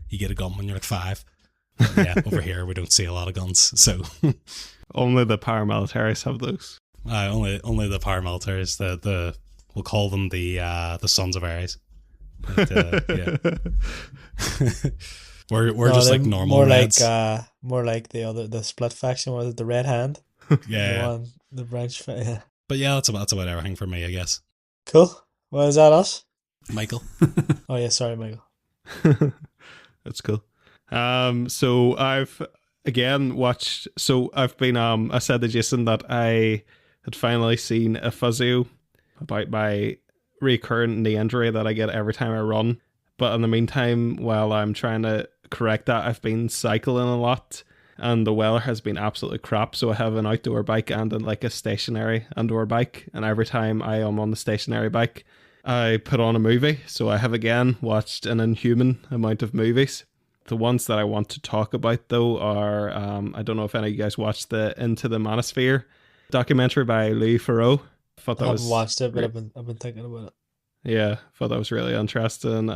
Speaker 3: you get a gun when you're like 5. But yeah, over here we don't see a lot of guns. So
Speaker 1: Only the paramilitaries have those.
Speaker 3: only the paramilitaries. The we'll call them the Sons of Ares. But, yeah. we're
Speaker 2: No,
Speaker 3: just
Speaker 2: they're
Speaker 3: like normal reds.
Speaker 2: more like the split faction with the red hand.
Speaker 3: Yeah.
Speaker 2: The branch. Yeah.
Speaker 3: But yeah, that's about everything for me, I guess.
Speaker 2: Cool. Well, is that us?
Speaker 3: Michael.
Speaker 2: Oh yeah, sorry, Michael.
Speaker 1: That's cool. So I've again watched. So I've been. I said to Jason that I had finally seen a physio about my recurrent knee injury that I get every time I run. But in the meantime, while I'm trying to correct that, I've been cycling a lot, and the weather has been absolutely crap. So I have an outdoor bike and like a stationary indoor bike, and every time I am on the stationary bike, I put on a movie. So I have again watched an inhuman amount of movies. The ones that I want to talk about though are I don't know if any of you guys watched the Into the Manosphere documentary by Louis Theroux. I thought
Speaker 2: I
Speaker 1: that
Speaker 2: haven't
Speaker 1: was
Speaker 2: watched it, but I've been thinking about it.
Speaker 1: yeah, I thought that was really interesting.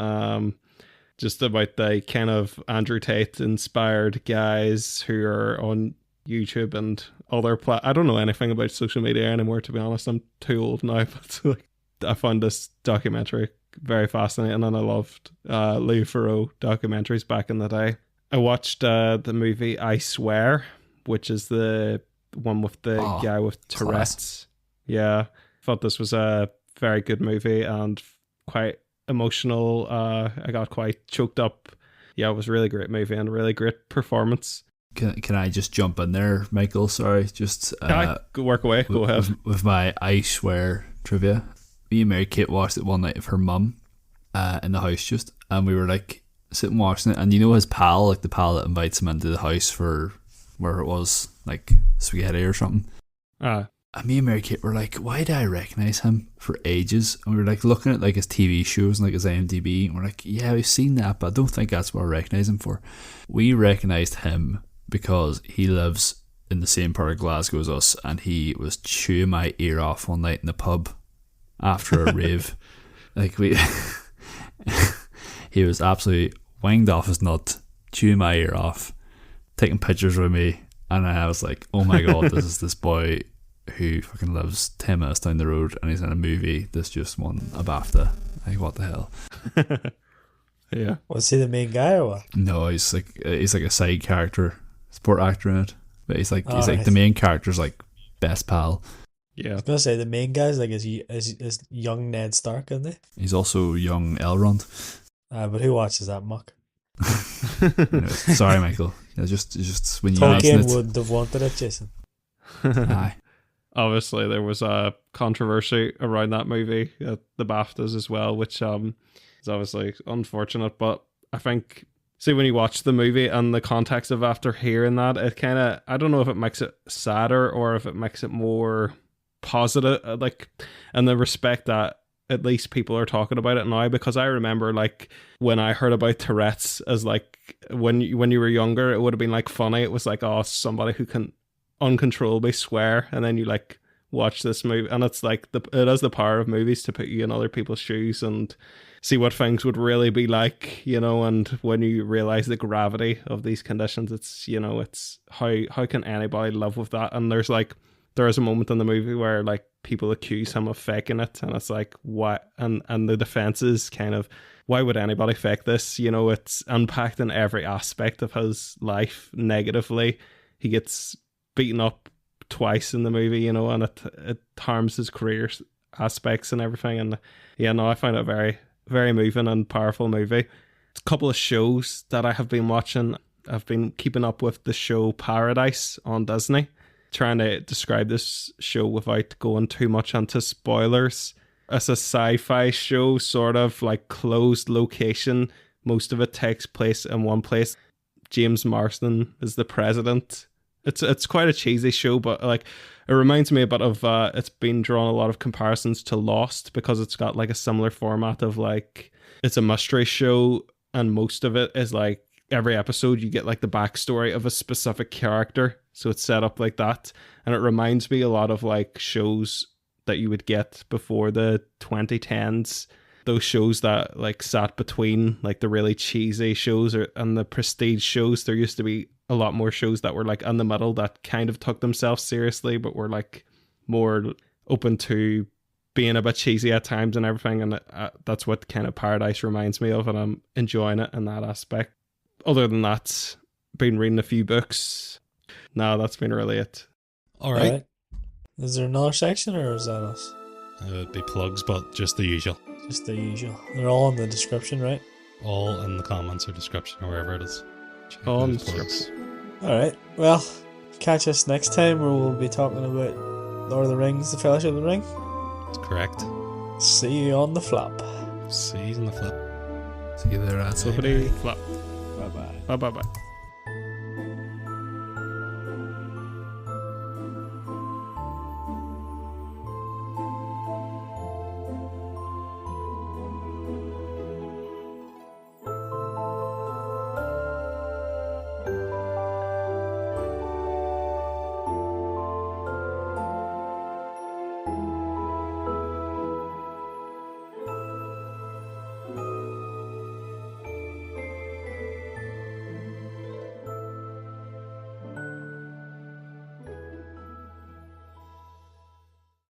Speaker 1: Just about the kind of Andrew Tate inspired guys who are on YouTube and other I don't know anything about social media anymore, to be honest. I'm too old now, but like, I found this documentary very fascinating, and I loved Louis Theroux documentaries back in the day. I watched the movie I Swear, which is the one with the guy with Tourette's.
Speaker 5: Class.
Speaker 1: Yeah, thought this was a very good movie and quite emotional. I got quite choked up. Yeah, it was a really great movie and a really great performance.
Speaker 5: Can I just jump in there, Michael? Sorry, just
Speaker 1: Go work away. Go ahead.
Speaker 5: with my I swear trivia. Me and Mary Kate watched it one night of her mum in the house just, and we were like sitting watching it, and you know his pal, like the pal that invites him into the house for where it was like spaghetti or something.
Speaker 1: Ah,
Speaker 5: And me and Mary Kate were like, why do I recognise him for ages? And we were like looking at like his TV shows and like his IMDb, and we're like, yeah, we've seen that, but I don't think that's what I recognise him for. We recognised him because he lives in the same part of Glasgow as us, and he was chewing my ear off one night in the pub after a rave. Like he was absolutely winged off his nut, chewing my ear off, taking pictures with me, and I was like, oh my god, this is this boy who fucking lives 10 minutes down the road and he's in a movie that's just won a BAFTA. Like, what the hell?
Speaker 1: yeah.
Speaker 2: Was he the main guy or what?
Speaker 5: No, he's like a side character, support actor in it. But he's like
Speaker 2: Alright.
Speaker 5: the main character's like best pal.
Speaker 1: Yeah.
Speaker 2: I was gonna say the main guy's like is young Ned Stark, isn't he?
Speaker 5: He's also young Elrond.
Speaker 2: But who watches that muck?
Speaker 5: You know, sorry, Michael. It's just when you mention
Speaker 2: Tolkien
Speaker 5: it.
Speaker 2: wouldn't have wanted it, Jason.
Speaker 5: Aye.
Speaker 1: Obviously, there was a controversy around that movie at the BAFTAs as well, which is obviously unfortunate. But I think, see, when you watch the movie and the context of after hearing that, it kind of, I don't know if it makes it sadder or if it makes it more positive, like, in the respect that at least people are talking about it now. Because I remember, like, when I heard about Tourette's as like when you were younger, it would have been like funny. It was like, oh, somebody who can uncontrollably swear, and then you like watch this movie, and it's like it has the power of movies to put you in other people's shoes and see what things would really be like, you know. And when you realize the gravity of these conditions, it's, you know, it's how can anybody live with that? And there is a moment in the movie where like people accuse him of faking it, and it's like, what? And the defense is kind of, why would anybody fake this? You know, it's impacting every aspect of his life negatively. He gets beaten up twice in the movie, you know, and it harms his career aspects and everything. And yeah, no, I find it a very, very moving and powerful movie. A couple of shows that I have been watching. I've been keeping up with the show Paradise on Disney, trying to describe this show without going too much into spoilers. It's a sci-fi show, sort of like closed location. Most of it takes place in one place. James Marsden is the president. It's quite a cheesy show, but like it reminds me a bit of it's been drawn a lot of comparisons to Lost, because it's got like a similar format of like, it's a mystery show, and most of it is like every episode you get like the backstory of a specific character, so it's set up like that. And it reminds me a lot of like shows that you would get before the 2010s, those shows that like sat between like the really cheesy shows and the prestige shows. There used to be a lot more shows that were like in the middle that kind of took themselves seriously, but were like more open to being a bit cheesy at times and everything. And that's what kind of Paradise reminds me of, and I'm enjoying it in that aspect. Other than that, been reading a few books. No, that's been really it.
Speaker 3: All right.
Speaker 2: Alright. Is there another section, or is that us?
Speaker 3: It would be plugs, but just the usual.
Speaker 2: Just the usual. They're all in the description, right?
Speaker 3: All in the comments or description or wherever it is. Check
Speaker 1: All in
Speaker 3: those
Speaker 1: the
Speaker 3: plugs.
Speaker 2: Alright. Well, catch us next time where we'll be talking about Lord of the Rings, The Fellowship of the Ring.
Speaker 3: That's correct.
Speaker 2: See you on the flop.
Speaker 3: See you in the flip.
Speaker 5: See you there,
Speaker 1: So, flop.
Speaker 2: Bye bye.
Speaker 1: Bye bye bye.